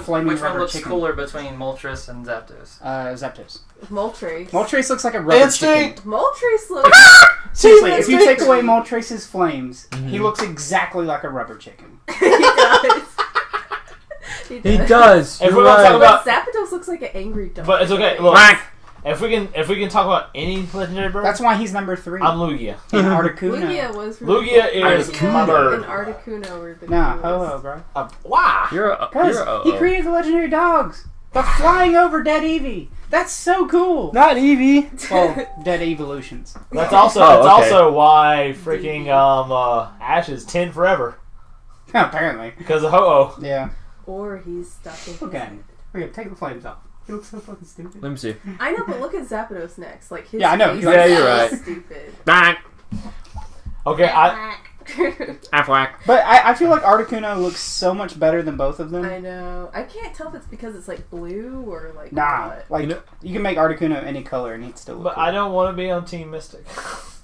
Flaming which one rubber looks chicken. cooler between Moltres and Zapdos? Zapdos. Moltres. Moltres looks like a rubber chicken. Moltres looks... Seriously, if you take away Moltres' flames, he looks exactly like a rubber chicken. He does. He does. If we're gonna talk about, Zapdos looks like an angry dog. but it's okay. Look, if we can talk about any legendary bird, That's why he's number 3. I'm Lugia. And Articuno. Lugia was really Lugia is my bird. And Articuno were the Nah, coolest. bro. Why? Because he created the legendary dogs. The flying over dead Eevee. That's so cool. Not Eevee. Well, dead evolutions. That's also also why freaking Ash is 10 forever Apparently. because of Ho-Oh. Yeah. Or he's stuck in his Okay. head. Okay, take the flames off. He looks so fucking stupid. Let me see. I know, but look at Zapdos next. Like his Yeah, I know. face Yeah, is you're right. stupid. Okay, Aflac. But I feel like Articuno looks so much better than both of them. I know. I can't tell if it's because it's like blue or like Nah. what. Like, you can make Articuno any color and he'd still look but cool. I don't want to be on Team Mystic.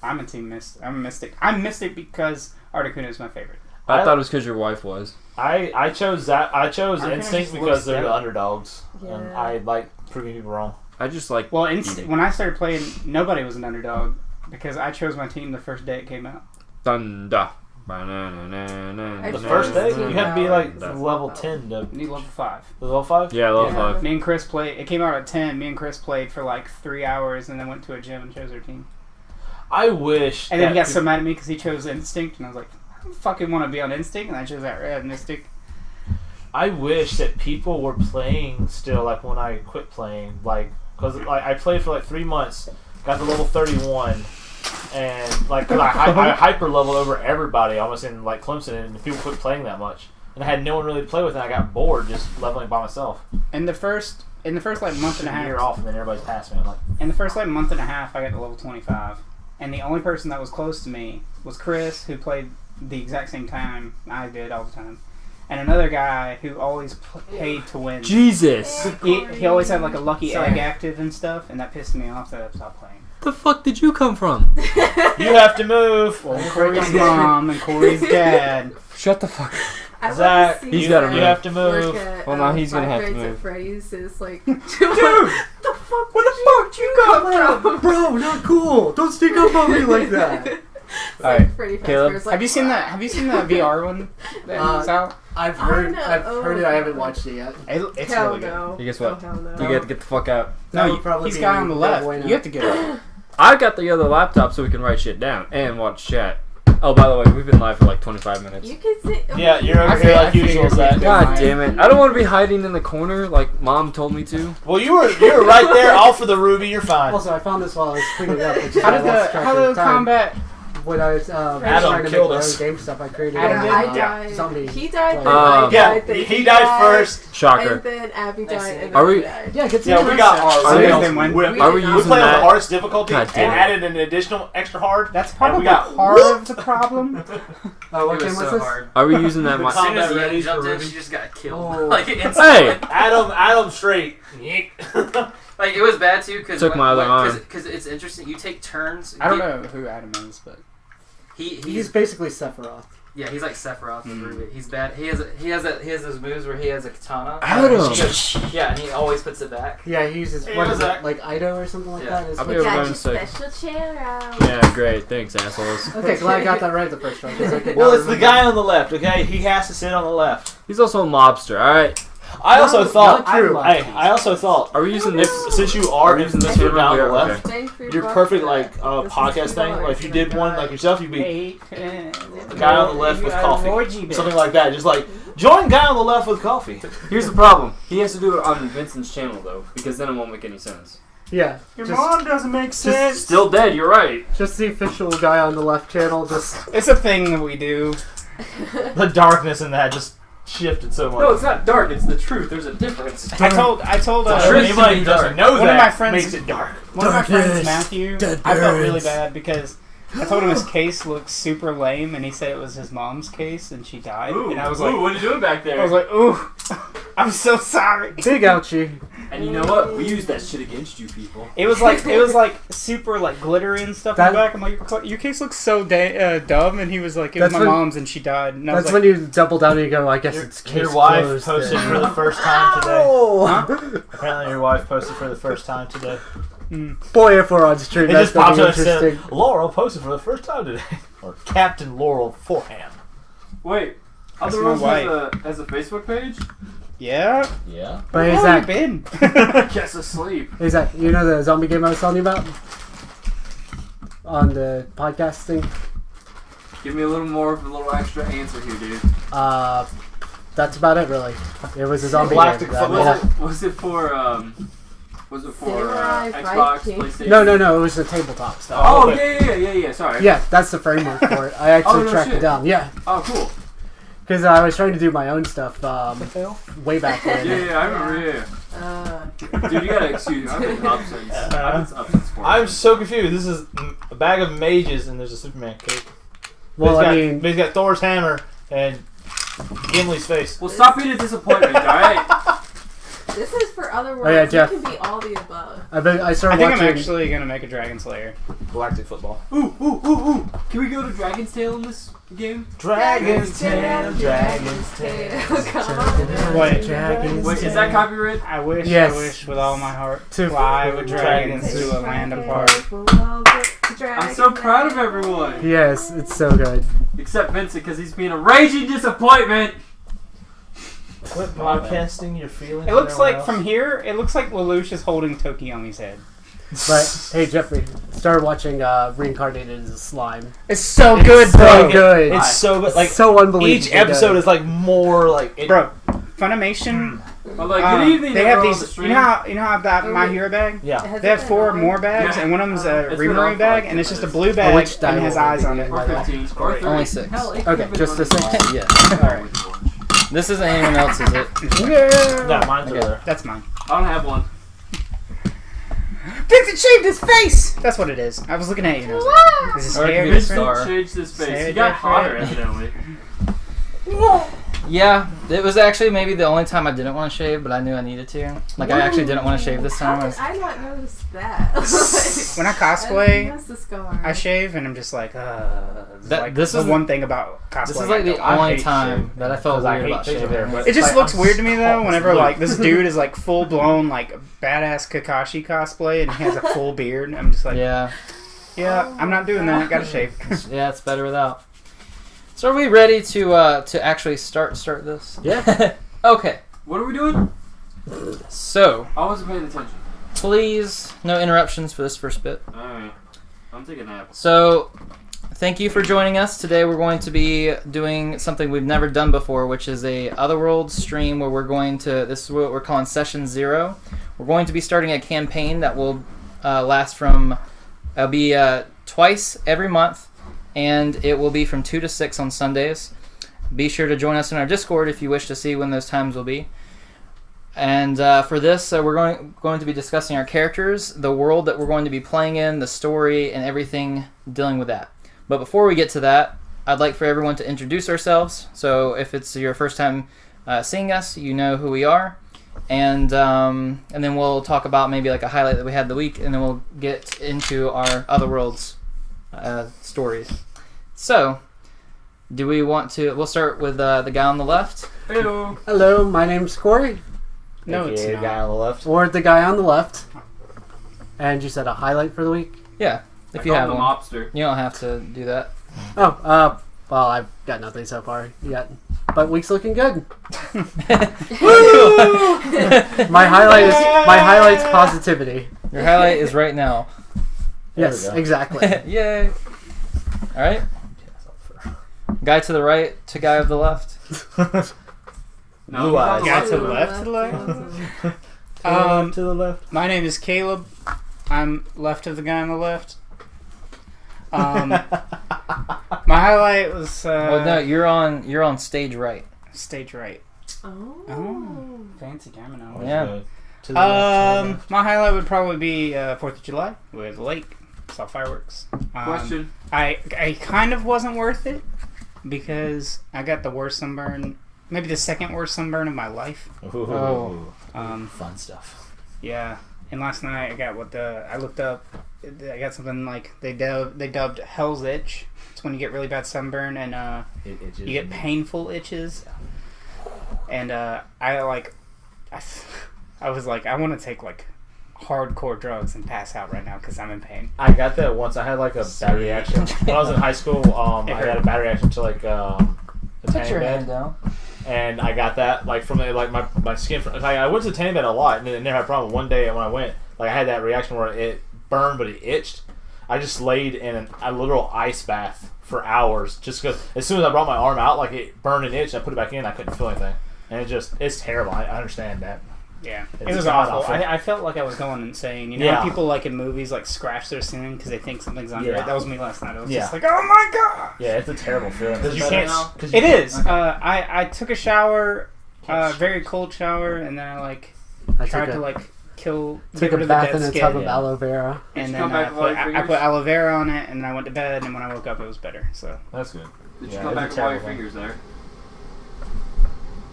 I'm a team Mystic. I'm a Mystic. I'm Mystic because Articuno is my favorite. I thought it was because your wife was. I chose that. I chose Articuno Instinct just because looks they're the dope. underdogs, and Yeah. I like proving people wrong. I just like. Well, when I started playing, nobody was an underdog because I chose my team the first day it came out. Thunder. The first day, you had to be like level 10 to I need level 5. level 5. Yeah, level Yeah. 5. Me and Chris played. It came out at 10. Me and Chris played for like 3 hours and then went to a gym and chose our team. I wish. And then he that got so mad at me because he chose Instinct, and I was like, I don't fucking want to be on Instinct, and I chose that red Mystic. I wish that people were playing still, like when I quit playing, like because like I played for like 3 months, got to level 31, and like 'cause I hyper leveled over everybody almost in like Clemson, and people quit playing that much, and I had no one really to play with, and I got bored just leveling by myself. In the first like month and a half, Year off, and then everybody's past me. I'm like, in the first like month and a half, I got to level 25, and the only person that was close to me was Chris, who played the exact same time I did all the time, and another guy who always paid to win. Jesus. He always had like a lucky egg active and stuff, and that pissed me off, so I stopped playing. The fuck did you come from? you have to move. Well, Corey's mom and Corey's dad. Shut the fuck up. I Zach, wanna see he's gotta Zach move. You have to move. work at, Well, now he's gonna Five have to Nights at move. Freddy's is like, Dude! the fuck? Where the fuck did you come from? Bro, not cool. Don't sneak up on me like that. It's Alright, like Freddy Caleb. Fazbear's like, Have you seen that? Have you seen that VR one that's out? I've heard no. I've Oh, heard it. I haven't watched it yet. It's Hell really good. no. Hey, guess what? Oh, hell no. You get to get the fuck out. That No, would probably he's be guy on the no left. bueno. You have to get it. I got the other laptop so we can write shit down and watch chat. Oh, by the way, we've been live for like 25 minutes. You can sit. Yeah, you're over I here like figured usual, Zach. God damn it. I don't want to be hiding in the corner like Mom told me to. Well, you were right there, all for the ruby. You're fine. Also, I found this while I was cleaning up. Which is How why I did lost track how of the time. combat? When I was Adam trying to make killed my us. own game stuff, I created Adam Yeah, I did? died. zombie. He died, then play. I Yeah, died, then he died first. Shocker. and then Abby died, and then Are we- I died. Yeah, get some Yeah, we got ours. Are we- Then when- We Are we did not. we using played on the that? hardest difficulty God and damn it. added an additional extra hard. That's And probably we got part of the problem. Oh, what It game was was so this? hard. Are we using that? The As soon as Combat Ian ready jumped for in, Ruby. she just got killed. Oh. Like instantly. Hey! Adam straight. Like it was bad too because Took my other arm. Because it's interesting. You take turns. I don't know who Adam is, but He's He's basically Sephiroth. yeah. He's like Sephiroth in Ruby. He's bad. He has those moves where he has a katana. Adam! Yeah, and he always puts it back. Yeah, he uses Hey, what what's is it, that? like Ido or something like Yeah. that. Is I'll be what- over there in a your second. special chair out. Yeah, great. Thanks, assholes. Okay, glad I got that right the first try. 'cause I could Well, not it's the remember. guy on the left. Okay, he has to sit on the left. He's also a mobster, alright? I also thought. not true. Hey, I also thought. Are we using this? Since you are using this this one guy on the over here? left, Thanks for your buck perfect for like that. This is podcast thing. $2 Like if you for did the one guy. like yourself, you'd be the guy on the left with coffee, something like that. Just like join guy on the left with coffee. Here's the problem. He has to do it on Vincent's channel, though, because then it won't make any sense. Yeah, Your just, mom doesn't make sense. Still dead, you're right. just the official guy on the left channel. Just It's a thing that we do. The darkness in that just shifted so much. No, it's not dark, it's the truth. There's a difference. I told For Truth anybody can who be doesn't dark. know One of that my friends- makes it dark. one of my friends, Darkness. Matthew. I felt really bad because I told him his case looked super lame, and he said it was his mom's case, and she died. And I was like, what are you doing back there? ooh, I'm so sorry. big ouchie. And you know what? We use that shit against you people. It was like super like glittery and stuff in the back. I'm like, your case looks so dumb, and he was like, it was my mom's and she died. And that's when you double down and you go, I guess it's case your wife closed. posted for the first time today. Huh? Apparently, your wife posted for the first time today. Boy, if we're on stream, It that's just popped gonna up be and interesting. said, Laurel posted for the first time today. Or Captain Laurel Foreham. Wait, That's Otherworlds my has a Facebook page? Yeah. Yeah. But Where hey, have you Zach, been? Guess asleep. hey, Zach, you know the zombie game I was telling you about? On the podcast thing? Give me a little extra answer here, dude. That's about it, really. It was a zombie Galactic game. that I football. made up. Was it for Samurai Xbox, Viking. PlayStation? No, it was the tabletop stuff. Oh, yeah, sorry. Yeah, that's the framework for it. I actually no tracked shit. it down. Yeah, Oh, cool. because I was trying to do my own stuff way back when. Yeah, I remember, Dude, you gotta excuse me. I've been up since 4. I'm so confused. This is a bag of mages and there's a Superman cape. Well, But I he's mean, but he's got Thor's hammer and Gimli's face. Well, stop being a disappointment, alright? This is for Otherworlds. Oh, yeah, Jeff. You can be all the above. I I started think watching. I'm actually gonna make a Dragon Slayer. Galactic football. Ooh. Can we go to Dragon's Tail in this game? Dragon's tail, dragon's tail. tail. Come on. Wait. Dragon's Wait, is that copyright? I wish Yes. with all my heart To fly with dragons dragons. to a land apart. I'm so proud of everyone. Yes, it's so good. Except Vincent, because he's being a raging disappointment. Quit podcasting your feelings. It looks everyone like else. from here, it looks like Lelouch is holding Tokiomi's head. But hey, Jeffrey, started watching Reincarnated as a Slime. It's so It's good, so bro. good. It's so good. Like so unbelievable. each episode is like more like it, Bro, Funimation. Well, like, good evening, They have everyone on the these. stream. You know how I've got my hero bag. Yeah. They have 4 more bags, Yeah. and one of them's a It's been Remory on for bag, like and it's 2 just a minutes. blue bag, which and it has eyes on it. Or 15. Or 30. Only 6. Hell, it Okay, could've been just a one. second. Yeah. Alright. This isn't anyone else's, is it? Yeah, mine's Okay. over there. That's mine. I don't have one. Vincent shaved his face! That's what it is. I was looking at you and I was like, is his Or it hair could be different? Star. Vincent changed his face. Say He got different. hotter, evidently. Yeah, it was actually maybe the only time I didn't want to shave, but I knew I needed to. Like, I actually didn't want to shave this time. How did I not notice that? When I I cosplay, missed the scar. I shave and I'm just like, This the is one thing about cosplay. This is like the I don't- only hate time shaving, that I felt 'cause I weird hate about facial shaving. hair, but It just like, looks I'm weird to me though. Whenever Look. like this dude is like full blown like badass Kakashi cosplay and he has a full beard, I'm just like, Yeah, I'm not doing that. Gotta shave. yeah, it's better without. So are we ready to actually start this? Yeah. Okay, What are we doing? so I wasn't paying attention. please, no interruptions for this first bit. Alright. I'm taking a nap. So, thank you for joining us. Today we're going to be doing something we've never done before, which is a Otherworlds stream where this is what we're calling Session 0. We're going to be starting a campaign that will last it'll be twice every month, and it will be from 2 to 6 on Sundays. Be sure to join us in our Discord if you wish to see when those times will be. And for this, we're going to be discussing our characters, the world that we're going to be playing in, the story, and everything dealing with that. But before we get to that, I'd like for everyone to introduce ourselves. So if it's your first time seeing us, you know who we are. And then we'll talk about maybe like a highlight that we had the week, and then we'll get into our Otherworlds stories. So, do we want to... We'll start with the guy on the left. Hello. Hello, my name's Corey, No, it's AKA not. the guy on the left. or the guy on the left. And you said a highlight for the week? Yeah, if I you call have him one. the mobster. You don't have to do that. Oh, well, I've got nothing so far yet. But week's looking good. My highlight's positivity. Your highlight is right now. There Yes, we go. exactly. Yay! Alright. Guy to the right to guy of the left. No, Blue he's on eyes. the Guy left. to the left, to the left. To the left. My name is Caleb. I'm left of the guy on the left. My highlight was Well, no, you're on stage right. stage right. Oh. Fancy camera now. Yeah. To the left. My highlight would probably be 4th of July with Lake. Saw fireworks. Question. I kind of wasn't worth it because I got the worst sunburn, maybe the second worst sunburn of my life. Ooh. Oh. Um, Fun stuff. Yeah. And last night I looked up. I got something like they dubbed Hell's Itch. It's when you get really bad sunburn and you get painful itches. And I was like, I want to take like hardcore drugs and pass out right now because I'm in pain. I got that once. I had like a bad reaction when I was in high school. I had a bad reaction to like a Put tanning your bed, hand down. and I got that like from like my skin. Like, I went to the tanning bed a lot, and never had a problem. One day when I went, like I had that reaction where it burned, but it itched. I just laid in a literal ice bath for hours, just because as soon as I brought my arm out, like it burned and itched. I put it back in, I couldn't feel anything, and it's terrible. I understand that. Yeah, It's it was god awful. awful. I felt like I was going insane. You know, Yeah. how people like in movies like scratch their skin because they think something's under Yeah. it. That was me last night. I was Yeah. just like, oh my god. Yeah, it's a terrible feeling because you Is it can't. better now? 'cause It you- is. I took a shower, very cold shower, and then I like I tried took to a, like took get a rid of bath the in dead a skin. tub of yeah. aloe vera. And Did you then come back with all your I fingers? put aloe vera on it, and then I went to bed. And when I woke up, it was better. So That's good. Did you Yeah, come it's back a with all your terrible fingers there?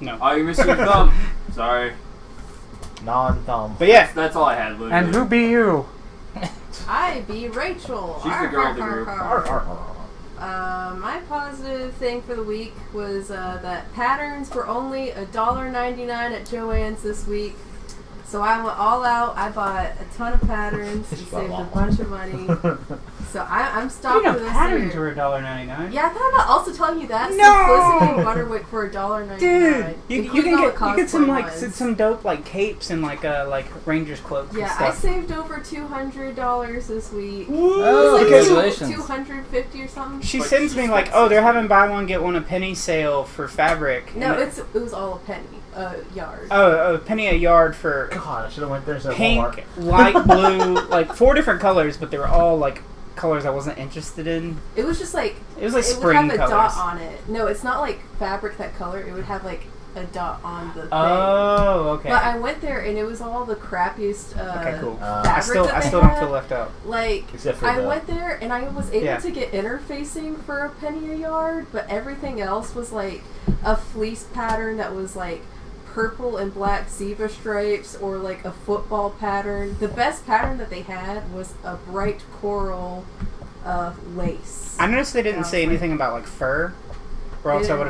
no. Oh, you're missing your thumb. Sorry. Non-thumb. But yeah, That's all I had, literally. And who be you? I be Rachel. She's the girl of the group. My positive thing for the week was that patterns were only $1.99 at Joann's this week. So I went all out. I bought a ton of patterns and saved a bunch of money. So I'm stocked for this patterns year. were $1.99. Yeah, I thought about also telling you that. No! Simplicity and Butterwick for $1.99. Dude, you including all the can get some cosplay like ones. some dope like capes and like Rangers cloaks. Yeah, and I stuff. saved over $200 this week. Oh, It was congratulations. like $250 or something. She But sends she's me like, expensive. oh, they're having buy one get one a penny sale for fabric. No, And it was all a penny a yard. a penny a yard for God, I should have went there instead of pink, Walmart. light blue, like 4 different colors, but they were all like colors I wasn't interested in. It was just like It was like it would spring have a colors. dot on it. No, it's not like fabric that color. It would have like a dot on the thing. Oh, okay. But I went there and it was all the crappiest Okay, cool. fabric I still that they don't had. feel left out. Like Except for I the- went there and I was able Yeah. to get interfacing for a penny a yard, but everything else was like a fleece pattern that was like purple and black zebra stripes or like a football pattern. The best pattern that they had was a bright coral lace. I noticed they didn't Yeah, say it's anything about like fur, or else I would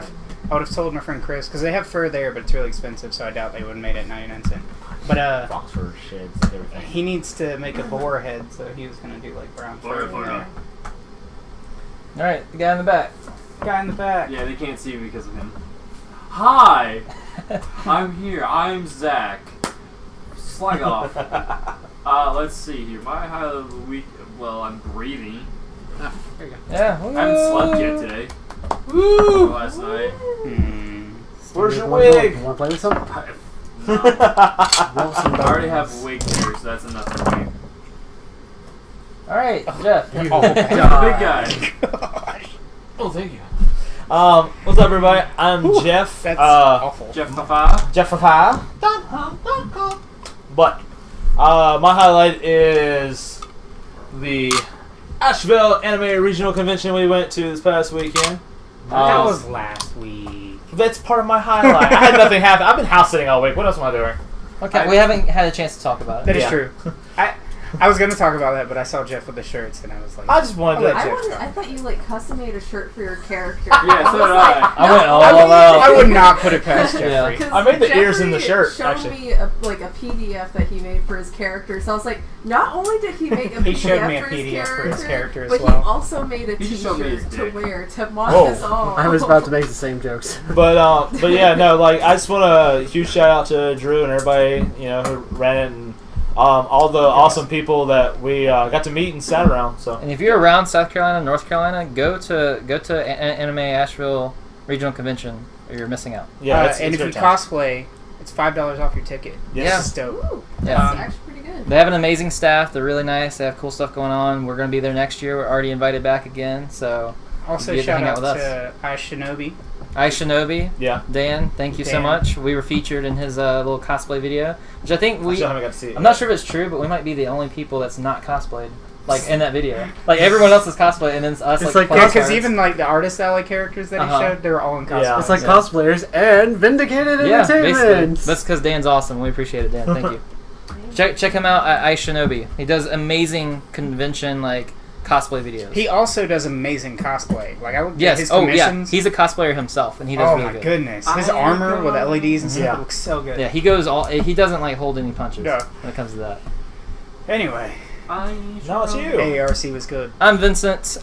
have told my friend Chris because they have fur there, but it's really expensive, so I doubt they would have made it 99¢. But Fox fur sheds and everything. he needs to make a boar head, so he was gonna do like brown fur. Boar head. All right, the guy in the back. Guy in the back. Yeah, they can't see me because of him. Hi! I'm here. I'm Zach. Slag off. Let's see here. My highlight of the week. Well, I'm breathing. Yeah. I haven't slept yet today. Or last night. Where's your Wanna- wig? Wanna play with some? No. Roll some I already have dice. a wig there, so that's enough for me. All right, Jeff. Oh, Big guy. gosh. Oh, thank you. What's up, everybody? I'm Jeff. That's awful. Jeff Papa. Jeff But my highlight is the Asheville Anime Regional Convention we went to this past weekend. That was last week. That's part of my highlight. I had nothing happen. I've been house sitting all week. What else am I doing? Okay, we haven't had a chance to talk about That it. is Yeah. true. I was gonna talk about that, but I saw Jeff with the shirts, and I was like, I just wanted to. I thought you like custom made a shirt for your character. Yeah, so was did like, I. I went all I out. would not put it past Yeah. Jeffrey. I made the ears in the Jeffrey shirt, showed actually. me a PDF that he made for his character, so I was like, not only did he make a He PDF showed me a for PDF for his character as but well. he also made a He just showed me his T-shirt to dick. wear to mock Whoa. us all. I was about to make the same jokes. But yeah, no, like I just want a huge shout out to Drew and everybody, who ran it, and all the awesome people that we got to meet and sat around. So And if you're around South Carolina, North Carolina, go to Anime Asheville Regional Convention, or you're missing out. yeah, and if you great time. cosplay, it's $5 off your ticket. Yes. It's dope. Ooh, Yeah. that's actually pretty good. They have an amazing staff. They're really nice. They have cool stuff going on. We're going to be there next year. We're already invited back again. So, Also, You get to shout hang out out with to iShinobi. I Shinobi, Yeah, Dan, thank you so Dan. much. We were featured in his little cosplay video, which I think I still haven't got to see it. I'm not sure if it's true, but we might be the only people that's not cosplayed, like in that video. Like everyone else is cosplayed, and then it's us. It's like like- Yeah, plus because arts. even like the Artist Alley characters that Uh-huh. he showed, they were all in cosplay. Yeah. It's like Yeah. cosplayers and Vindicated yeah, basically. Entertainment. That's because Dan's awesome. We appreciate it, Dan. Thank you. check him out at iShinobi. He does amazing convention cosplay videos. He also does amazing cosplay. Like I looked at Yes. his Oh yeah. commissions. He's a cosplayer himself, and he does Oh really my good. goodness, his I armor with know. LEDs and stuff Yeah. looks so good. Yeah, he goes all. He doesn't hold any punches No. when it comes to that. Anyway, No, it's you. AARC was good. I'm Vincent.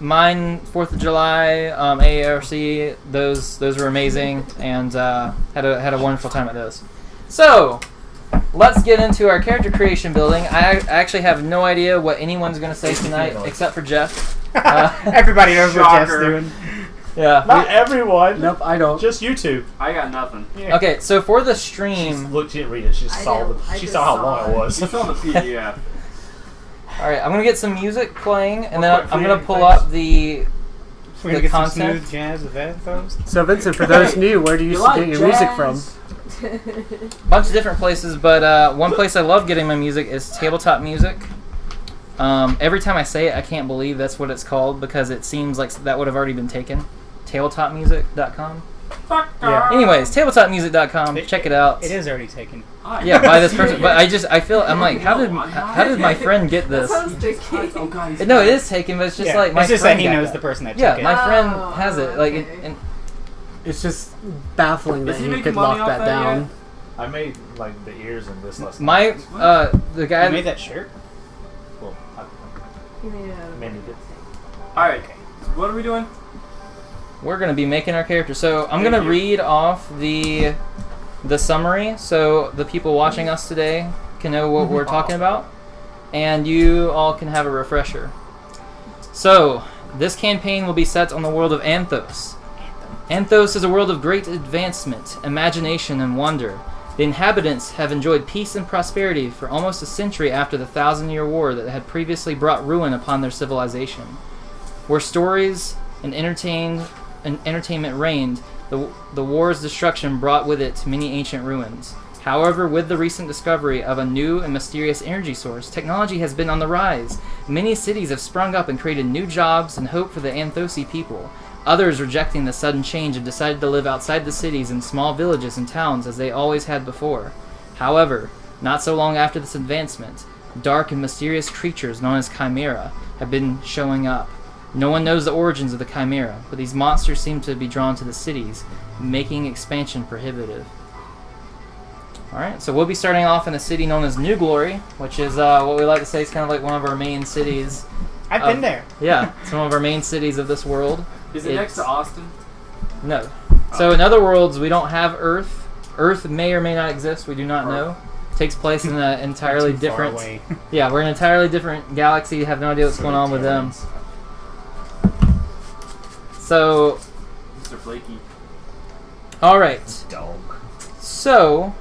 Mine 4th of July, AARC. Those were amazing, and had a wonderful time at those. So, let's get into our character creation building. I actually have no idea what anyone's going to say tonight, except for Jeff. Everybody knows what Jeff's Shocker. doing. Yeah. Not everyone. Nope, I don't. Just you two. I got nothing. Okay, so for the stream, Look, she didn't read it. She just I saw know. I she just saw how saw long it. it was. You saw the PDF. all right, I'm gonna get some music playing, and then Real quick, I'm gonna pull thanks. up the We're gonna The get content? some smooth jazz of that first. So Vincent, for those new, where do you like get your music jazz? from? bunch of different places, but one place I love getting my music is Tabletop Music. Every time I say it, I can't believe that's what it's called because it seems like that would have already been taken. Tabletopmusic.com. Yeah. Anyways, tabletopmusic.com. Check it out. It is already taken. Yeah, by this person. But I feel I'm like, how did my friend get That's this? what I was thinking. Oh god, he's No, it is taken, but it's just Yeah, like my it's just friend that he got knows that. the person that Yeah, took my it. friend Oh, has it. Like, okay. and It's just baffling that Is he he making could money lock off that that yet? down. I made like the ears in this last my night. the guy You made that shirt? Well, You made a- Mandy did. Alright, so what are we doing? we're gonna be making our character. So I'm gonna Thank you. read off the summary, so the people watching us today can know what we're talking about, and you all can have a refresher. So this campaign will be set on the world of Anthos. Anthos is a world of great advancement, imagination, and wonder. The inhabitants have enjoyed peace and prosperity for almost a century after the 1,000-year war that had previously brought ruin upon their civilization. Where stories and entertainment reigned, the war's destruction brought with it many ancient ruins. However, with the recent discovery of a new and mysterious energy source, technology has been on the rise. Many cities have sprung up and created new jobs and hope for the Anthosi people. Others, rejecting the sudden change, have decided to live outside the cities in small villages and towns as they always had before. However, not so long after this advancement, dark and mysterious creatures known as Chimera have been showing up. No one knows the origins of the Chimera, but these monsters seem to be drawn to the cities, making expansion prohibitive. Alright, so we'll be starting off in a city known as New Glory, which is what we like to say is kind of like one of our main cities. I've been there. Yeah, it's one of our main cities of this world. Is it next to Austin? No. So in other worlds, we don't have Earth. Earth may or may not exist. We do not know. Takes place in an entirely Too far different. away. Yeah, we're in an entirely different galaxy. Have no idea what's going on with them. So, Mr. Flaky. all right. Dog. So,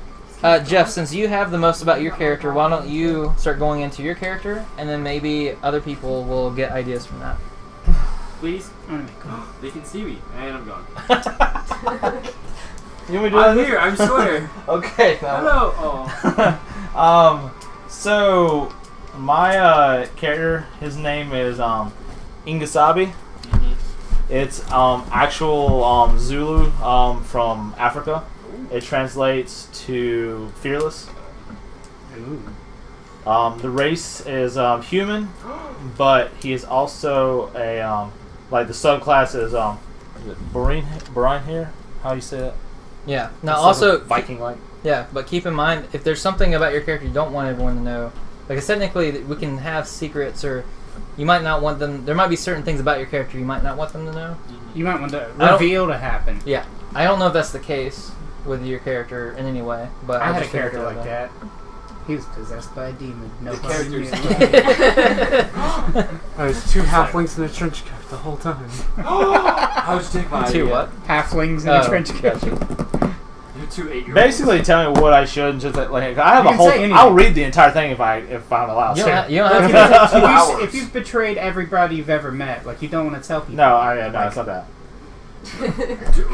Jeff, since you have the most about your character, why don't you start going into your character, and then maybe other people will get ideas from that. Please? I'm gonna make one. They can see me. And I'm gone. You want me to do I'm this? here, I swear. Okay. Hello. Oh. So my character, his name is Ingasabi. It's actual Zulu from Africa. It translates to fearless. Ooh. The race is human, but he is also a like the subclass is it Brine here? How you say that? Yeah. Now, It's also, like Viking like. yeah, but keep in mind, if there's something about your character you don't want everyone to know, because technically we can have secrets, or you might not want them. There might be certain things about your character you might not want them to know. You might want the I don't- reveal to happen. Yeah, I don't know if that's the case with your character in any way, but I had a just figured character it like out. that. He was possessed by a demon. No The pun character's- intended. I was two halflings in a trench coat the whole time. How'd you take my Two idea? what? Halflings in Oh, a trench coat. gotcha. You're 2 8-year-olds. Basically, tell me what I should. And just like I have You a can whole. say anything. I'll read the entire thing if I'm allowed You to. don't, you don't If, have to. you, hours. if you've betrayed everybody you've ever met, like you don't want to tell people. No, no, it's not that.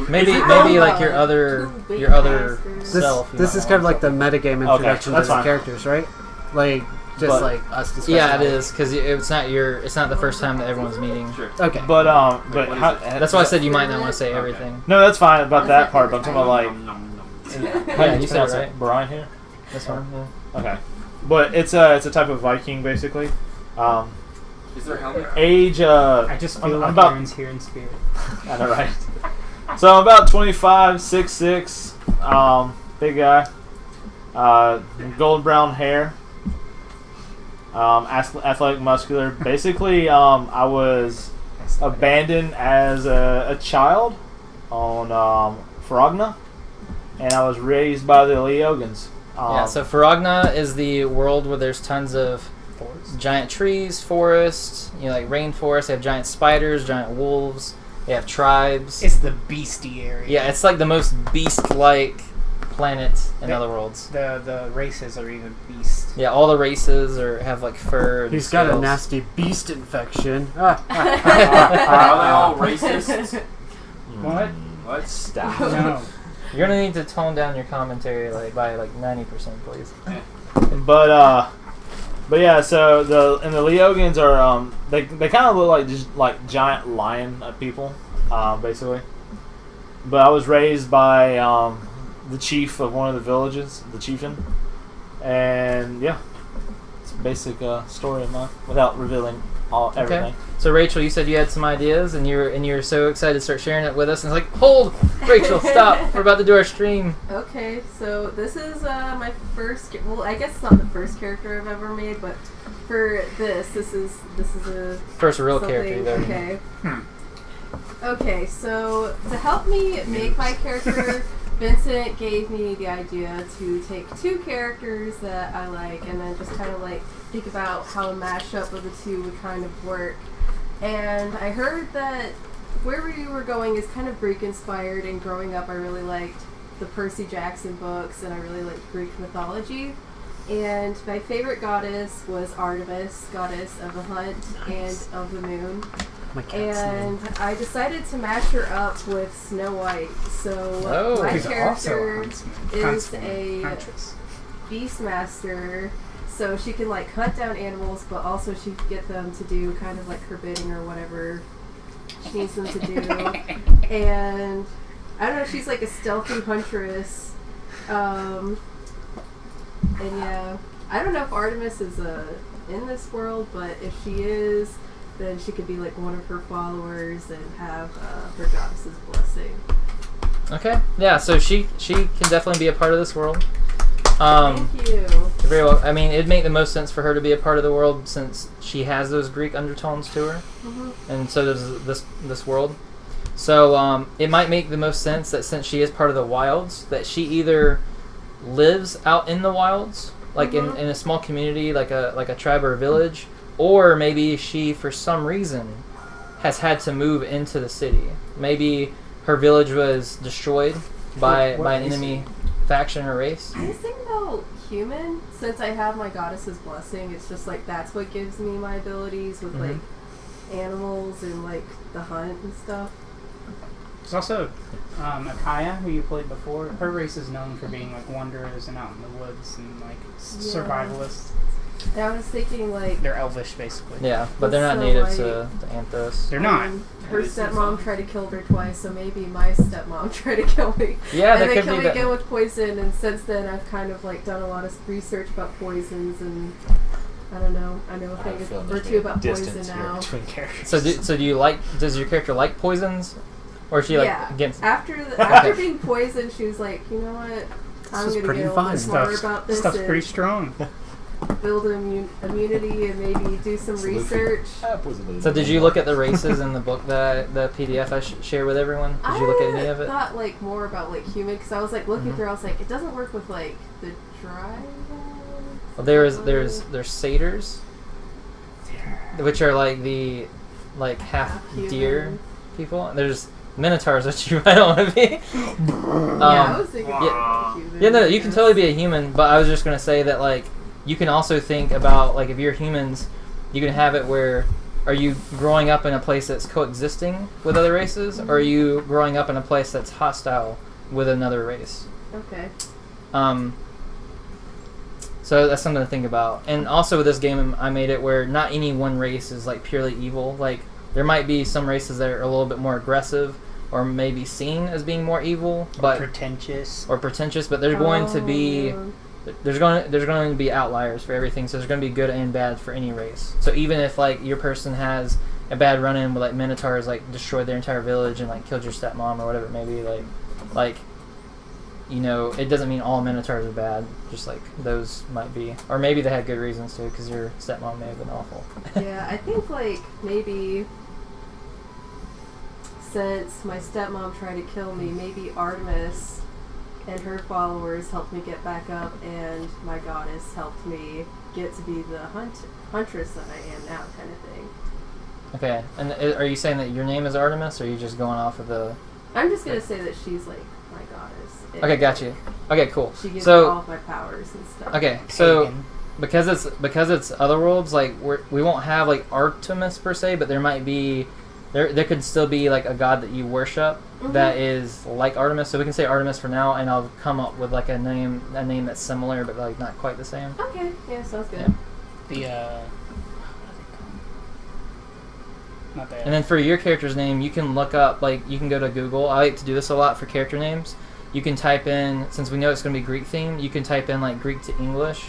Maybe Is it- maybe like your other This, self. you this might is kind of want. like the metagame introduction to that's the fine. characters, right? Like just But- like us discussing. Yeah, it is because it's not the first time that everyone's meeting. Sure. Okay. But Wait, what how, is it? That's why I said you might not want to say Okay. everything. no, that's fine about that part. But I'm talking about like Nom, nom, nom. Yeah, you said it right. Brian here. This one. Yeah. Okay, but it's a type of Viking basically. Is there a helmet? Age. I just feel like about. Aaron's here in spirit. I know, right? So I'm about 25, 6'6", big guy, gold brown hair, athletic, muscular. Basically, I was abandoned as a child on Frogna, and I was raised by the Leogans. Yeah, so Faragna is the world where there's tons of giant trees, forests, like rainforest. They have giant spiders, giant wolves. They have tribes. It's the beastie area. Yeah, it's like the most beast-like planet in Otherworlds. The races are even beast. Yeah, all the races have like fur. He's got a nasty beast infection. Are they all racist? What? What? Stop. No. You're gonna need to tone down your commentary by 90%, please. But yeah, so the Leogans are they kind of look like just like giant lion people, basically. But I was raised by the chief of one of the villages, the chieftain, and yeah, it's a basic story of mine without revealing everything. Okay. So Rachel, you said you had some ideas, and you're so excited to start sharing it with us. And it's like, hold, Rachel, stop! We're about to do our stream. Okay, so this is my first. Well, I guess it's not the first character I've ever made, but for this is a First real something- character you've ever made. Okay. Okay, so to help me make my character, Vincent gave me the idea to take two characters that I like, and then just kind of like think about how a mashup of the two would kind of work. And I heard that wherever you were going is kind of Greek inspired, and growing up I really liked the Percy Jackson books, and I really liked Greek mythology. And my favorite goddess was Artemis, goddess of the hunt and of the moon. My cat's name. And I decided to match her up with Snow White. So my He's character also is a huntress. beastmaster. So she can like hunt down animals, but also she can get them to do kind of like her bidding or whatever she needs them to do. And I don't know, she's like a stealthy huntress. And yeah, I don't know if Artemis is in this world, but if she is, then she could be like one of her followers and have her goddess's blessing. Okay. Yeah. So she can definitely be a part of this world. Thank you. Very well. I mean, it'd make the most sense for her to be a part of the world since she has those Greek undertones to her, and so does this world. So it might make the most sense that since she is part of the wilds, that she either lives out in the wilds, like in a small community, like a tribe or a village, or maybe she, for some reason, has had to move into the city. Maybe her village was destroyed by an enemy faction or race. I was thinking about human, since I have my goddess's blessing. It's just like that's what gives me my abilities with like animals and like the hunt and stuff. There's also Akaya, who you played before. Her race is known for being like wanderers and out in the woods and like survivalists. And I was thinking like They're elvish, basically. Yeah, but they're not So, native like- to Anthos. They're not. her stepmom tried to kill her twice, so maybe my stepmom tried to kill me. Yeah, and that they could killed be me that. again with poison, and since then I've kind of like done a lot of research about poisons, and I don't know, I know a thing or two about poison now. between characters. So do you like? Does your character like poisons, or is she like Yeah. against? After being poisoned, she was like, you know what? I'm is gonna pretty get a little fun. bit smarter about this Stuff's and pretty strong. build immunity and maybe do some research. So did you look at the races in the book the PDF I shared with everyone? Did you look at any of it? I thought like more about like human, because I was like looking through. I was like, it doesn't work with like the dry. Well, there's satyrs, which are like the half Half-human. deer people. And there's minotaurs, which I don't want to be. Yeah, I was thinking human. Yeah, no, you can totally be a human, but I was just gonna say that like you can also think about like if you're humans, you can have it where are you growing up in a place that's coexisting with other races, or are you growing up in a place that's hostile with another race? Okay. So that's something to think about. And also with this game, I made it where not any one race is like purely evil. Like there might be some races that are a little bit more aggressive, or maybe seen as being more evil, but Pretentious. but there's going to be there's going to be outliers for everything. So there's going to be good and bad for any race. So even if like your person has a bad run-in with like minotaurs, like destroyed their entire village and like killed your stepmom or whatever it may be, like you know, it doesn't mean all minotaurs are bad. Just like those might be, or maybe they had good reasons to, because your stepmom may have been awful. Yeah, I think like maybe since my stepmom tried to kill me, maybe Artemis and her followers helped me get back up, and my goddess helped me get to be the huntress that I am now, kind of thing. Okay, and are you saying that your name is Artemis, or are you just going off of the... I'm just gonna say that she's like my goddess. Okay, got you. Okay, cool. She gives me So all of my powers and stuff. okay, so Pagan. because it's Otherworlds, like we won't have like Artemis per se, but there might be there could still be like a god that you worship that is like Artemis. So we can say Artemis for now, and I'll come up with like a name that's similar but like not quite the same. Okay, yeah, sounds good. Yeah. The not that. And then for your character's name, you can look up, like, you can go to Google. I like to do this a lot for character names. You can type in, since we know it's going to be Greek themed, you can type in, like, Greek to English,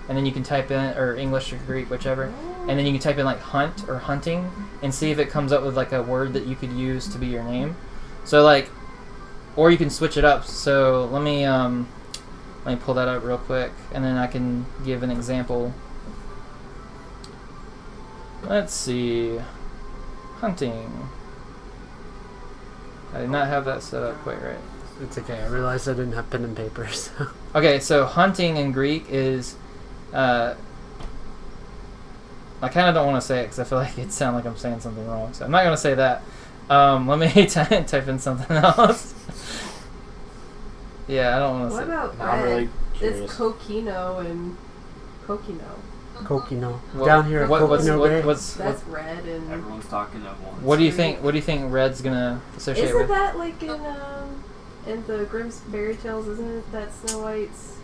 and then you can type in, or English to Greek, whichever, and then you can type in, like, hunt or hunting, and see if it comes up with, like, a word that you could use to be your name. So, like, or you can switch it up. So let me pull that up real quick, and then I can give an example. Let's see. Hunting. I did not have that set up quite right. It's okay. I realized I didn't have pen and paper. So. Okay, so hunting in Greek is... I kind of don't want to say it because I feel like it sounds like I'm saying something wrong. So I'm not going to say that. Let me type in something else. Yeah, I don't want to What say... about I'm really it's curious. Kokino and Kokino. Kokino. What- Down here at what's Kokino Bay. That's red and. Everyone's talking at once. What do you think Red's gonna associate Isn't with? that like in the Grimm's fairy tales? Isn't it that Snow White's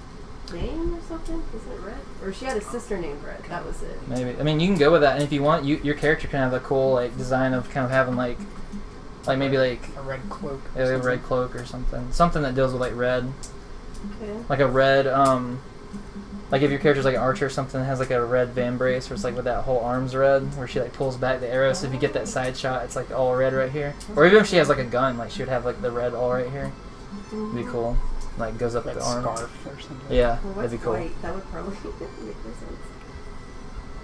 name or something? Isn't it Red? Or she had a sister named Red. That was it. Maybe. I mean, you can go with that, and if you want, your character can have a cool like design of kind of having like maybe like a red cloak. a red cloak or something that deals with like red, Okay. like a red like if your character's like an archer or something that has like a red vambrace where it's like with that whole arm's red where she like pulls back the arrow, so if you get that side shot it's like all red right here. Or even if she has like a gun, like she would have like the red all right here. It'd be cool. Like goes up Red the arm. scarf or something. Yeah, Well, that'd what's be cool. white? That would probably make more sense.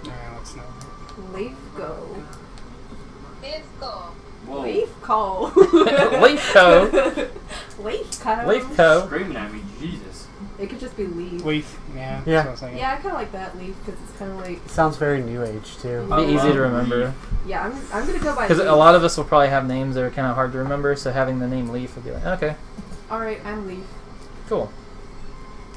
Yeah, let's know. Leaf go. Whoa. Leaf call. Leaf co. Leaf co. Leaf co. Screaming at me, Jesus. It could just be leaf. Leaf. Yeah. Yeah. That's what I was thinking. Yeah, I kind of like that leaf because it's kind of like. Sounds very new age too. It'd I be easy love to remember. Yeah, I'm gonna go by. Because leaf. a lot of us will probably have names that are kind of hard to remember, so having the name Leaf would be like, okay, All right, I'm leaf. cool.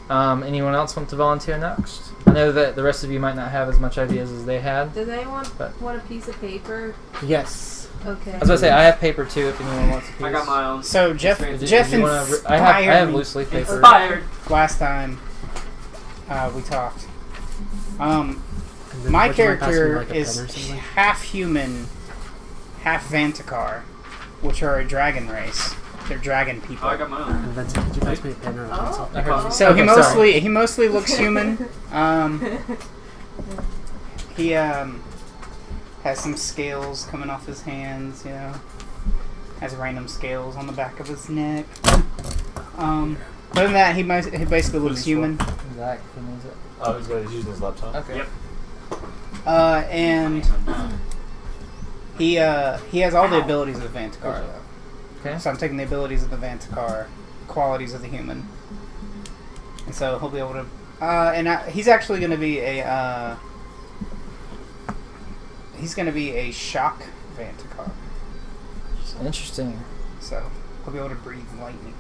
Anyone else want to volunteer next? I know that the rest of you might not have as much ideas as they had. Does anyone But- want a piece of paper? Yes. Okay. I was going to say, I have paper too if anyone wants a piece. I got my own. So Jeff Did you- Did you wanna inspired I have me loose leaf paper. Inspired. last time we talked. And then My would you mind passing me, character like, a pen is or something? half human, half Vantikar, which are a dragon race. They're dragon people. Oh, I got my own. And Vincent, could you pass me a pen or a pencil? I heard you. So Okay, he mostly looks human. He has some scales coming off his hands, you know. Has random scales on the back of his neck. Other than that, he basically looks human. Zach, who needs it? Oh, he's using his laptop. Okay. Yep. And he has all the abilities of Vantikar, though. Okay. So I'm taking the abilities of the Vantikar, qualities of the human, and so he'll be able to. He's actually going to be a. He's going to be a shock Vantikar, Interesting. so he'll be able to breathe lightning.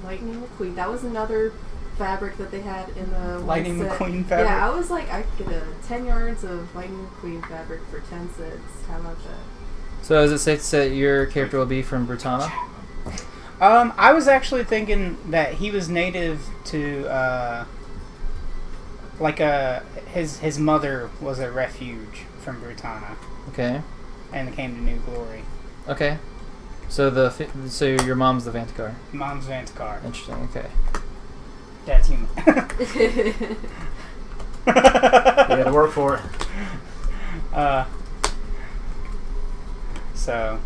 Lightning McQueen. That was another fabric that they had in the Lightning one set. McQueen fabric? Yeah, I was like, I could get 10 yards of Lightning McQueen fabric for 10 cents. How about that? So is it safe to say that your character will be from Brutana? I was actually thinking that he was native to, his mother was a refuge from Brutana Okay. and came to New Glory. Okay. So your mom's the Vantikar. Mom's Vantikar. Interesting. Okay. Dad's human. You had to work for it. So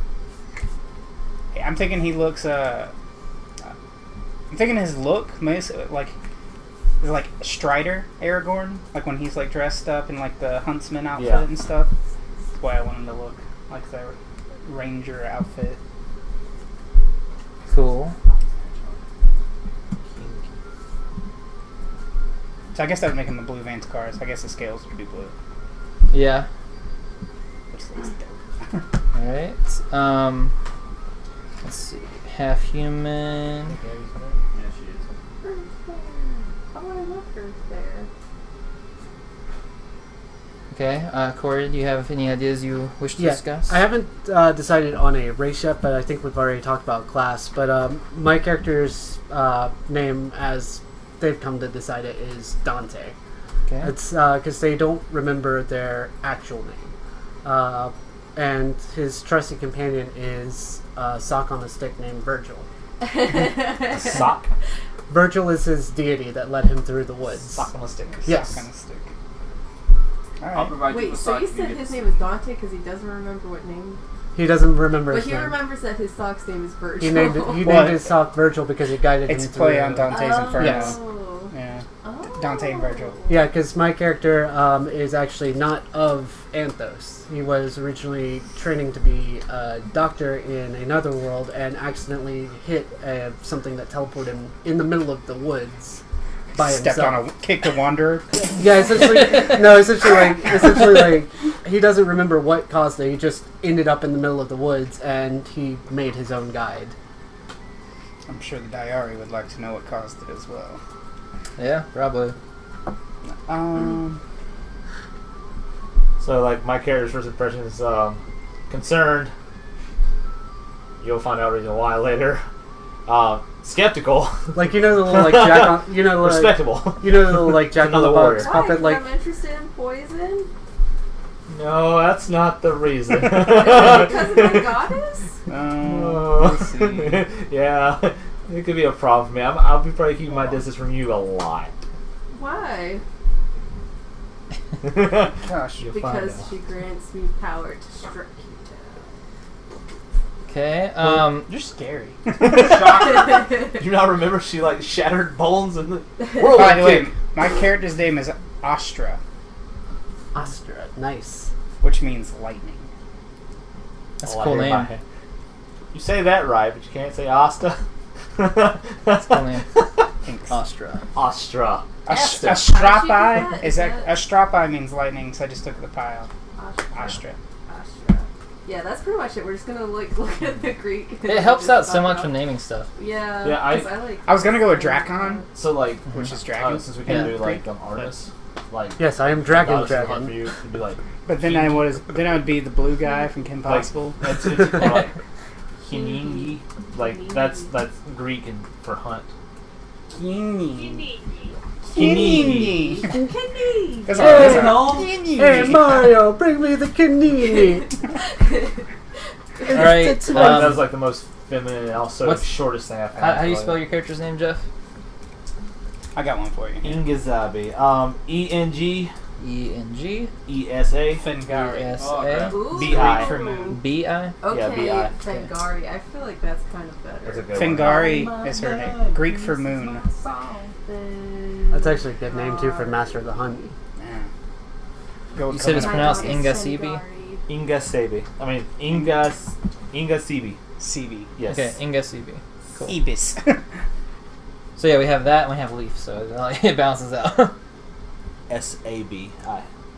I'm thinking he looks. I'm thinking his look, like Strider Aragorn, like when he's like dressed up in like the huntsman outfit and stuff. That's why I want him to look like the ranger outfit. Cool. So I guess that would make him the blue Vanticar. So I guess the scales would be blue, Yeah. which looks dope. Alright. Let's see. Half human. Yeah, she is. Oh, I love her there. Okay. Corey, do you have any ideas you wish to discuss? I haven't decided on a race yet, but I think we've already talked about class. But my character's name, as they've come to decide it, is Dante. Okay. It's because they don't remember their actual name. And his trusty companion is a sock on a stick named Virgil. Sock. Virgil is his deity that led him through the woods. Sock on a stick. Yes. Kind of stick. All I'll right. provide you Wait, with so you socks. said his name was Dante because he doesn't remember what name? He doesn't remember But his he name. remembers that his sock's name is Virgil. He named Well, his sock Virgil because it guided It's him a play through. on Dante's Inferno. Yes. Yeah. Oh. Dante and Virgil. Yeah, because my character is actually not of Anthos. He was originally training to be a doctor in another world and accidentally hit something that teleported him in the middle of the woods by Stepped himself. kicked a wanderer. Yeah, essentially like he doesn't remember what caused it. He just ended up in the middle of the woods and he made his own guide. I'm sure the diary would like to know what caused it as well. Yeah, probably. So, like, my character's first impression is concerned. You'll find out reason why later. Skeptical. Like, you know the little like Jack on, you know like, Respectable. you know the little like Jack on the Another Box warrior. puppet Why? like. I'm interested in poison? No, that's not the reason. Because of the goddess? Let's see. Yeah, it could be a problem for me. I'll be probably keeping my distance from you a lot. Why? Gosh. You'll find Because out. she grants me power to strike you Okay. You're scary. Do you not remember she like shattered bones in the world? By the way, my character's name is Astra, Astra, nice. which means lightning. That's a cool name. You say that right, but you can't say Asta. That's a cool name. Thanks. Astra. Astra. Astrapi that? is Is that that- Astrapi means lightning, so I just took the pile. Astra. Astra. Astra. Yeah, that's pretty much it. We're just gonna look at the Greek. It helps out so Just much about- when naming stuff. Yeah. Yeah, I- 'cause I like. I was gonna go with Drakon, So like, which is dragon. since we can't Yeah. do like Artemis, like Yes, I am Dragon goddess of the hunt Dragon. for you, it'd be like But then I would be the blue guy from Kim Possible. it's like Hiningi, like that's Greek and for hunt. Kini. Kidney. That's Hey, all. Hey Mario, bring me the canini. Alright, It's That was like the most feminine and also What's- shortest thing I've had. How do you spell your character's name, Jeff? I got one for you. Ingazabi. E-N-G. ENGESA. Fengari. E-S-A. Ooh. B.I. for moon. B-I? Okay, Yeah, B.I. Fengari. I feel like that's kind of better. That's a good one. Fengari is her name. Greek for moon. That's actually a good name too for Master of the Hunt. Yeah. Go with You said it's Conan. pronounced Ingasibi? Ingasabi. I mean Ingasibi. CB. Yes. Okay, Ingasibi. Cool. Ibis. So yeah, we have that and we have Leaf, so it balances out. SABI.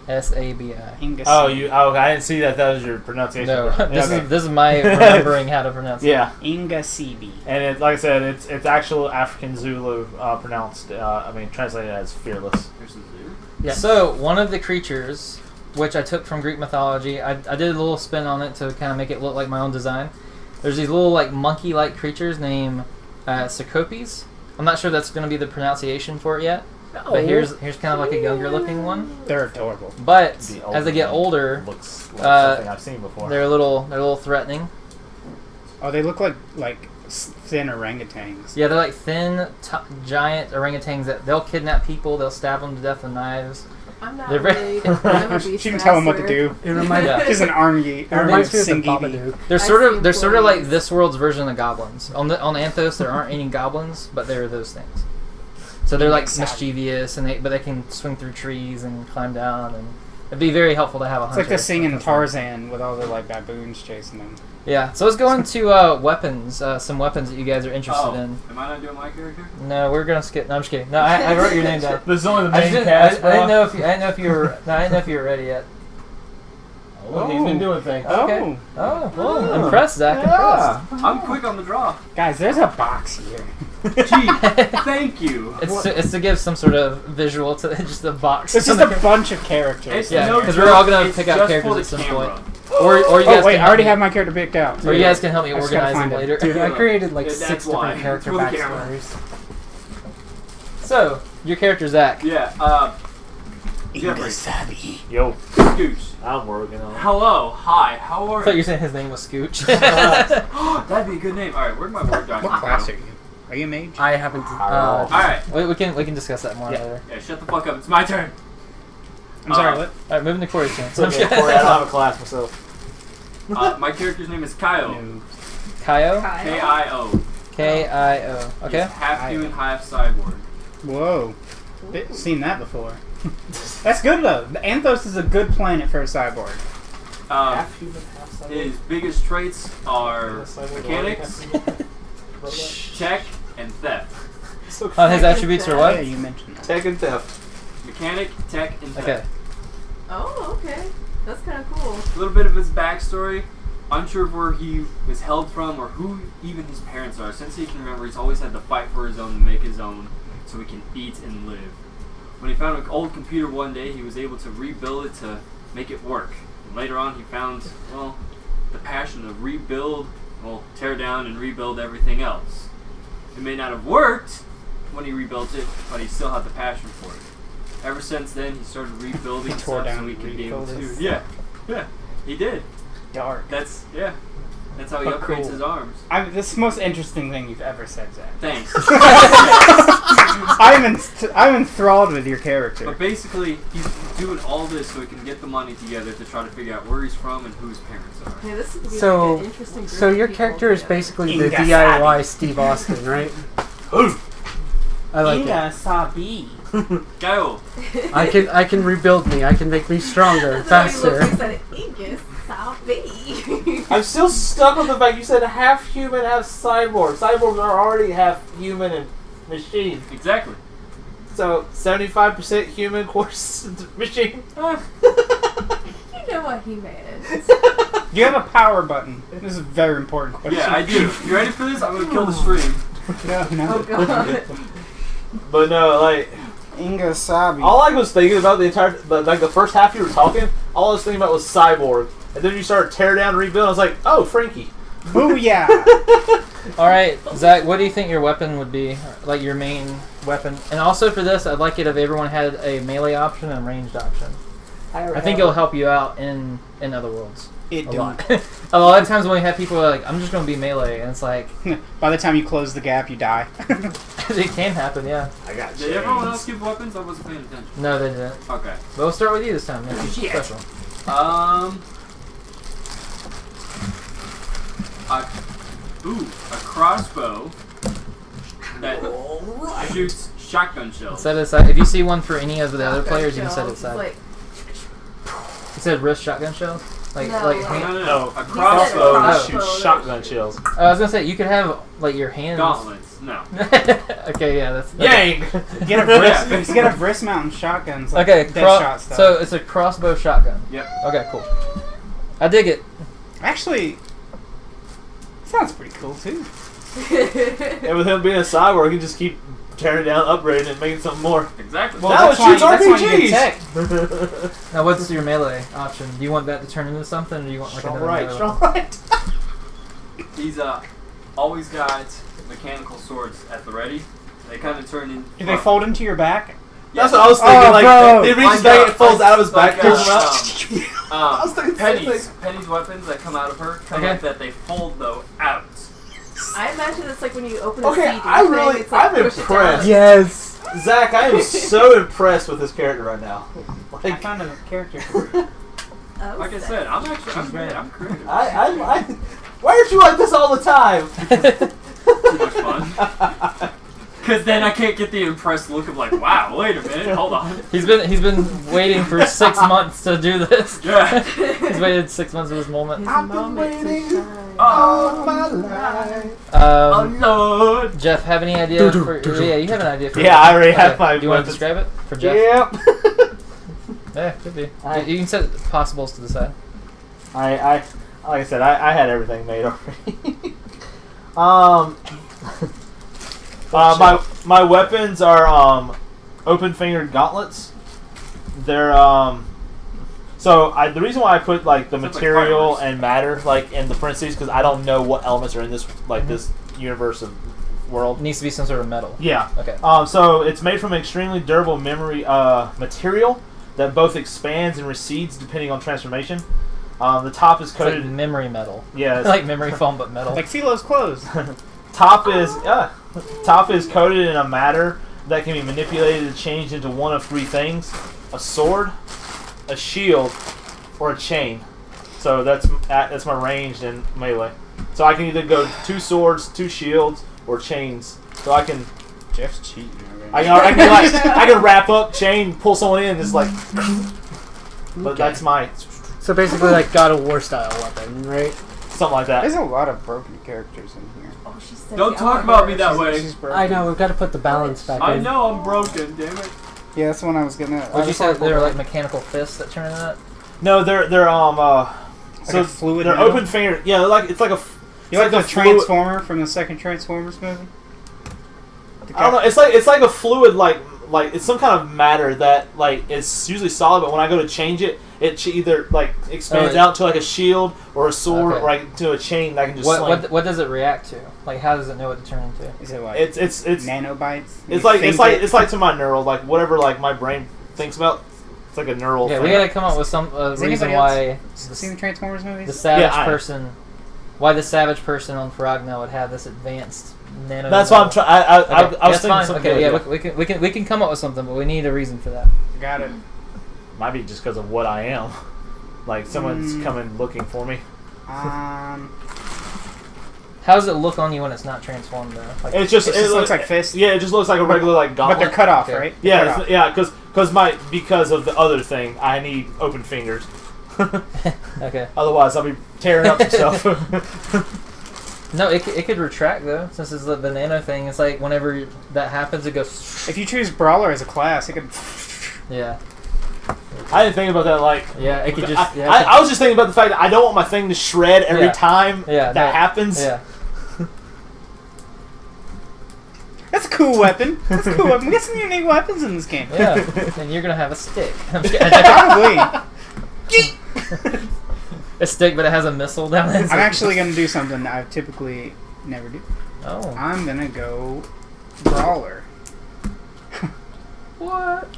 S-A-B-I. Ingus. Oh, you? Oh, okay. I didn't see that. That was your pronunciation. No, Yeah, this okay. is my remembering how to pronounce it. Yeah, Inga CB. and it, like I said, it's actual African Zulu pronounced. I mean, translated as fearless. Yes. So one of the creatures, which I took from Greek mythology, I did a little spin on it to kind of make it look like my own design. There's these little like monkey-like creatures named Cecropes. I'm not sure that's going to be the pronunciation for it yet. But here's kind of like a younger looking one. They're adorable. But The as they get one older, looks like uh, something I've seen before. they're a little threatening. Oh, they look like thin orangutans. Yeah, they're like thin, giant orangutans that they'll kidnap people. They'll stab them to death with knives. I'm not They're very- really. I'm a beast She can tell him what to master. do. It reminds, Yeah. She's an army. it reminds me of the Singini. Babadook. They're I've sort of seen like employees. this world's version of goblins. On Anthos, there aren't any goblins, but they're those things. So they're like mischievous, and they can swing through trees and climb down, and it'd be very helpful to have a It's hunter. like the singing Tarzan with all the like baboons chasing them. Yeah. So let's go into weapons. Some weapons that you guys are interested in. Am I not doing my character? No, we're gonna skip. No, I'm just kidding. No, I wrote your name down. This is only the I main didn't know if you were. No, I didn't know if you were ready yet. Oh, he's been doing things. Okay. Oh, well, Oh. impressed, Zach. Yeah. I'm quick on the draw. Guys, there's a box here. Gee, thank you. It's to give some sort of visual to just the box. It's just a bunch of characters. It's Yeah, no 'cause joke, we're all gonna it's pick out just characters for the at some camera. point. Or you guys Oh wait, can I already help have my character picked out. me, or you guys can help me I just gotta organize them find it. later. Dude, I created like Yeah, 6 that's different why. character For the camera. backstories. So, your character Zach. Yeah, Jeffrey. Ingasabi. Yo, Scooch. I'm working on it. Hello, hi, how I are thought you you? were saying his name was Scooch. That'd be a good name. Alright, where'd my word document What class go? are you? Are you a mage? I haven't. Alright, we can discuss that more later. yeah, shut the fuck up. It's my turn. I'm sorry, what? All right, moving to Corey's turn. It's okay, Corey, I don't have a class myself. My character's name is Kyo. No. Kyo. K-I-O. K-I-O. Okay. He's half human, half cyborg. Whoa. Seen that before. That's good though. The Anthos is a good planet for a cyborg. Half human, half cyborg. His biggest traits are Cyborg, mechanics, tech, and theft. So His attributes are Yeah, what? you mentioned that. tech and theft. Mechanic, tech, and theft. Okay. Oh, okay. That's kind of cool. A little bit of his backstory. Unsure of where he was held from or who even his parents are. Since he can remember, he's always had to fight for his own to make his own so he can eat and live. When he found an old computer one day, he was able to rebuild it to make it work. And later on, he found, well, the passion to rebuild, well, tear down and rebuild everything else. It may not have worked when he rebuilt it, but he still had the passion for it. Ever since then, he started rebuilding He tore stuff down so he and could be able to. rebuilt it. Yeah, he did. Dark. That's how he But upgrades cool. his arms. This is the most interesting thing you've ever said, Zach. Thanks. I'm enthralled with your character. But basically, he's doing all this so he can get the money together to try to figure out where he's from and who his parents are. Hey, this is gonna be So- like an interesting group So of your people character is together. basically the Ingasabi. DIY Steve Austin, right? I like it. Ingasabi. Kyle, I can rebuild me. I can make me stronger, That's how he looks. He faster. said, "Ingus, Sabi." I'm still stuck on the fact you said half human, half cyborg. Cyborgs are already half human and machine. exactly. So 75% human, course machine. You know what he meant. Do you have a power button? This is a very important question. Yeah, I do. You ready for this? I'm gonna kill the stream. No, Oh god. But no, like Ingasabi. all I was thinking about the entire, like the first half you were talking, all I was thinking about was cyborg, and then you started tear down, rebuild. I was like, oh, Frankie. Booyah! All right, Zach. What do you think your weapon would be? Like your main weapon? And also for this, I'd like it if everyone had a melee option and ranged option. I think it'll help you out in Otherworlds It a do. lot. A lot of times when we have people who are like, I'm just going to be melee, and it's like, By the time you close the gap, you die. it can happen, yeah. I got Did everyone else give weapons? I wasn't paying attention. No, they didn't. Okay. But we'll start with you this time. It's Shit. special. A crossbow that shoots shotgun shells. Set it aside. If you see one for any of the other Shotgun players, you can set it shells, aside. like, You said wrist shotgun shells? Like, No, like like- hand? No, A said crossbow crossbow. that shoots Oh. shotgun shells. I was gonna say you could have like your hands. gauntlets. No. Okay, yeah, that's Yang! You get a wrist, you get a wrist mounting shotguns. Like Okay, Deadshot stuff. so it's a crossbow shotgun. Yep. Okay, cool. I dig it. Actually, sounds pretty cool too. And with him being a cyborg, he can just keep tearing down, upgrading, and making something more. Exactly. Well, Now that's it why, shoots that's why you RPGs! get tech. Now, what's your melee option? Do you want that to turn into something, or do you want like Strong another right, melee strong weapon? right. He's always got mechanical swords at the ready. They kind of turn in. Do they fold into your back? That's what I was thinking. Oh, like, bro. he reaches Like, back and it falls out of his back. like, Pulls him out. I was thinking the same Penny's weapons that come out of her come Okay. like that. They fold though out. I imagine it's like when you open a Okay, CD I'm thing, really- it's like I'm push impressed. it down. Yes. Zach, I am so impressed with this character right now. I Like, found a character. Oh, Like I said, I'm great. I'm creative. I why aren't you like this all the time? Too much fun. Because then I can't get the impressed look of like, wow, wait a minute, hold on. He's been waiting for 6 months to do this. Yeah. He's waited 6 months for this moment. His I've been moment to waiting. shine. All my life. Oh Lord. Jeff, have any idea for... Yeah, you have an idea for... Yeah, I already have my Do you want to weapons. describe it for Jeff? Yep. Yeah, could be. I- You can set possibles to the side. I like I said, I had everything made already. My weapons are open fingered gauntlets. They're the reason why I put like the Sounds like material fireworks. and matter like in the parentheses because I don't know what elements are in this like this universe of world. It needs to be some sort of metal. Yeah. Okay. So it's made from extremely durable memory material that both expands and recedes depending on transformation. The top is It's like coated. memory metal. Yeah. it's- Like memory foam, but metal. Like Philo's clothes. top is coated in a matter that can be manipulated and changed into one of three things: a sword, a shield, or a chain. So that's my ranged and melee. So I can either go 2 swords, 2 shields, or chains. So I can Jeff's cheating. already. I can wrap up, chain, pull someone in, just like. But Okay. that's my So basically, like God of War style weapon, right? something like that. There's a lot of broken characters in here. Oh, she's sexy. Don't I talk want about her. me that way. She's broken. I know we've got to put the balance back I in. know I'm broken, damn it. Yeah, that's the one I was gonna. Would you say they're like mechanical fists that turn into that? No, they're so a fluid they're metal? open fingered. Yeah, it's like a. You like the a fluid- Transformer from the second Transformers movie? I don't know. It's like a fluid like it's some kind of matter that like is usually solid, but when I go to change it, it either like expands Oh, out to like a shield or a sword Okay. or like to a chain that I can just sling. What does it react to? Like, how does it know what to turn into? Is it like It's nanobites? You it's like think it's like to my neural like whatever like my brain thinks about. It's like a neural Yeah, thing. we gotta come up with some Has reason anybody why seen the Transformers movies? the savage Yeah, person, why the savage person on Frogna would have this advanced nano. That's why I'm trying. I was that's thinking fine. something. Okay, good, yeah, we can come up with something, but we need a reason for that. Got it. Might be just because of what I am. Like someone's Mm. coming looking for me. How does it look on you when it's not transformed though? Like, It just looks like fists. Yeah, it just looks like a regular like But gauntlet. they're cut off, Okay. right? They're cut Yeah, off. yeah, because of the other thing, I need open fingers. okay. Otherwise, I'll be tearing up stuff. No, it could retract though, since it's the nano thing. It's like whenever that happens, it goes. If you choose Brawler as a class, it could. Yeah, I didn't think about that. Like, yeah, it could just. I, Yeah, I, I was just thinking about the fact that I don't want my thing to shred every Yeah. time Yeah, that no. happens. Yeah. That's a cool weapon. That's a cool weapon. We got some unique weapons in this game. Yeah, and you're gonna have a stick. I'm just kidding. Probably. A stick, but it has a missile down it. I'm actually gonna do something I typically never do. Oh. I'm gonna go Brawler. What?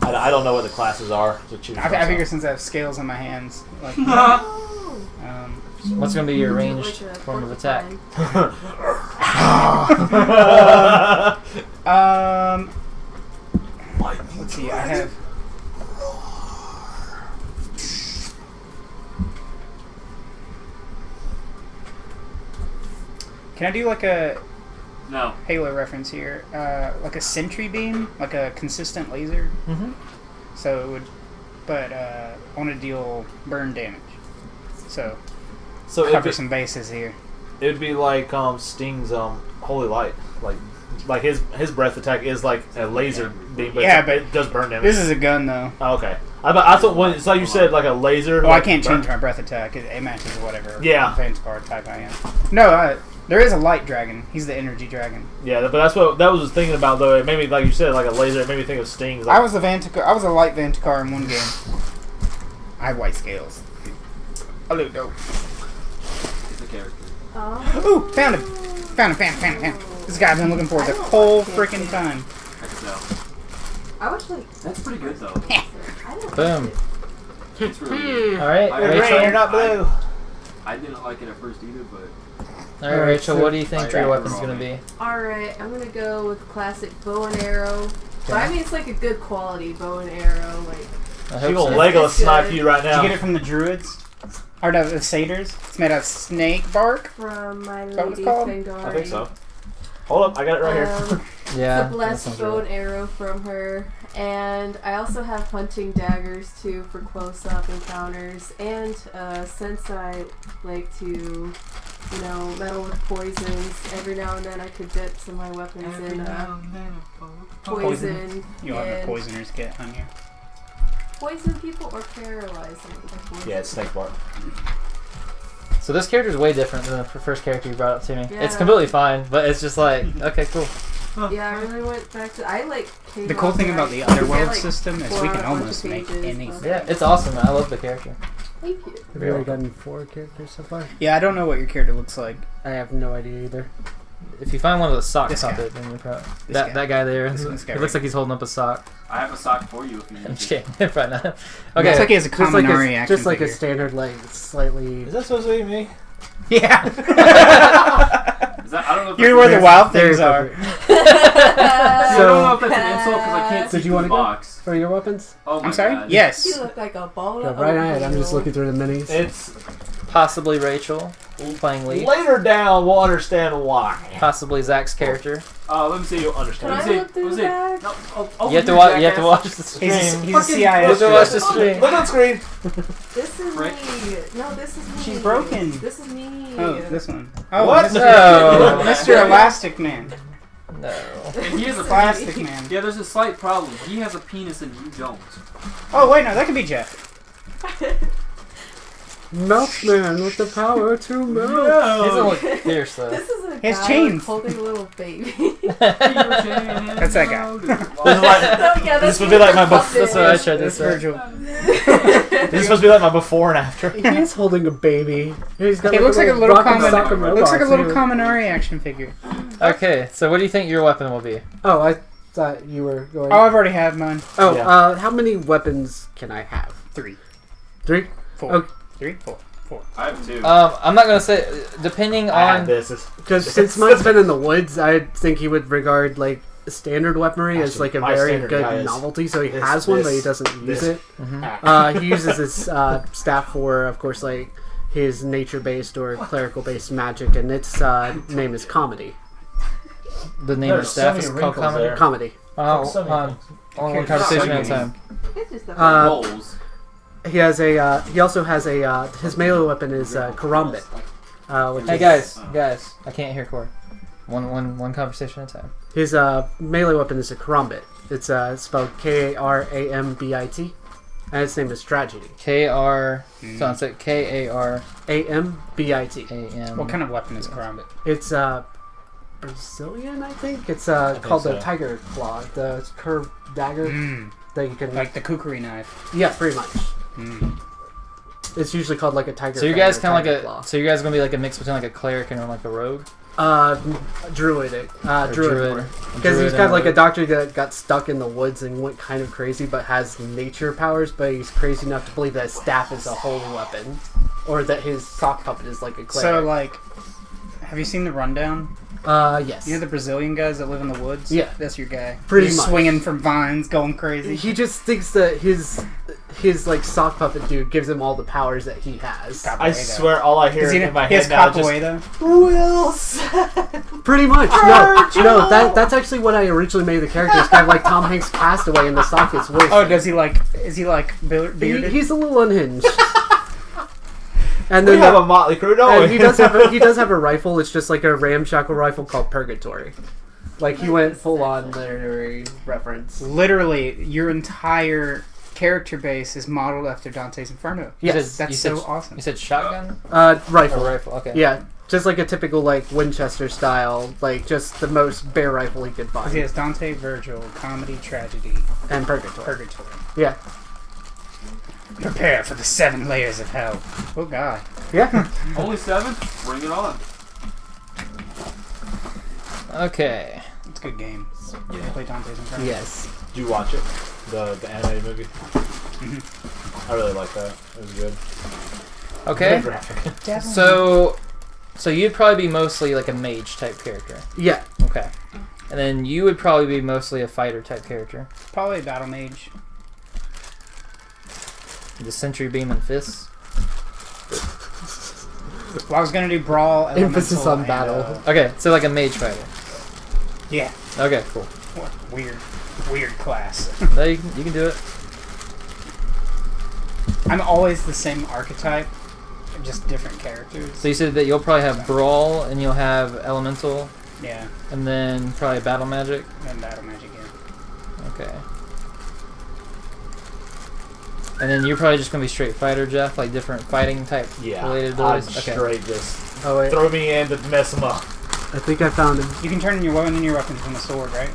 I don't know what the classes are to choose. I figure since I have scales on my hands, like, What's gonna be your Like ranged a form of attack? porcupine. let's see. I have. Can I do like a No. Halo reference here? Like a sentry beam, like a consistent laser. Mm-hmm. So it would, but I want to deal burn damage. So So cover some bases here. it'd be like Sting's holy light, like his breath attack is like a laser beam, but Yeah, it does burn damage. This is a gun though. Oh, okay. I thought when it's like you said like a laser. Oh, like, I can't burn- change my breath attack. It matches whatever Yeah. advanced card type I am. No, there is a light dragon. He's the energy dragon. Yeah, but that's what that was thinking about though. It made me like you said like a laser. It made me think of Sting's. Like, I was a I was a light Vanticar in one game. I have white scales. I look dope. It's a character. Oh. Ooh, found him. Found him. This guy I've been looking for the whole freaking time. I can tell. I was like, That's pretty good though. I didn't Boom. like it. It's really good. All right, I- You're Rachel. green, you're not blue. I didn't like it at first either, but All right, Alright, Rachel, so- what do you think your Alright, weapon's gonna be? Alright, I'm gonna go with classic bow and arrow. But Okay. I mean, it's like a good quality bow and arrow. Like, I She hope will so. Legolas It's good. snipe you right Did now. you get it from the druids? Or no, the satyrs? It's made of snake bark? from my that what it's lady called? Fengari. I think so. Hold up, I got it right here. Yeah. The that blessed sounds bow right. and arrow from her. And I also have hunting daggers too for close-up encounters. And since I like to, meddle with poisons, every now and then I could dip some of my weapons in poison. You have the and poisoner's kit on you. poison people or paralyze them with their poison. Yeah, it's snake bark. So this character is way different than the first character you brought up to me. Yeah. It's completely fine, but it's just like, okay, cool. Yeah, I really went back to. I like. Came The cool off thing and about I the think Otherworld I, system is tore we out can a bunch almost of make pages, anything. but- Yeah, it's awesome. I love the character. Thank you. Have you already done 4 characters so far? Yeah, I don't know what your character looks like. I have no idea either. If you find one of the sock This guy. puppet, then you're probably This that guy. that guy there. This guy It looks right like he's holding up a sock. I have a sock for you if you I'm need just it. kidding. Probably not. Looks Okay. like he has a Just like Kaminari a, action just like a figure. standard, like slightly. Is that supposed to be me? Yeah. Is that, I don't know if You're that's where an the wild Very things are. appropriate. I don't know if that's an insult because I can't see Did you through wanna the go? box. For your weapons? Oh my I'm sorry? God. Yes. You look like a ball Go of right ahead. I'm just oatmeal. looking through the minis. It's Possibly Rachel playing Lee. later down. We'll understand why. Possibly Zach's character. Let me see. You'll Can understand. I Let me see. look through Let me the see. bag? No, You have to watch. You have to watch the stream. He's a Fucking- CIS. You have to watch the student. stream. Look on screen. This is Frick. me. No, this is me. She's broken. This is me. Oh, this one. Oh, What? Mr. No. Mr. Elastic Man. No. And he has a Plastic Man. Yeah, there's a slight problem. He has a penis and you don't. Oh, wait, no, that could be Jeff. Milkman with the power to milk. He doesn't look fierce though. This is a He has guy chains. holding a little baby. That's that guy. This is like, Oh, yeah, This that's would be like my That's what I tried to That's say. Virgil. this is supposed to be like my before and after. He's holding a baby. He's got He looks like a little rock and common. sock and Looks like a robots. little Kaminari action figure. Okay, so what do you think your weapon will be? Oh, I thought you were going. Oh, I've already had mine. Oh, Yeah. how many weapons can I have? 3, 3? 4, Okay. 3, 4, 4. I have two. I'm not gonna say. Depending I had on. this. Because since mine's been in the woods, I think he would regard like standard weaponry as like a my very standard guy good is novelty. So he this, has one, but he this, doesn't use this. it. Mhm. He uses his staff for, of course, like his nature-based or clerical-based magic, and its name is comedy. The name of the There's staff so is many called wrinkles comedy. there. Comedy. Oh, So many only one Here's conversation not at a time. It's just a Rolls. He has a. He also has a. His melee weapon is karambit. Which Hey is, guys, I can't hear Corey. One conversation at a time. His melee weapon is a karambit. It's spelled Karambit, and its name is tragedy. K-R. So it's like K-A-R-A-M. Ambit. What kind of weapon is Karambit? It's Brazilian, I think. It's think called so. the tiger claw, the curved dagger that you can. Like the kukri knife. Yeah, pretty much. Mm. It's usually called like a tiger. So you fang guys or kind of like tiger a. claw. So you guys are gonna be like a mix between like a cleric and like a rogue. Druidic. Or Druid. Because he's got like a doctor that got stuck in the woods and went kind of crazy, but has nature powers. But he's crazy enough to believe that his staff is a holy weapon, or that his sock puppet is like a cleric. So, like, have you seen the Rundown? Yes. You know the Brazilian guys that live in the woods? Yeah. That's your guy. Pretty He's much. swinging from vines, going crazy. He just thinks that his like sock puppet dude gives him all the powers that he has. Capoeira. I swear, all I hear He in my has head now is just capoeira. Pretty much. No, that's actually what I originally made the character. It's kind of like Tom Hanks' Castaway in the sock gets worse. Oh, does he like? Is he like bearded? He's a little unhinged. And we then have a motley crew, don't and we? he does have a rifle. It's just like a ramshackle rifle called Purgatory. Like he went full on literary reference. Literally, your entire character base is modeled after Dante's Inferno. Yes, That's you so said, awesome. You said shotgun or rifle. rifle? Okay. Yeah, just like a typical like Winchester style, like just the most bare rifle he could find. He has Dante, Virgil, comedy, tragedy, And Purgatory. purgatory. Yeah, Prepare for the 7 layers of hell. Oh God. yeah. Only 7? Bring it on. Okay. It's a good game. Yeah. Play Dante's Inferno. Yes. Did you watch it? The animated movie? Mm-hmm. I really like that. It was good. Okay. Very graphic. So So you'd probably be mostly like a mage type character. Yeah. Okay. And then you would probably be mostly a fighter type character. Probably a battle mage. The sentry beam and fists. Well, I was gonna do brawl. Emphasis elemental, on and, battle. Okay, so like a mage fighter. Yeah. Okay, cool. What weird class. No, you can do it. I'm always the same archetype, just different characters. So you said that you'll probably have brawl and you'll have elemental Yeah, and then probably battle magic. and battle magic. Yeah. Okay. And then you're probably just gonna be straight fighter, Jeff, like different fighting type Yeah. related I'm abilities. Okay. straight just Oh wait, throw me in to mess them up. I think I found him. You can turn your weapon and your weapons into a sword, right?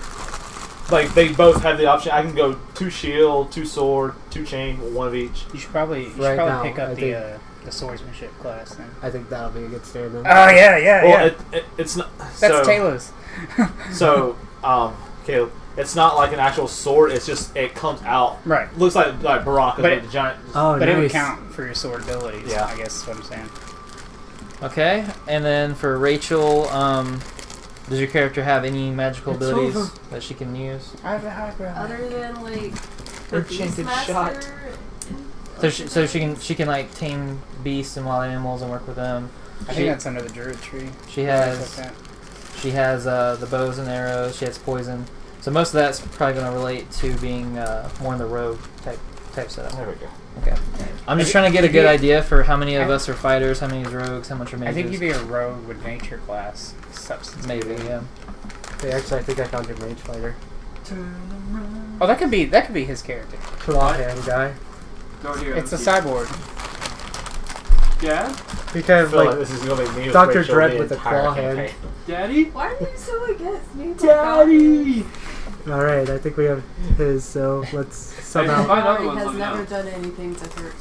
Like they both have the option. I can go 2 shield, 2 sword, 2 chain, 1 of each. You should probably Right now, pick up I the swordsmanship class then. I think that'll be a good stand-in. Oh yeah, Well, it's not. That's Taylor's. So, Caleb, it's not like an actual sword. It's just it comes out. Right. Looks like Baraka, But the giant. Oh, But it would nice. count for your sword abilities. Yeah. I guess is what I'm saying. Okay, and then for Rachel, does your character have any magical It's abilities over. that she can use? I have a high ground. Other than like the Enchanted Beastmaster shot. So she can like tame beasts and wild animals and work with them. I think that's under the druid tree. She Like has that. the bows and arrows. She has poison. So most of that's probably going to relate to being more in the rogue type setup. There we go. Okay. I'm just trying to get a good idea for how many of us are fighters, how many is rogues, how much are mages. I think you'd be a rogue with nature class. Substance. Maybe, yeah. Hey, actually, I think I found your mage fighter. Oh, that could be his character. Clawhand guy. Go here. It's a see. cyborg. Dad? He kind I of feel like like this is gonna be me with Dr. Rachel Dread the with a entire claw hand. campaign. Daddy? Why are you so against me? Daddy! All right, I think we have his. So let's somehow. Find other He ones, has let me never know. done anything to hurt.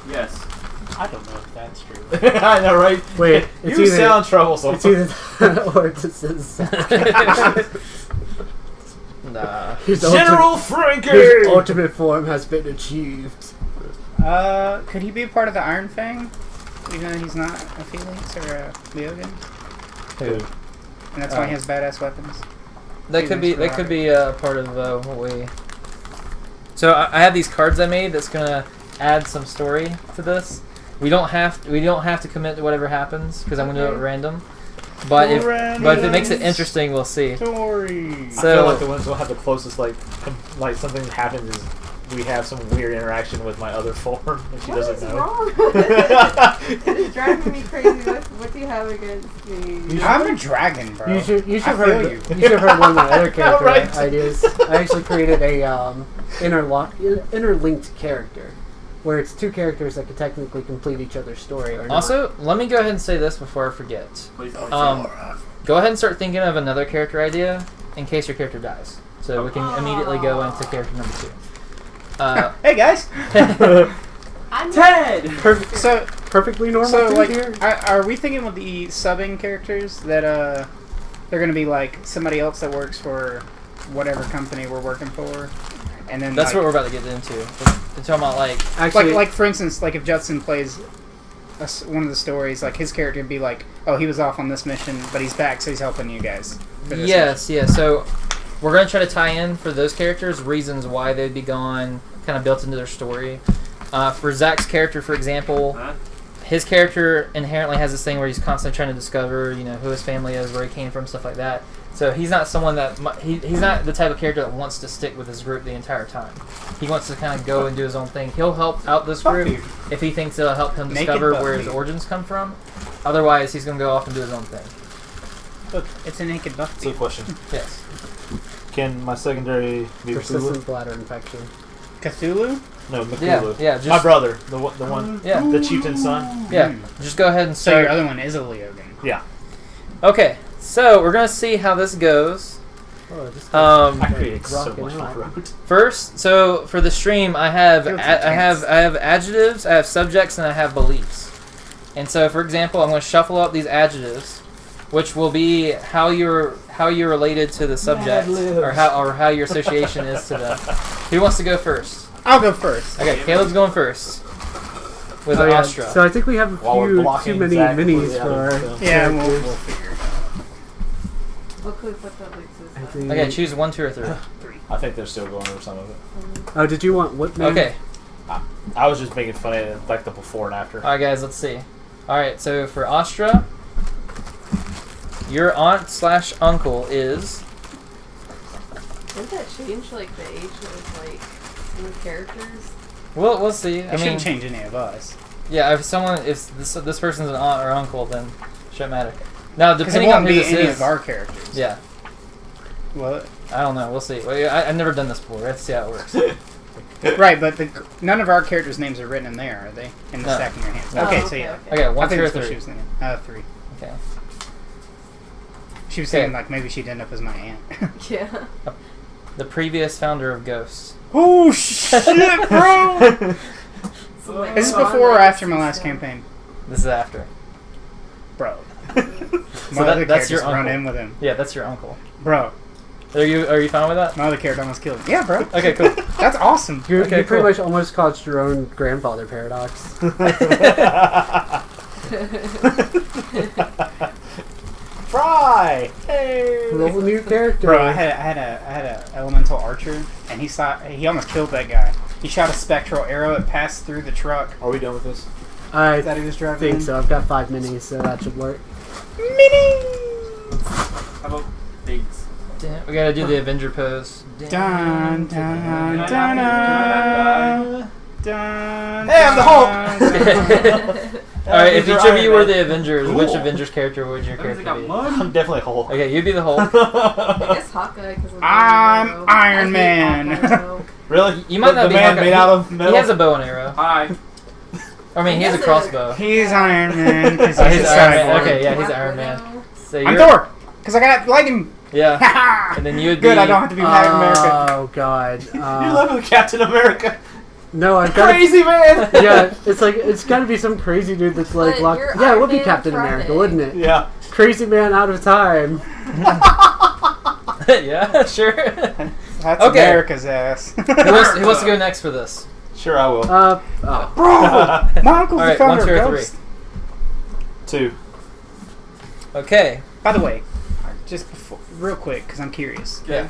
Yes. I don't know if that's true. I know, right? Wait, it's You either sound troublesome. it's either that or this is Nah. his General Frankie. his ultimate form has been achieved. Could he be a part of the Iron Fang? Even though he's not a Felix or a Leogan? Who? And that's why he has badass weapons. That could be part of what we. So I have these cards I made that's gonna add some story to this. We don't have to commit to whatever happens because I'm gonna do it random. But if it makes it interesting, we'll see. Story. I So- feel like the ones who have the closest, like something happens is we have some weird interaction with my other form and she What doesn't is know. wrong with it? It's driving me crazy. What do you have against me? I'm a dragon, bro. You should I have feel heard. you. You should have heard one of my other character right. ideas. I actually created a interlinked character, where it's 2 characters that could technically complete each other's story. Or not. Also, let me go ahead and say this before I forget. Please. Go ahead and start thinking of another character idea in case your character dies. So we can immediately go into character number 2. Hey guys. I'm Ted! Perfect, So perfectly normal so thing like, here. are we thinking with the subbing characters that they're gonna be like somebody else that works for whatever company we're working for, and then That's like, what we're about to get into. We're talking about like Actually, like for instance, like if Judson plays one of the stories, like his character would be like, oh, he was off on this mission, but he's back, so he's helping you guys. for this yes. So we're gonna try to tie in for those characters reasons why they'd be gone, kind of built into their story. For Zach's character, for example, Huh? his character inherently has this thing where he's constantly trying to discover, who his family is, where he came from, stuff like that. So he's not someone that he's not the type of character that wants to stick with his group the entire time. He wants to kind of go and do his own thing. He'll help out this Fuck group you. if he thinks it'll help him Naked discover butt where his me. origins come from. Otherwise, he's gonna go off and do his own thing. Look, it's a naked buff. So, question: Yes. can my secondary be persistent Cthulhu? bladder infection. Cthulhu? No, Cthulhu. Yeah. Just My brother, the one, Yeah. the chieftain's son. Yeah. Just go ahead and So start. your other one is a Leogan. Yeah, Okay. So we're gonna see how this goes. Oh, just Um, I created so Rockin' much out. for road. First, so for the stream, I have Feels I have adjectives, I have subjects, and I have beliefs. And so, for example, I'm going to shuffle up these adjectives, which will be how you're related to the subject, or how your association is to them. Who wants to go first? I'll go first. Okay, Caleb's going first. with Oh, yeah. Astra. So I think we have a While we're few blocking too many Zach minis with the for our other stuff. Yeah, we'll characters. figure it What could we put that like I this? think- Okay, choose 1, 2, or 3. out. 3. I think they're still going over some of it. Oh, did you want what name? Okay. I was just making fun of it, like the before and after. Alright, guys, let's see. Alright, so for Astra, your aunt/uncle is. Wouldn't that change like the age of like new characters? We'll see. It I mean, shouldn't change any of us. yeah, if this person's an aunt or uncle, then it shouldn't matter. Now, Because it depending on won't who be this any is, of our characters. yeah, Well, I don't know. We'll see. Well, I've never done this before. Let's see how it works. right, but none of our characters' names are written in there, are they? In the No. stack in your hands. No. Okay, Oh, so yeah. Okay, I 1, think 2, or that's what she 3. was thinking. 3. Okay. She was Okay. saying like maybe she'd end up as my aunt. Yeah. The previous founder of Ghosts. Oh shit, bro! So, like, Is this Ron before or Legacy after my last stuff. campaign, This is after. bro? So My other that's your characters run uncle. in with him, Yeah, that's your uncle. bro. Are you fine with that? My other character almost killed him. Yeah, bro. Okay, cool. That's awesome. You Okay, pretty cool. much almost caused your own grandfather paradox. Fry! Hey! Roll a new character. Bro, I had a elemental archer, and he almost killed that guy. He shot a spectral arrow. It passed through the truck Are we done with this? I that he was driving. think in. so. I've got 5 minis, so that should work. How about pigs? Damn, we gotta do the Avenger pose. Dun dun dun dun dun. Hey, I'm the Hulk! Alright, if These each are of you Iron were Man. the Avengers, which Cool. Avengers character would your That means character I got be? mud. I'm definitely Hulk. Okay, you'd be the Hulk. I guess Hawkeye because I'm Iron Man. Really? You might not the be man Hawkeye. made out of metal? He has a bow and arrow. Hi. I mean, he has a He has crossbow. He's Iron Man because Oh, he's, he's a Iron Man. cyborg. Okay, yeah, he's Iron Man. So I'm you're, Thor because I got lightning. Yeah. And then you would be. Good, I don't have to be Captain America. Oh god. You live with Captain America. No, I've got. Crazy man! Yeah, it's got to be some crazy dude that's like But locked. you're Yeah, it Iron would be Man Captain Friday. America, wouldn't it? Yeah. Crazy man out of time. Yeah, sure. That's Okay. America's ass. who wants to go next for this? Sure, I will. Oh. Bro, my uncle's Alright, the founder 1, 2, or of 3. Ghost. 2. Okay. By the way, just before, real quick, because I'm curious. Yeah.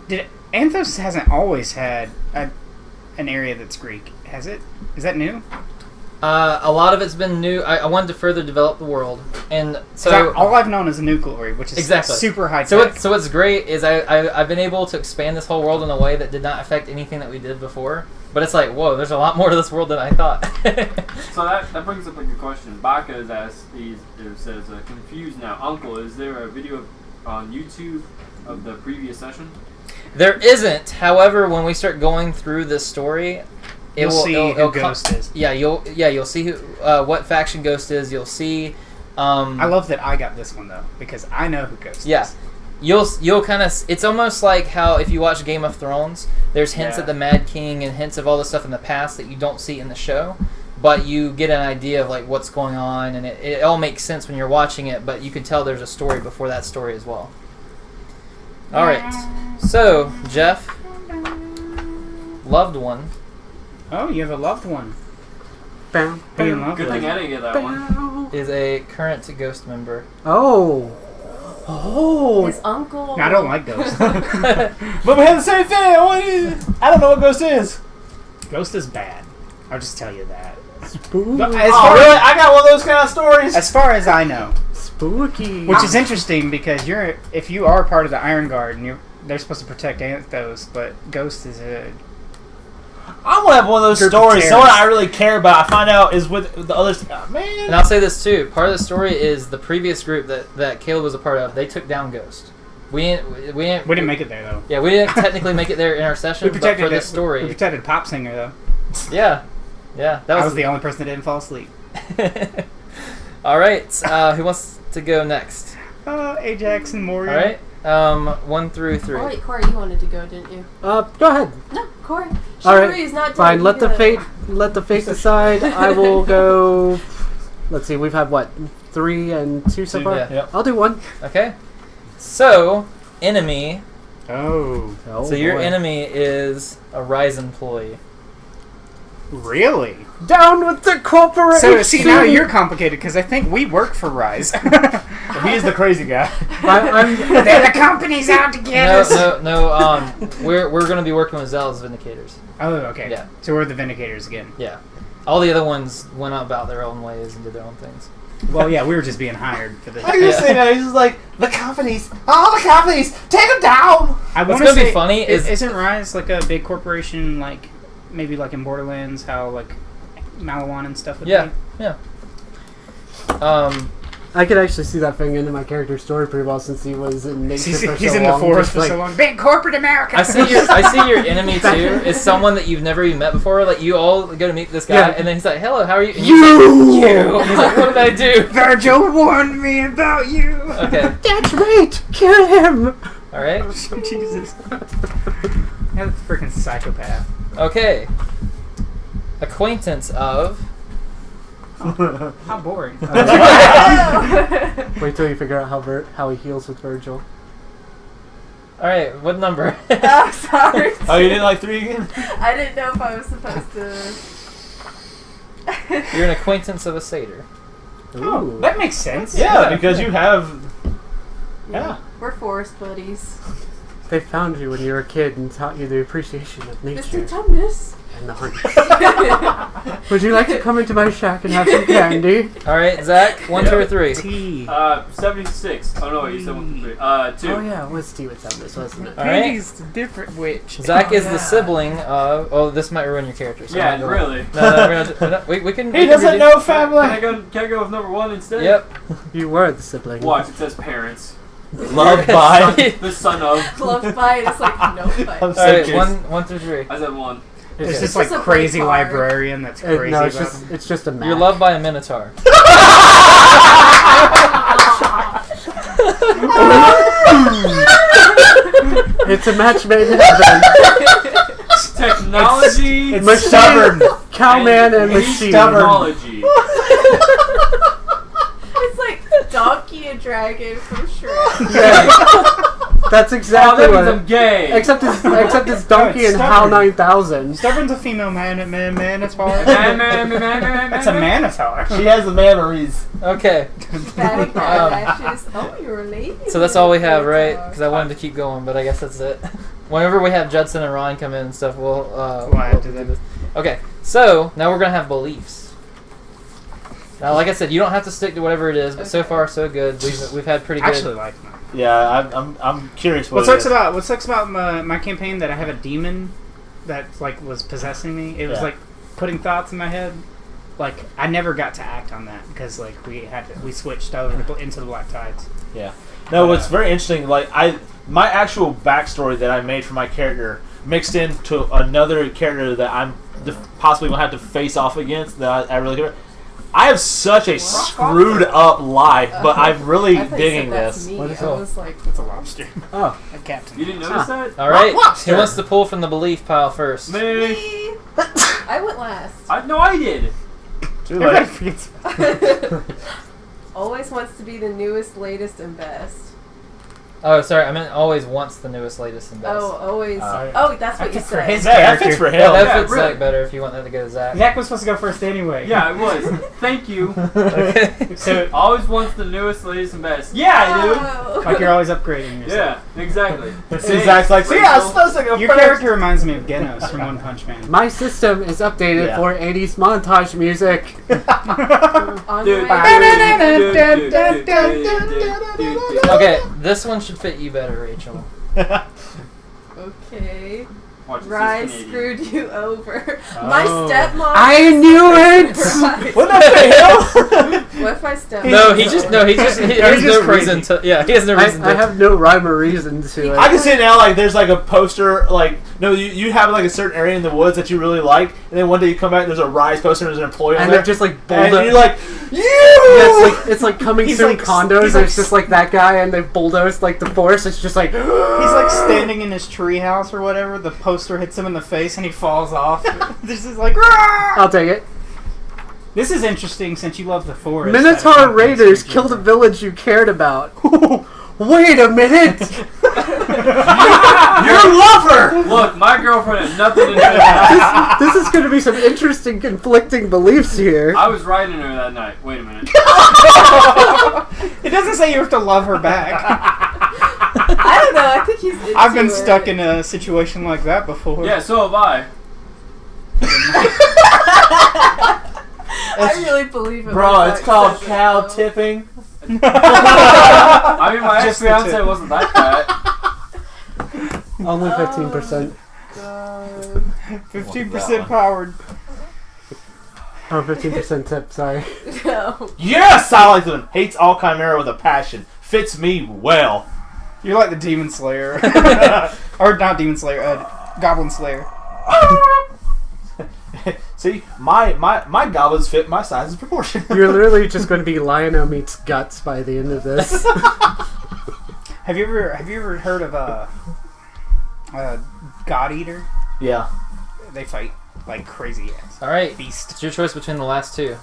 Did Anthos hasn't always had an area that's Greek, has it? Is that new? A lot of it's been new. I wanted to further develop the world, and so So all I've known is a nuclear, which is Exactly. super high So tech. what's great is I've been able to expand this whole world in a way that did not affect anything that we did before. But it's like, whoa, there's a lot more to this world than I thought. So that brings up a good question. Baka has asked, says, confused now. Uncle, is there a video on YouTube of the previous session? There isn't. However, when we start going through this story, You'll see who it'll Ghost is. Yeah, you'll see who what faction Ghost is. You'll see. I love that I got this one though because I know who Ghost Yeah. is. You'll kind of. It's almost like how if you watch Game of Thrones, there's hints Yeah. at the Mad King and hints of all the stuff in the past that you don't see in the show, but you get an idea of like what's going on, and it all makes sense when you're watching it. But you can tell there's a story before that story as well. All right, so Jeff, loved one. Oh, you have a loved one. Bam, Who you in bam, love Good with? thing I didn't get that one. bam. Is a current Ghost member. Oh. Oh. His uncle. No, I don't like Ghost. But we have the same thing! I don't know what Ghost is! Ghost is bad. I'll just tell you that. Spooky. But Oh, really? I got one of those kind of stories! as far as I know, Spooky. which is interesting because if you are part of the Iron Guard and they're supposed to protect Anthos, but Ghost is a I want to have one of those Group of stories. Someone terrorists. I really care about. I find out is with the others. Man. And I'll say this too. Part of the story is the previous group that Caleb was a part of. They took down Ghost. We didn't make it there though. Yeah, we didn't technically make it there in our session, but for the We story, protected Pop Singer though. yeah, that I was was the only person that didn't fall asleep. All right, who wants to go next? Ajax and All Morgan. right, 1 through 3. Oh wait, Corey, you wanted to go, didn't you? Go ahead. No, Corey. All right, Chivalry is not fine. dead. Let You the do it. let the fate decide. I will go. Let's see. We've had what 3 and 2 so 2, far. yeah. Yep. I'll do 1. Okay, so enemy. Oh. Oh, So your boy. enemy is a Rise employee. Really? Down with the corporation! So, see, now you're complicated, because I think we work for Rise. He's the crazy guy. They're the company's out to get us! No, we're going to be working with Zell as Vindicators. Oh, okay. Yeah. So we're the Vindicators again. Yeah. All the other ones went about their own ways and did their own things. Well, yeah, we were just being hired for this. How you saying that? He's just like, all the companies, take them down! What's going to be funny Isn't Rise like a big corporation, like, maybe like in Borderlands, how, like, Malawan and stuff would be? Yeah. I could actually see that fitting into my character's story pretty well since he was in nature for so long. He's in the forest for so long. Big corporate America! I see your enemy, too, is someone that you've never even met before. Like, you all go to meet this guy, and then he's like, hello, how are you? And You! And he's like, what did I do? Virgil warned me about you! Okay. That's right! Kill him! Alright. Jesus. You're a freaking psychopath. Okay. Acquaintance of... How boring. Wait till you figure out how he heals with Virgil. Alright, what number? Oh, sorry. Oh, you didn't like 3 again? I didn't know if I was supposed to. You're an acquaintance of a satyr. Oh, that makes sense. Yeah, because you have... Yeah. We're forest buddies. They found you when you were a kid and taught you the appreciation of nature Mr. Tumnus. and the hunt. Would you like to come into my shack and have some candy? Alright, Zach, 1, 2, or 3? Tea. 76. Oh no, you said 1, 2, 3. 2. Oh yeah, it was tea with Tumnus, wasn't it? Alright. Petey's a different witch. Zach is the sibling of... Oh, this might ruin your character. So Yeah, I'm not really. No, we can... He we can doesn't redo- know family! Can I go with number 1 instead? Yep. You were the sibling. Watch, it says parents. Loved by. The son of. Loved by it. It's like no fight. I'm so Alright, curious. 1 through 3. I said 1. There's It's this just like a crazy play card. librarian that's crazy no, it's about just a map. You're loved by a minotaur. It's a match made in heaven. Technology. It's stubborn. Cowman and machine. Technology. It's like Donkey and Dragon from Shrek. Yeah. That's Oh, exactly that what means I'm gay. Except it's Donkey it's and HAL stubborn. 9000. Stubborn's a female minotaur. Man. That's a minotaur. She has the memories. Okay. Batting matches. Oh, you're a lady. So that's all we have, right? Because I wanted to keep going, but I guess that's it. Whenever we have Judson and Ryan come in and stuff, we'll add to do them. this. Okay, so now we're going to have beliefs. Now, like I said, you don't have to stick to whatever it is, but so far so good. We've had pretty I good. actually like mine. Yeah, I'm curious what What sucks about my campaign that I have a demon that like was possessing me. It was Yeah. like putting thoughts in my head. Like I never got to act on that because like we switched over into the Black Tides. Yeah. No, what's very interesting, like my actual backstory that I made for my character mixed into another character that I'm possibly gonna have to face off against that I really care. I have such a screwed up life, but I'm really I thought you digging said that's this. Me. What is I it? was like, It's a lobster. Oh. A captain. You didn't notice that? All right, Lobster. who wants to pull from the belief pile first? Me. I went last. I did. Too Everybody late. forgets. Always wants to be the newest, latest, and best. Oh, sorry, I meant always wants the newest, latest, and best. Oh, always. Alright. Oh, that's what That you fits for said. his Yeah, that character. fits for him. Yeah, that Yeah, fits really. Zach better if you want that to go to Zach. Zach was supposed to go first anyway. Yeah, it was. Thank you. Okay. So Always wants the newest, latest, and best. Yeah, I do. Oh. like you're always upgrading yourself. Yeah, exactly. See, Zach's like, see, I was supposed to go Your first. character reminds me of Genos from One Punch Man. My system is updated Yeah. for 80s montage music. On Dude, the way. Okay, this one should fit you better, Rachel. Okay. Watch, this is Rise Canadian. screwed you over. My Oh. stepmom. I knew it! Right. Wouldn't that fit him? What if my stepmom? No, he has no just reason to. Yeah, he has no reason I to. have no rhyme or reason to it. I can see it now, like, there's like a poster, like, no, you have like a certain area in the woods that you really like, and then one day you come back and there's a Rise poster and there's an employee on And there. they're just like And bulldoze. you're like, Yeah, you! it's like coming He's soon like- condos. he's and like- it's just like that guy, and they've bulldozed like the forest. It's just like He's like standing in his treehouse or whatever. The poster hits him in the face and he falls off. This is like, "Rah!" I'll take it. This is interesting since you love the forest. Minotaur raiders killed a village you cared about. Wait a minute! You're a lover! Look, my girl girlfriend had nothing to do with that. This is going to be some interesting conflicting beliefs here. I was riding her that night. Wait a minute. It doesn't say you have to love her back. I don't know. I think he's into I've been it. stuck in a situation like that before. Yeah, so have I. I really believe it. Bro, when it's Zach called says it, cow though. tipping. I mean, my Just the ex-fiance tip. wasn't that fat. Only 15%. God. 15% powered. Oh, 15% tip, sorry. No. Yes, I like them. Hates all chimera with a passion. Fits me well. You're like the Demon Slayer. Or not Demon Slayer, Goblin Slayer. See, my goblins fit my size and proportion. You're literally just going to be Lionel meets Guts by the end of this. Have you ever heard of God Eater? Yeah. They fight like crazy ass. All right, Beast. it's your choice between the last two.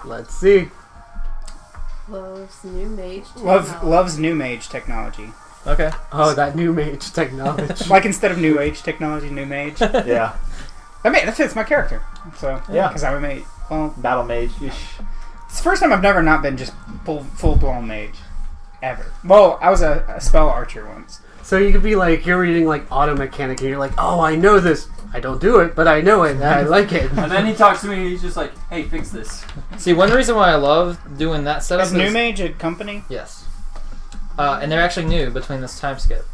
Let's see. Loves new mage. technology. Loves new mage technology. Okay. Oh, that new mage technology. Like instead of new age technology, new mage. Yeah. That fits my character. So Yeah. because I'm a mage. Well, Battle mage. it's the first time I've never not been just full blown mage, ever. Well, I was a spell archer once. So you could be like, you're reading like auto mechanic and you're like, oh, I know this. I don't do it, but I know it and I like it. And then he talks to me and he's just like, hey, fix this. See, one reason why I love doing that setup Is new mage a company? Yes. And they're actually new between this time skip.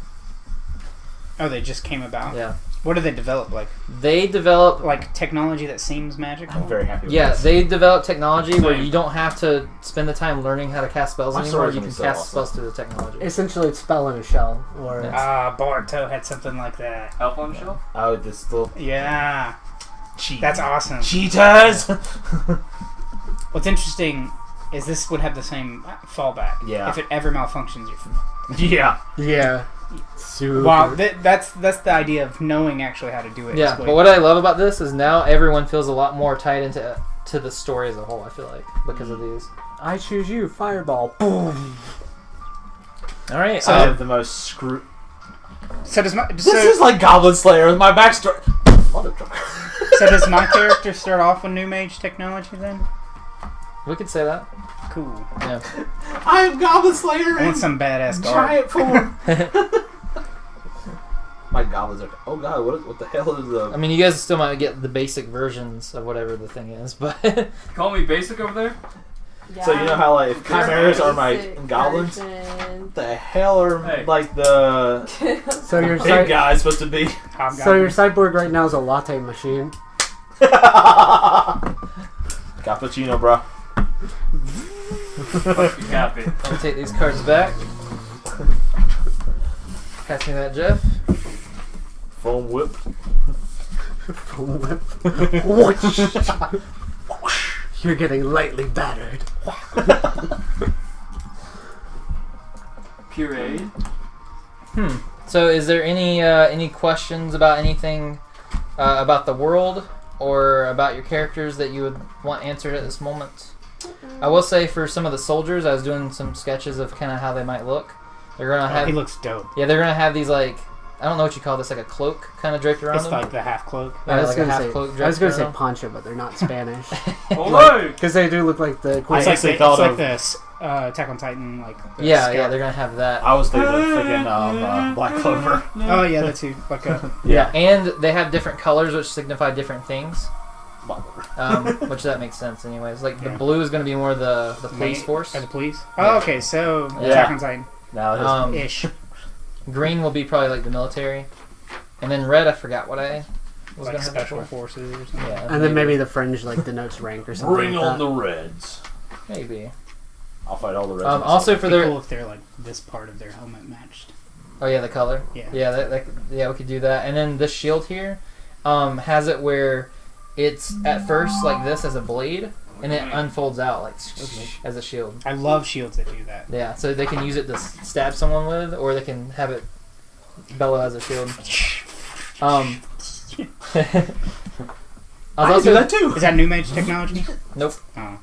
Oh, they just came about. Yeah. What do they develop? They develop Like technology that seems magical. I'm very happy with Yeah, this. they develop technology where Same. you don't have to spend the time learning how to cast spells My anymore. sword's You gonna can be so cast awesome. spells through the technology. Essentially, it's spell in a shell. Or Yeah. Boruto had something like that. Elf on the shelf? Oh, this little Yeah, cheat. that's awesome. Cheetahs! What's interesting is this would have the same fallback. Yeah. If it ever malfunctions, you're. Yeah. yeah. Super. Wow, that's the idea of knowing actually how to do it. Yeah, It's but what I love about this is now everyone feels a lot more tied into the story as a whole, I feel like, because of these. I choose you, Fireball. Boom. All right. So- I have the most screw. So does my This is like Goblin Slayer with my backstory. Motherfucker. so does my character start off with new mage technology then? we could say that. Cool. Yeah. I am Goblin Slayer I want in some badass guard. giant form. My goblins are. Oh god, what the hell is I mean, you guys still might get the basic versions of whatever the thing is, but Call me basic over there? So you know how like if chimeras are my Basic goblins? version. What the hell are Hey. like the So your big guys supposed to be? So your sideboard right now is a latte machine. Cappuccino, bro. Fuck you, Cappy. I'll take these cards back. Pass me that, Jeff. Foam whip. You're getting lightly battered. Pureed. So, is there any questions about anything about the world or about your characters that you would want answered at this moment? I will say for some of the soldiers, I was doing some sketches of kind of how they might look. They're gonna have he looks dope. they're gonna have these like I don't know what you call this, like a cloak kind of draped around It's them. like the half cloak. Yeah, like a gonna half say, cloak I was gonna draped say around poncho, but they're not Spanish. Olay! Because they do look like the I Queen. It's like, actually the, thought it's like of- this Attack on Titan, like the Yeah, scout. yeah, they're gonna have that. I was thinking of freaking Black Clover. Oh yeah, that's too like a Yeah, and they have different colors which signify different things. Black Clover. Which that makes sense, anyways. Like the Yeah. blue is gonna be more the police force. Or the police. Yeah. Oh, okay, so Yeah. Attack on Titan Now it is. ish, Green will be probably like the military, and then red I forgot what I was like gonna have special before. forces or something. Yeah, And then maybe the fringe like denotes rank or something. Bring like on that. the Reds. maybe. I'll fight all the Reds. Also It'd for be their cool if they're like this part of their helmet matched. oh yeah the color Yeah. yeah we could do that. And then this shield here has it where it's at first like this as a blade, and it unfolds out like as a shield. I love shields that do that. Yeah, so they can use it to stab someone with, or they can have it bellow as a shield. I I was do also that too. Is that new mage technology? nope. Oh.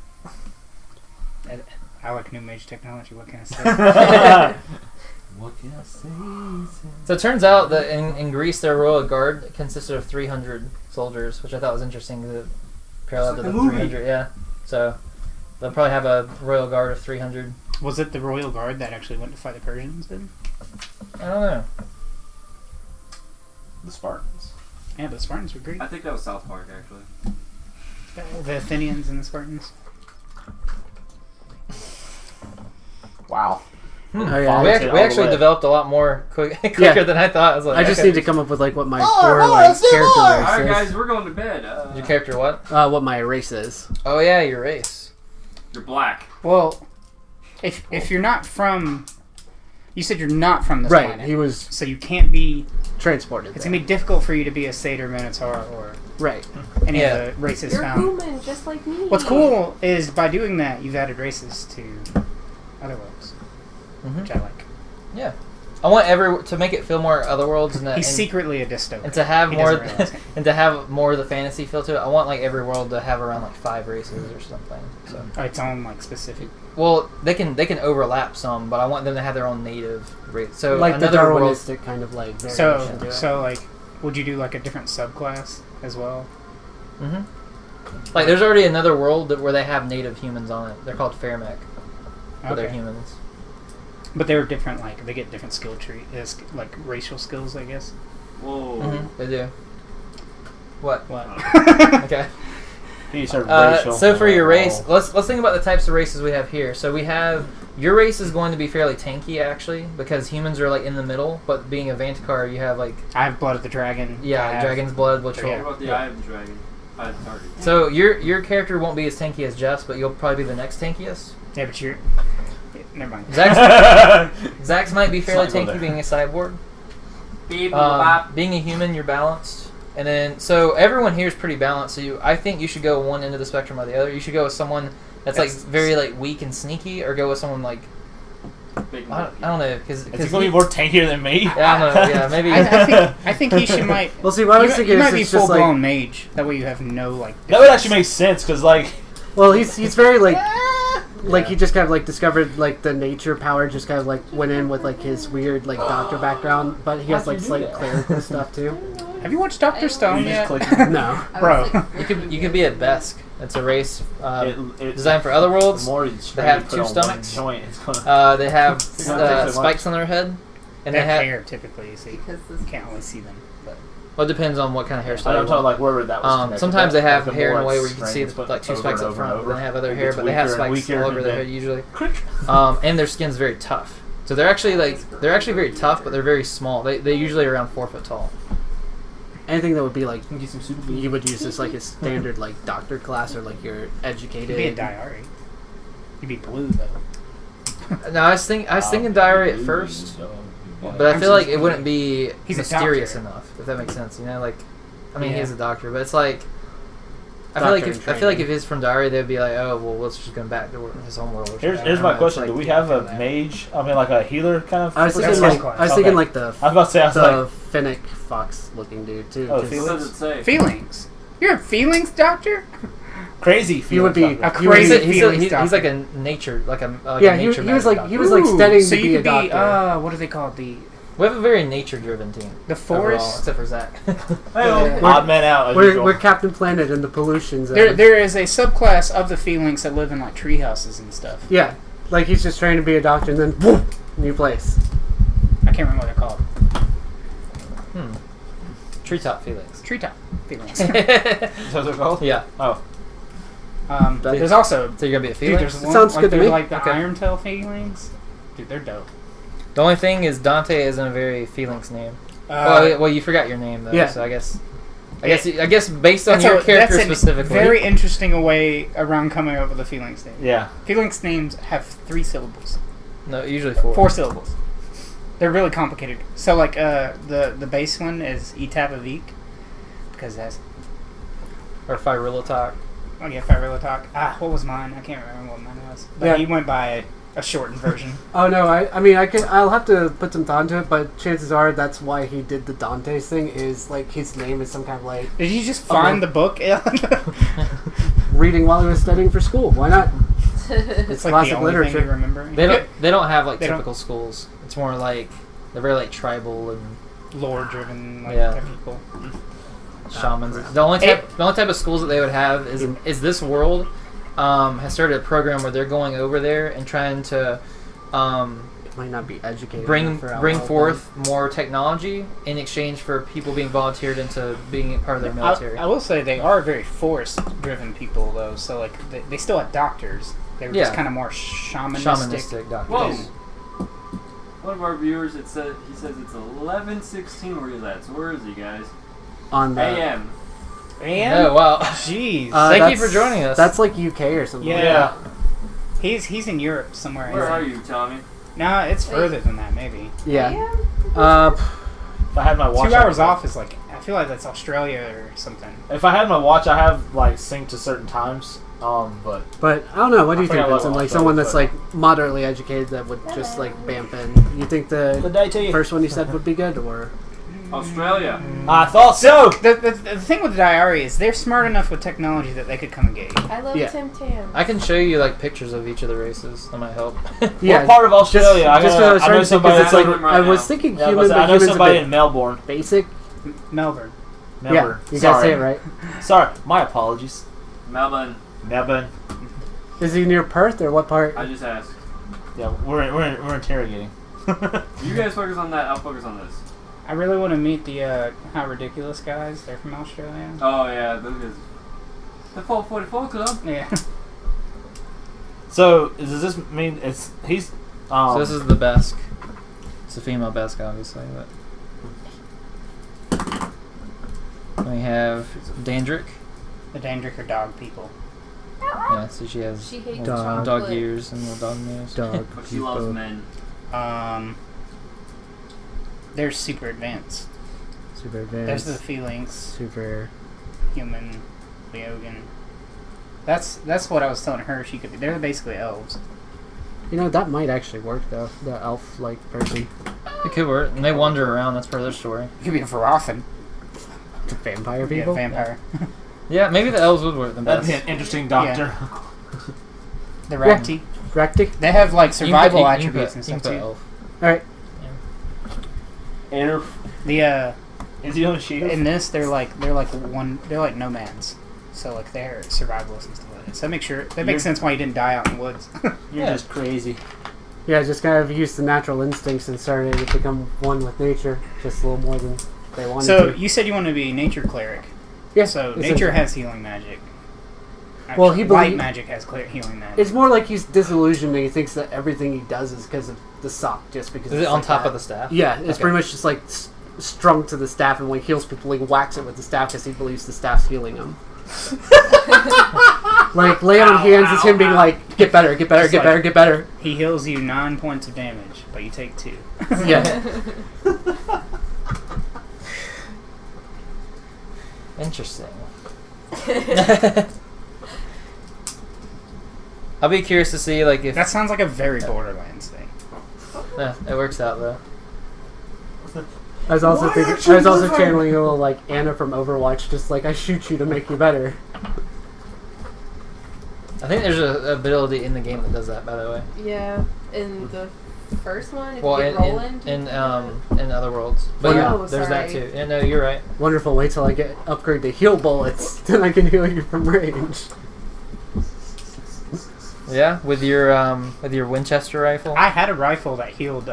I like new mage technology. What can I say? What can I say? So it turns out that in Greece, their royal guard consisted of 300 soldiers, which I thought was interesting. The parallel to It's like the a movie. 300, yeah. So they'll probably have a royal guard of 300. Was it the royal guard that actually went to fight the Persians then? I don't know. The Spartans. Yeah, the Spartans were great. I think that was South Park, actually. The Athenians and the Spartans. Wow. Oh, yeah. We Volunteered all the actually way. developed a lot more quicker Yeah. than I thought. I was like, I just okay. need to come up with like what my More, core more, like let's do character more! race Alright, is. guys, we're going to bed. Your character what? What my race is. Oh yeah, your race. You're black. Well, if you're not from... You said you're not from this Right. planet. He was So you can't be... transported. It's there. going to be difficult for you to be a satyr, minotaur, or Right. any Yeah. of the races You're found. human, just like me. What's cool is by doing that, you've added races to Otherworlds, Mm-hmm. which I like. Yeah. I want to make it feel more Otherworlds and, He's secretly a dystopian. and to have He more doesn't realize it. and to have more of the fantasy feel to it. I want like every world to have around like 5 races or something. So Or its own like specific. well, they can overlap some, but I want them to have their own native race. So Like the another world. Darwinistic kind of like So variation to it. so like, would you do like a different subclass as well? Mm-hmm. Like there's already another world where they have native humans on it. They're called Fairmech, but they're Okay. humans. But they're different. Like they get different skill tree, like racial skills, I guess. Whoa. Mm-hmm. They do. What? What? Okay. He said racial. So for your race, Oh. let's think about the types of races we have here. So we have your race is going to be fairly tanky actually because humans are like in the middle, but being a Vantikar, you have like I have Blood of the Dragon. I have- dragon's blood, which What will. about the yeah. Eye of the Dragon? Eye of the Target. So your character won't be as tanky as Jeff's, but you'll probably be the next tankiest. Yeah, but you're. Yeah, never mind. Zach's might be fairly Let's not go tanky there. being a cyborg. Beep, bop. Being a human, you're balanced. And then, so everyone here is pretty balanced. So I think you should go one end of the spectrum or the other. You should go with someone that's like very like weak and sneaky, or go with someone like Big I don't know because Is he going to be more tankier than me? yeah, I don't know. Yeah, maybe. I think he should might. Well, see, what I was you thinking might is be it's full just like, blown mage. That way you have no like. That would actually make sense, because, like... well, he's very like he just kind of like discovered like the nature power, just kind of like went in with like his weird like doctor background, but he has How'd like you do slight that? clerical stuff too. Have you watched Doctor Stone You yet? just click... No. I Bro. was like, You could be a Besk. It's a race it, designed for the Otherworlds. more you They have put 2 on stomachs. one joint, it's gonna... They have It's gonna take so spikes much. on their head, and They they have have. hair typically. You see, because you this can't always see them. But Well, it depends on what kind of hairstyle. I you don't know, want. like, wherever that was connected. Sometimes they have Like, the hair in more a way where it's you can see strength, like 2 over spikes and up over and front. over. Then they have other It hair, gets but they have weaker and spikes weaker, all over and their then- head usually. And their skin's very tough. So they're actually very tough, but they're very small. They usually are around 4 foot tall. Anything that would be like Get some super you would use as like a standard like doctor class or like your educated. you'd be a diary. You'd be blue though. No, I was thinking diary at first, but I I'm feel like just- it wouldn't be He's a mysterious doctor. enough, if that makes sense. You know, like I mean, Yeah. he's a doctor, but it's like I Doctor feel in like training. if it's from diary, they'd be like, oh well, let's just go back to his home world. Or Here's something. I my don't know, question. it's Do like- we have a mage? I mean, like a healer kind of? I was thinking That's like first class. thinking Okay. like the I was about to say, I was the like, Finnick fox looking dude too. Oh, 'cause Felix? What does it say? Feelings. You're a feelings doctor. crazy. He would be- feeling A doctor. he was- crazy He's feelings he's doctor. like a nature, like a yeah, a he nature was magic like he doctor. was like Ooh, studying so to you be a could doctor. what do they call it? We have a very nature-driven team. The overall, forest. except for Zach. Hey, Yeah. odd man out. As We're usual. Captain Planet in the pollution zone. There is a subclass of the feelings that live in like tree houses and stuff. Yeah, like he's just trying to be a doctor and then whoop, new place. I can't remember what they're called. Treetop feelings. Treetop feelings. Is that what they're called? Yeah. Oh. There's also So you're gonna be a dude. feeling. There's one sounds like good to they're me. like the Okay. Iron Tail feelings. Dude, they're dope. The only thing is Dante isn't a very feelings name. Uh, Well, you forgot your name though. Yeah. So I guess based on that's your a- character that's a specifically. very interesting way around coming up with a feelings name. Yeah. Feelings names have 3 syllables, No, usually 4. 4 syllables. They're really complicated. So like the base one is Itavavik because that's Or Firulotok. oh yeah Firulotok. What was mine? I can't remember what mine was. But Yeah. he went by a shortened version. Oh no, I mean I'll have to put some thought into it, but chances are that's why he did the Dante's thing is like his name is some kind of like Did you just find the book? reading while he was studying for school. Why not? It's like classic the only literature. thing you remember. They don't have like They don't- typical schools. It's more like they're very like tribal and lore-driven like Yeah. type people. shamans. The only type of schools that they would have is this world has started a program where they're going over there and trying to Might not be educated. bring enough for outlaw forth more technology in exchange for people being volunteered into being part of their military. I will say they are very force-driven people, though. So like they still have doctors. They were just Yeah. kind of more shamanistic. Shamanistic doctors. Whoa! One of our viewers, he says it's 11:16 where he's at. So where is he, guys? on the. A.M. And Oh wow! jeez, Thank you that's- for joining us. That's like UK or something. Yeah. he's in Europe somewhere. Where are you, Tommy? No, it's Wait. further than that, maybe. Yeah. Yeah. If I had my watch, 2 hours I, off is like, I feel like that's Australia or something. If I had my watch, I have like synced to certain times. But But I don't know. What do I you think, forgot what Vincent? it Like was, someone but- that's like moderately educated that would just like bamf in. You think the day to you. first one you said would be good, or Australia. I thought so. The thing with the diary is they're smart enough with technology that they could come and get you. I love Yeah. Tim Tam. I can show you like pictures of each of the races. That might help. What part of Australia? Just because I was I trying know to think, somebody. 'cause it's like Right I was now. thinking Yeah, human, I but know humans a somebody bit in Melbourne. basic. Melbourne. Melbourne. Yeah, you Sorry. gotta say it right. Sorry, my apologies. Melbourne. Melbourne. Is he near Perth or what part? I just asked. Yeah, we're interrogating. You guys focus on that. I'll focus on this. I really want to meet the How Ridiculous guys. They're from Australia. Oh yeah, those guys. The 444 Club. Yeah. So does this mean he's? So this is the Besk. It's a female Besk, obviously, but we have Dandrick. The Dandrick are dog people. Yeah, so she has She hates little Dog. dog chocolate. ears and little dog nose. Dog. But she loves people. men. They're super advanced. Super There's the advanced. feelings, Super. human, Leogan. That's what I was telling her she could be. They're basically elves. You know that might actually work though. The elf-like person. It could work. And they wander around. That's part of their story. You could be a Verothan. The vampire Be a people. vampire. Yeah, maybe the elves would work the That'd best. be an interesting doctor. The Rakti. Rectic. They have like survival You can put- attributes and you can stuff put too. elf. All right. And The is he on a shield? in this they're like nomads. So like they're survivalists and stuff like that. So that makes sense why you didn't die out in the woods. You're Yeah. just crazy. Yeah, just kind of used the natural instincts and started to become one with nature, just a little more than they wanted So to. you said you want to be a nature cleric. Yeah. So essentially. nature has healing magic. Well, he light belie- magic has healing magic. It's more like he's disillusioned and he thinks that everything he does is because of the sock, just because. Is it's it on like top that. of the staff? Yeah, it's Okay. pretty much just like strung to the staff, and when he heals people, he whacks it with the staff because he believes the staff's healing him. Like lay on hands is him being like, get better, get better, Just get like- better, get better. He heals you 9 points of damage, but you take 2. Yeah. Interesting. I'll be curious to see like if That sounds like a very Borderlands thing. it works out though. I was also thinking, I was also channeling a little like Anna from Overwatch, just like I shoot you to make you better. I think there's a ability in the game that does that, by the way. Yeah, in the first one, if Well, you get Roland. in Otherworlds, but yeah, Oh, there's that sorry. too. Yeah, no, you're right. Wonderful. Wait till I get upgrade to heal bullets, then I can heal you from range. Yeah, with your Winchester rifle. I had a rifle that healed,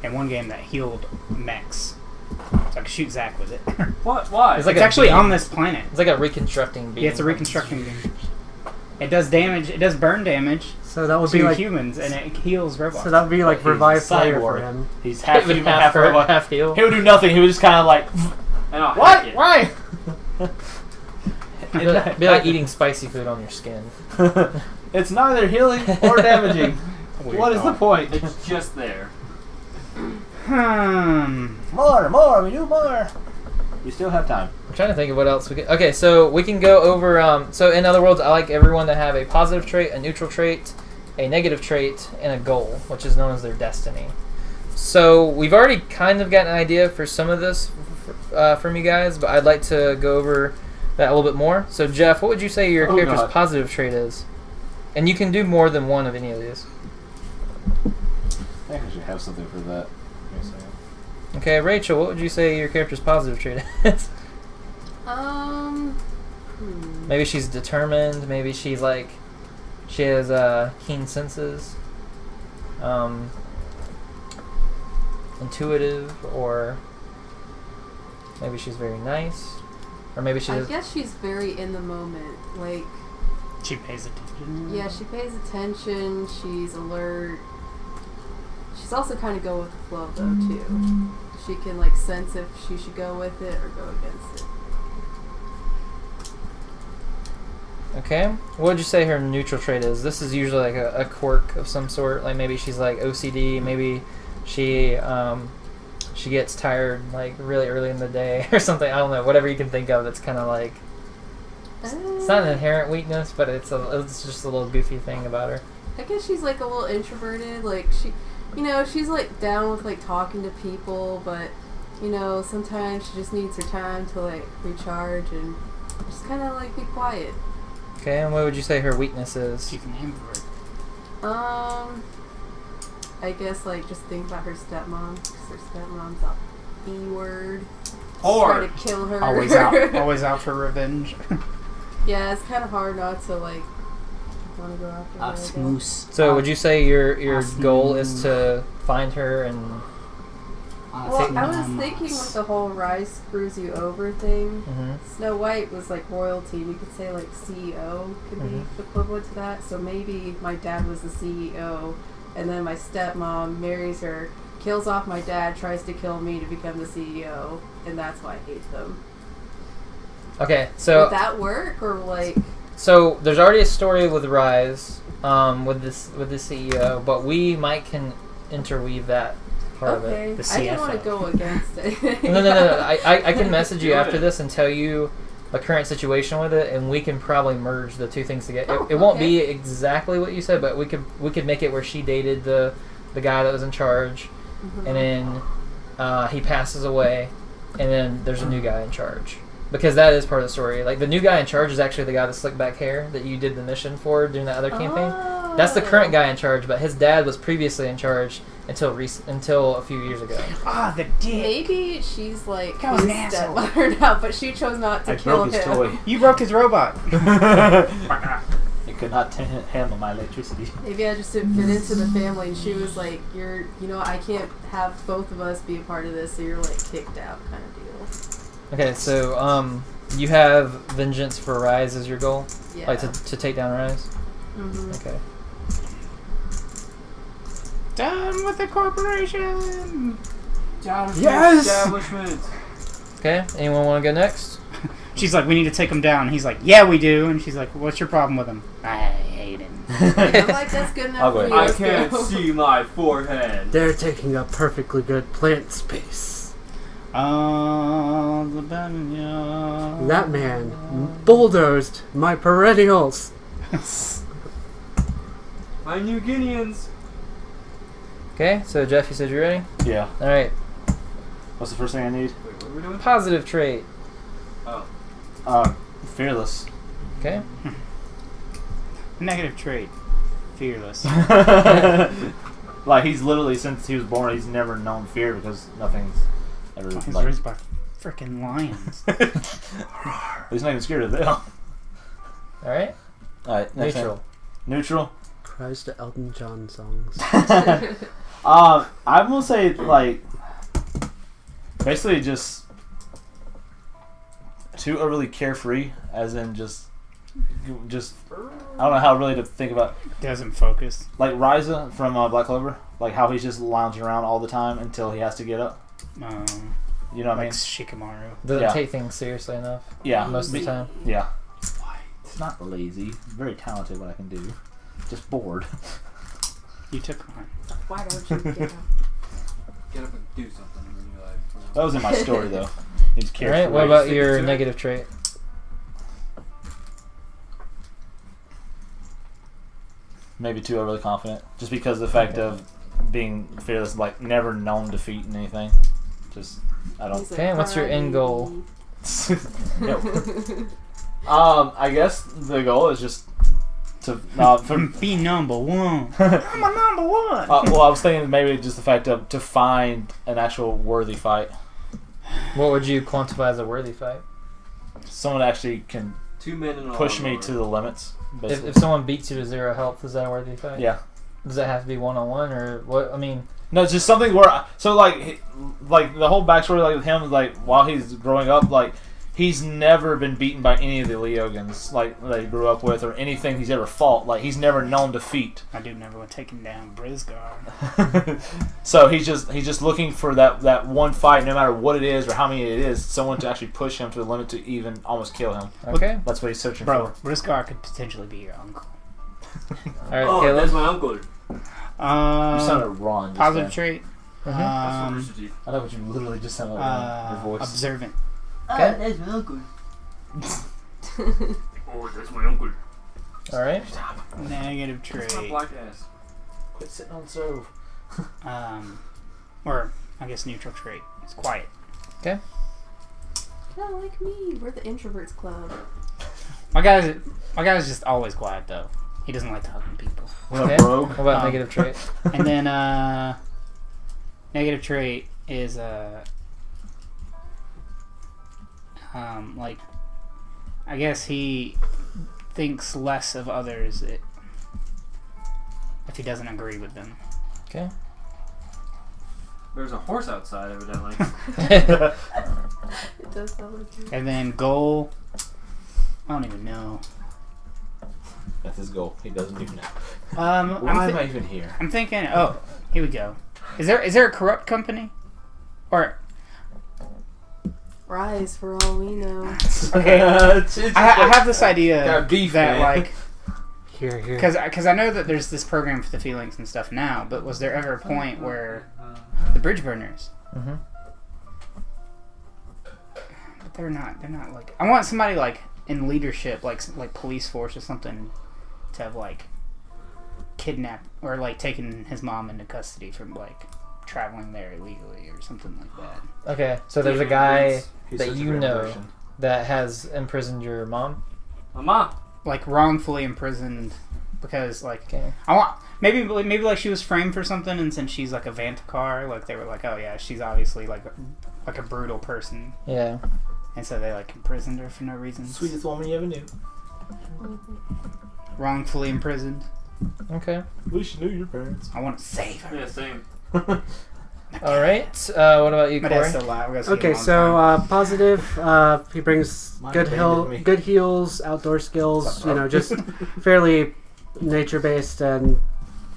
in one game that healed mechs. So I could shoot Zach with it. What? Why? It's like It's a actually beam. on this planet. It's like a reconstructing beam. Yeah, it's a reconstructing beam. It does damage. It does burn damage So that would to be like humans, and it heals robots. so that would be like He's a revive player cyborg. for him. He's half Even human, half half hurt, robot. half heal. He would do nothing. He would just kind of like, And I'll what? hack it. Why? Be like eating spicy food on your skin. It's neither healing or damaging. Weird What is the thought. point? It's just there. More, we do more. You still have time. I'm trying to think of what else we can. Okay, so we can go over. So in other words, I like everyone to have a positive trait, a neutral trait, a negative trait, and a goal, which is known as their destiny. So we've already kind of got an idea for some of this from you guys, but I'd like to go over that a little bit more. So Jeff, what would you say your Oh, character's God. positive trait is? And you can do more than one of any of these. I think I should have something for that. Give me a second. Okay, Rachel, what would you say your character's positive trait is? Maybe she's determined. Maybe she's like, she has keen senses, intuitive, or maybe she's very nice, or maybe I guess she's very in the moment. Like, She pays attention. yeah, she pays attention. She's alert. She's also kind of go with the flow though too. She can like sense if she should go with it or go against it. Okay. What would you say her neutral trait is? This is usually like a quirk of some sort. Like maybe she's like OCD. Maybe she gets tired like really early in the day or something. I don't know. Whatever you can think of. That's kind of like it's not an inherent weakness, but it's just a little goofy thing about her. I guess she's like a little introverted. Like she's like down with like talking to people, but sometimes she just needs her time to like recharge and just kind of like be quiet. Okay, and what would you say her weakness is? She's an invert. I guess like just think about her stepmom, because her stepmom's a B-word. Or Try to kill her. Always out for revenge. Yeah, it's kind of hard not to like want to go after her. I guess. So would you say your goal is to find her and Well, I was thinking with the whole Rise screws you over thing. Snow White was like royalty. We could say like CEO could be equivalent to that. So maybe my dad was the CEO, and then my stepmom marries her, kills off my dad, tries to kill me to become the CEO, and that's why I hate them. Okay, so would that work or like? So there's already a story with Rise, with the CEO, but we can interweave that part of it. Okay, I didn't want to go against it. No. I can message you after this and tell you the current situation with it, and we can probably merge the two things together. It won't be exactly what you said, but we could make it where she dated the guy that was in charge, and then he passes away, and then there's a new guy in charge. Because that is part of the story. Like, the new guy in charge is actually the guy with slick back hair that you did the mission for during that other campaign. That's the current guy in charge, but his dad was previously in charge until a few years ago. The dick. Maybe she's like That was his an asshole. stepmother now, but she chose not to kill broke his him. toy. You broke his robot. It could not handle my electricity. Maybe I just didn't fit into the family, and she was like, I can't have both of us be a part of this, so you're like kicked out kind of deal. Okay, so you have vengeance for Rise as your goal? Yeah. Like to take down Rise? Okay. Done with the corporation. yes! Establishment. Okay, anyone want to go next? She's like, we need to take him down. He's like, yeah, we do. And she's like, what's your problem with him? I hate him. I'm like, that's good enough for you. I Let's can't go. see my forehead. They're taking up perfectly good plant space. That man bulldozed my perennials. My New Guineans. Okay, so Jeff, you said you're ready? Yeah. Alright. What's the first thing I need? Wait, what are we doing? Positive trait. Fearless. Okay. Negative trait. Fearless. Like, he's literally, since he was born, he's never known fear because nothing's ever, He's like... raised by freaking lions. He's not even scared of them. Alright. Alright, next Neutral. thing. Neutral? Cries to Elton John songs. I'm gonna say, like, basically just too overly carefree, as in just I don't know how really to think about. Doesn't focus. Like Ryza from Black Clover, like how he's just lounging around all the time until he has to get up. You know what I mean? Shikamaru. Doesn't take things seriously enough. Yeah, Most of the time. Yeah. It's not lazy. Very talented. What I can do. Just bored. You took mine. Why don't you get up? Get up and do something in your life. That was in my story though. He's carefree. Alright, what about your negative trait? Maybe too overly confident. Just because of the fact of being fearless, like never known defeat in anything. Just I don't. He's Okay, and what's your end goal? I guess the goal is just Be number one. I'm a number one. Well, I was thinking maybe just the fact of to find an actual worthy fight. What would you quantify as a worthy fight? Someone actually can 2 men in a push me lawnmower. to the limits. If someone beats you to 0 health, is that a worthy fight? Yeah. Does that have to be 1-on-1 or what? I mean, No, it's just something where like the whole backstory, like with him, like while he's growing up, like he's never been beaten by any of the Leogans like that he grew up with or anything he's ever fought. Like he's never known defeat. I do never want taking down Brisgar. So he's just looking for that one fight, no matter what it is or how many it is, someone to actually push him to the limit to even almost kill him. okay. That's what he's searching Bro, for. Brisgar could potentially be your uncle. All right, Oh, Caleb. that's my uncle. You sounded wrong. Just Positive then. trait. Mhm. That's from Rooster Teeth. I know what you literally just sounded like your voice. Observant. Okay. That's my uncle. Oh, that's my uncle. All right. Negative That's my trait. black ass. Quit sitting on the stove. Or I guess neutral trait. It's quiet. Kind of like me. We're the introverts club. My guy's just always quiet though. He doesn't like talking to people. What Okay. up, bro? What about negative trait? And then negative trait is like I guess he thinks less of others if he doesn't agree with them. Okay. There's a horse outside, evidently. It does sound like you. And then goal, I don't even know. That's his goal. He doesn't even know. I'm Why am I even here? I'm thinking. Oh, here we go. Is there a corrupt company, or Rise for all we know. okay? I have this idea Got beef, that man. like Here. because I know that there's this program for the feelings and stuff now, but was there ever a point where the bridge burners? Mm-hmm. But they're not like I want somebody like in leadership, like police force or something, to have like kidnapped or like taken his mom into custody from like traveling there illegally or something like that. Okay. So there's a guy He's that such a you great know version. that has imprisoned your mom. Mama. Like wrongfully imprisoned because like Okay. I want maybe like she was framed for something, and since she's like a Vanticar, like they were like, oh yeah, she's obviously like a brutal person, Yeah. and so they like imprisoned her for no reason. Sweetest woman you ever knew. Wrongfully imprisoned. Okay. Wish you knew your parents. I want to save her. Yeah, same. All right. What about you, My dad's Corey? still alive. We gotta see him Okay, all the so time. positive. He brings Mine good abandoned me. good heals, outdoor skills. What's up, Just fairly nature based and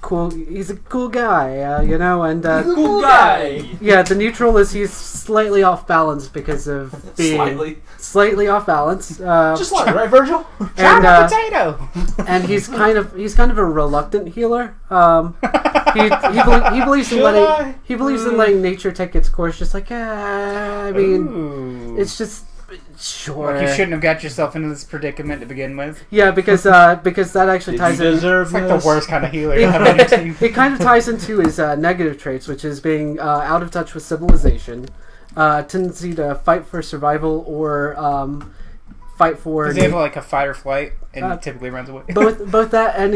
cool. He's a cool guy, and Cool guy. yeah. The neutral is he's slightly off balance because of being slightly off balance. Just like right, Virgil? Chop and a potato. and he's kind of a reluctant healer. He believes in letting nature take its course. Just like I mean, Ooh. it's just sure. Like you shouldn't have got yourself into this predicament to begin with. Yeah, because that actually Did ties you in. deserve It's like this? the worst kind of healer you have on your team. It kind of ties into his negative traits, which is being out of touch with civilization, tendency to fight for survival or fight for. Does he have like a fight or flight and typically runs away? both that and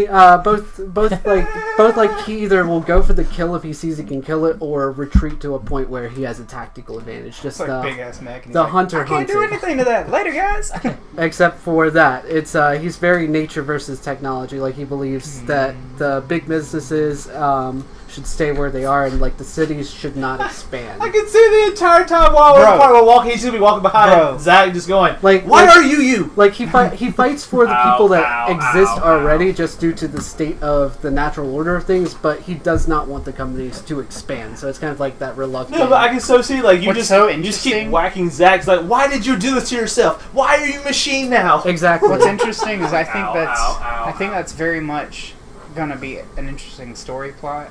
both like he either will go for the kill if he sees he can kill it or retreat to a point where he has a tactical advantage. Just It's like big ass mech. And the he's like, hunter I can't do hunted. anything to that. Later, guys. Except for that, it's he's very nature versus technology. Like he believes that the big businesses should stay where they are, and like the cities should not expand. I can see the entire time while we're walking, he's gonna be walking behind Zach, just going, Like "Why like, are you?" Like he fights for the Ow, people that ow, exist ow, already, just due to the state of the natural order of things. But he does not want the companies to expand. So it's kind of like that reluctant. No, but I can so see like you What's just so you just keep interesting- whacking Zach. It's like, why did you do this to yourself? Why are you machine now? Exactly. What's interesting is I think Ow, that's ow, ow, I think that's very much gonna be an interesting story plot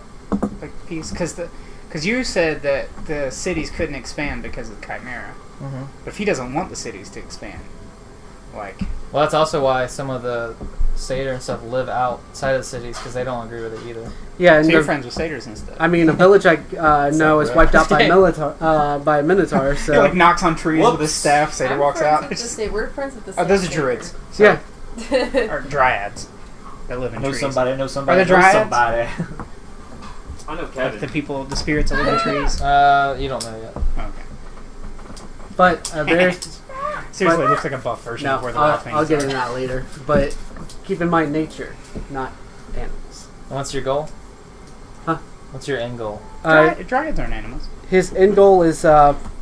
like piece because you said that the cities couldn't expand because of the Chimera, Mm-hmm. but if he doesn't want the cities to expand, like Well, that's also why some of the Satyr and stuff live outside of the cities because they don't agree with it either. Yeah, so and you're friends with satyrs and stuff. I mean, a village I know is wiped out by a minotaur. He So like knocks on trees with his Whoops. staff. Satyr walks out. We're friends with the Oh, those are Satyr. druids. yeah, Or dryads. that live in Know trees. somebody. Know somebody. Are there know dryads? somebody. I know Like Kevin. the people, the spirits that live in trees. You don't know yet. Okay. But there's Seriously, But- it looks like a buff version no. of where the wild I'll things get are. into that later. But keep in mind nature, not animals. What's your goal? Huh? What's your end goal? Dryads aren't animals. His end goal is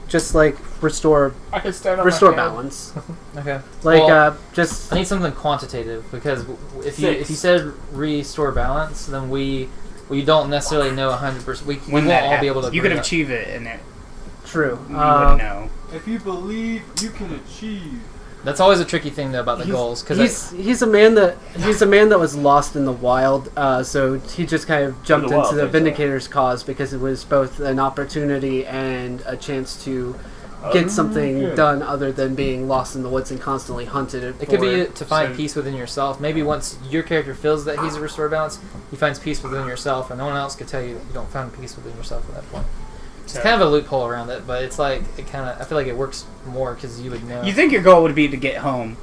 just like restore I can stand on restore my head. balance. Okay. Like Well, just I need something quantitative because if you Six. said restore balance, then we don't necessarily know 100%. We When won't that all be able to. happens, you could agree on- achieve it, and it true. you wouldn't know. If you believe, you can achieve. That's always a tricky thing though about the goals because he's a man that was lost in the wild, so he just kind of jumped The wild into the things, Vindicator's cause because it was both an opportunity and a chance to get something good. done other than being lost in the woods and constantly hunted. it could be for- to find So- peace within yourself. Maybe once your character feels that he's a restore balance, he finds peace within yourself, and no one else could tell you that you don't find peace within yourself at that point. It's So- kind of a loophole around it, but it's like it kind of. I feel like it works more because you would know. You think your goal would be to get home?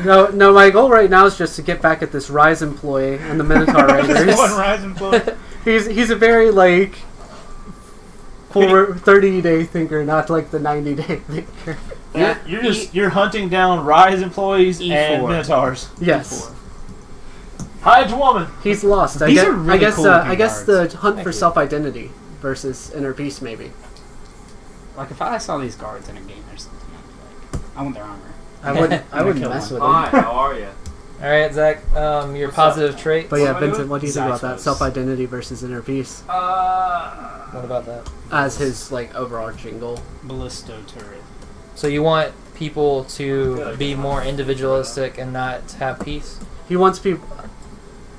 No. My goal right now is just to get back at this Rise employee and the Minotaur Raiders. One rising blood. He's a very like forward 30-day thinker, not like the 90-day thinker. You're hunting down Rise employees E4. and Minotaurs. Yes. Hide woman. He's lost. These are really cool I looking guess guards. the hunt Thank for you. self-identity versus inner peace, maybe. Like if I saw these guards in a game or something, I'd be like, I want their armor. I wouldn't kill mess one. with Hi, him. how are you? All right, Zach. Your What's positive up? trait. But yeah, What am I Vincent, doing? what do you think about that? Xyphos. Self-identity versus inner peace What about that? as his like overarching goal. Ballisto turret. So you want people to be more individualistic and not have peace? He wants people.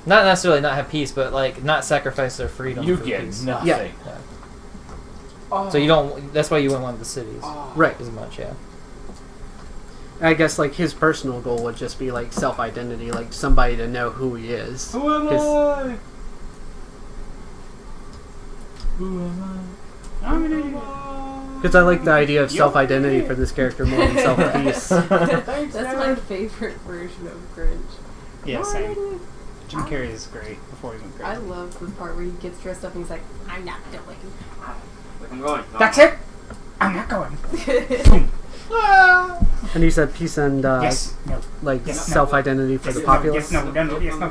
Not necessarily not have peace, but like not sacrifice their freedom You for get peace. nothing. Yeah. So you don't. That's why you wouldn't want the cities Right. as much. Yeah. I guess like his personal goal would just be like self-identity, like somebody to know who he is. Who am His- I? Who am Because I like the idea of Yo. self-identity for this character more than self-peace. That's my favorite version of Grinch. Yeah, same. Jim Carrey is great before he went I crazy. love the part where he gets dressed up and he's like, I'm not going. Like I'm going. No. That's it. I'm not going. And he said peace and Yes. No. like Yes, no. self-identity for the populace. Yes. No. No. Yes. No.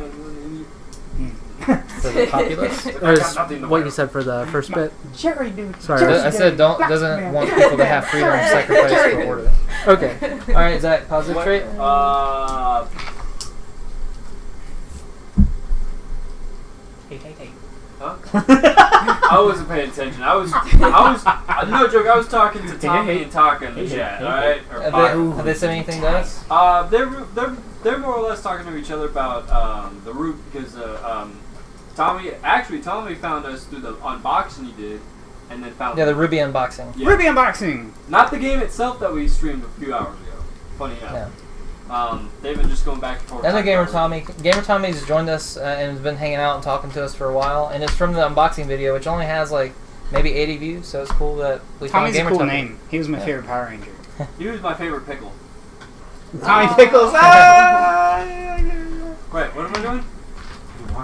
For the populace. Or is what you said for the first bit. Jerry, dude. Sorry. I said doesn't want people to have freedom and sacrifice for order. Okay. All right, Zach. Positive trait. Hey. Huh? I wasn't paying attention. I was, no joke, I was talking to Tommy and Taka in the chat, alright? Have they said anything to us? They're more or less talking to each other about the route because Tommy found us through the unboxing he did, and then found Yeah, the Ruby unboxing. Yeah. Ruby unboxing. Not the game itself that we streamed a few hours ago. Funny enough. Yeah. They've been just going back and forth. Another talking Gamer about Tommy. Gamer Tommy's joined us and has been hanging out and talking to us for a while, and it's from the unboxing video, which only has like maybe 80 views. So it's cool that we found Tommy's a Gamer cool Tommy. name. He was my Yeah. favorite Power Ranger. He was my favorite pickle. Tommy Pickles. Ah! Wait, what am I doing?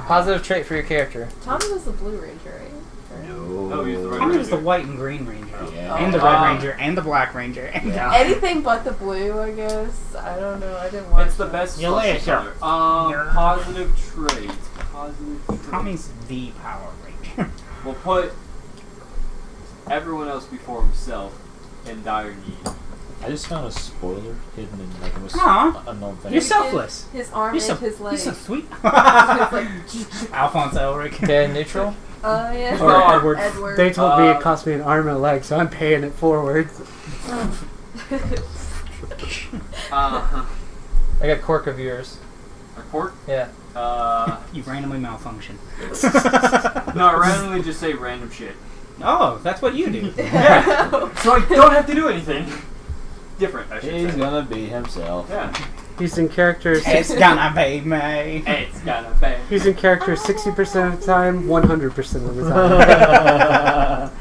Positive trait for your character. Tommy was the Blue Ranger, right? No, he was the Red Tommy was the Ranger. White and Green Ranger, Yeah. and the Red Ranger, and the Black Ranger. And Anything but the blue, I guess. I don't know. I didn't watch It's the that. best You slushy later. color. Positive traits. Positive traits. Tommy's the Power Ranger. Will put everyone else before himself in dire need. I just found a spoiler hidden in like the most Aw. unknown thing. You're selfless. His arm You're and so, his you're leg. so sweet. like, Alphonse Elric. Okay, neutral. yeah. Or Edward. Edward. They told me it cost me an arm and a leg, so I'm paying it forward. Uh, I got cork of yours. a cork? Yeah. You randomly malfunction. No, I randomly just say random shit. Oh, that's what you do. Yeah. So I don't have to do anything. Different, I should He's say. gonna be himself. Yeah. He's in character. It's gonna be me. It's gonna be. He's in character 60% of the time, 100% of the time.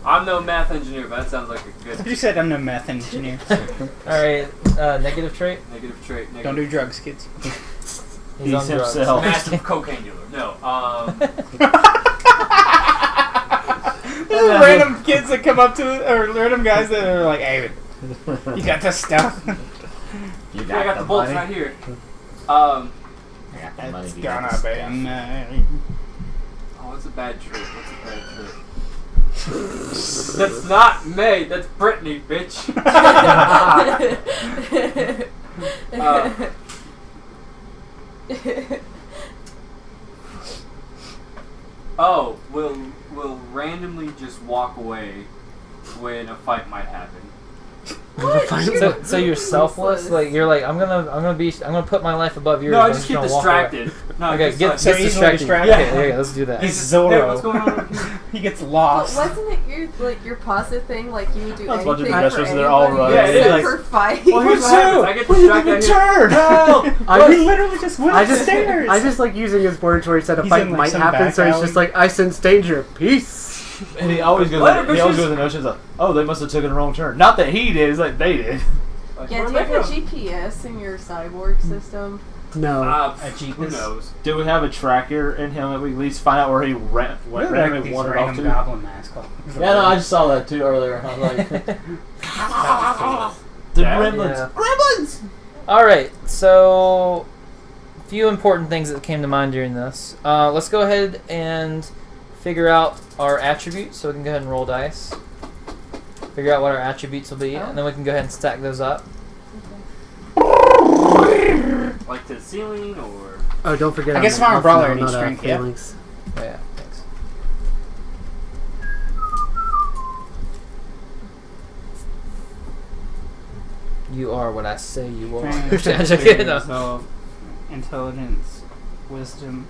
I'm no math engineer, but that sounds like a good You said I'm no meth engineer. All right. Negative trait. negative trait. Negative. Don't do drugs, kids. He's on drugs. himself. Massive cocaine dealer. No. There's random kids that come up to it, or random guys that are like, "Hey, you got this stuff." You I got the bolts right here. It's gonna be nice. Oh, what's a bad trick? What's a bad trick? That's not May. That's Brittany, bitch. We'll randomly just walk away when a fight might happen. What? So you're selfless? Like you're like I'm gonna put my life above yours. No, I I'm just get gonna walk away. distracted. No, Okay, just get like, so easily distracted. distracted. Yeah, let's do that. He's hey, Zorro. what's going on over here? He gets But lost. wasn't it your positive thing? Like you would do That's what anything the best for was they're all anybody running. except Yeah, it is. for fighting. Well, here's what happens. I get distracted. turn! Help! I He just, literally just went I just, upstairs. I just like using his words where he said a He's fight in, like, might some happen, back so he's alley. just like, I sense danger. Peace. And he always goes. Later, He always bitches. goes with the notions of, oh, they must have taken the wrong turn. Not that he did. It's like they did. Like, Yeah, where'd do you they have a go? GPS in your cyborg system? No. A Who Jeepus. knows? Do we have a tracker in him that we at least find out where he randomly wandered off to? goblin mask. Yeah, no, I just saw that too earlier. I was like, the Yeah. gremlins! Yeah. Gremlins! All right, so a few important things that came to mind during this. Let's go ahead and figure out our attributes, so we can go ahead and roll dice. Figure out what our attributes will be, and then we can go ahead and stack those up. Like to the ceiling or? Oh, don't forget. I guess I'm if I'm a elf brawler, now, I need not strength, yeah. phalanx. Oh, yeah, thanks. You are what I say you are. No. So, intelligence, wisdom.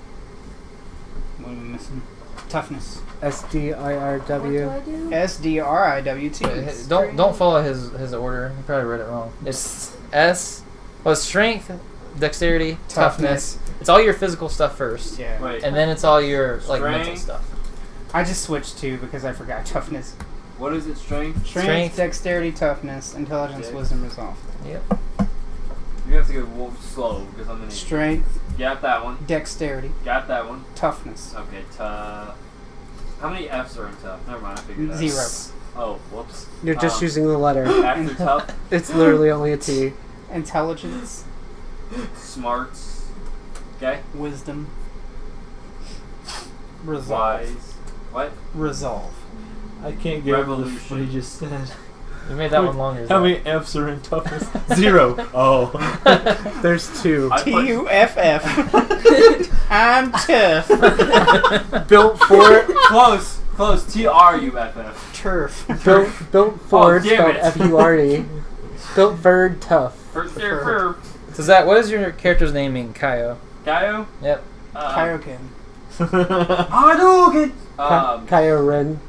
What am I missing? Toughness. What do SDIRW. I do? SDRIWT. Don't follow his order. You probably read it wrong. It's strength, dexterity, toughness. It's all your physical stuff first, Yeah. Wait. and then it's all your like mental Strength. stuff. I just switched to because I forgot toughness. What is it? Strength? Strength, dexterity, toughness, intelligence, Dex. wisdom, resolve. Yep. You have to go slow because I'm an idiot. Strength, Got that one. dexterity, Got that one. toughness. Okay. How many F's are in tough? Never mind. I figured that. 0. Oh, whoops. You're just using the letter. After tough, It's literally only a T. Intelligence, smarts. Okay. wisdom, resolve. Wise. What? Resolve. I can't get over Revolution. what he just said. You made that one longer. How many F's are in toughness? 0. Oh. There's 2. I put- TUFF. I'm tough. Built for Close. Close. TRUFF. Turf. built for damn it. spelled FURD. Built for tough. First there for So Zach, what does your character's name mean? Kaio. Kaio. Yep. Kaioken. Hadouken. Kaio Ren.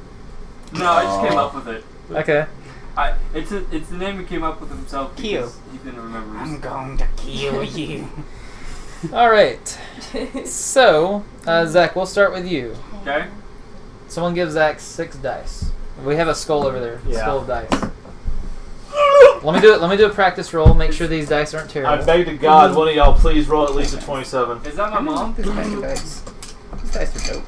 No, I just came up with it. Okay. It's the name he came up with himself Kyo. because he didn't remember. I'm going to kill you. All right. So, Zach, we'll start with you. Okay. Someone give Zach 6 dice. We have a skull over there. Yeah. Skull of dice. Let me do a practice roll. Make sure these dice aren't I terrible. beg to God, one of y'all please roll at least a 27. Is that my mom? This pack of dice. These dice are dope.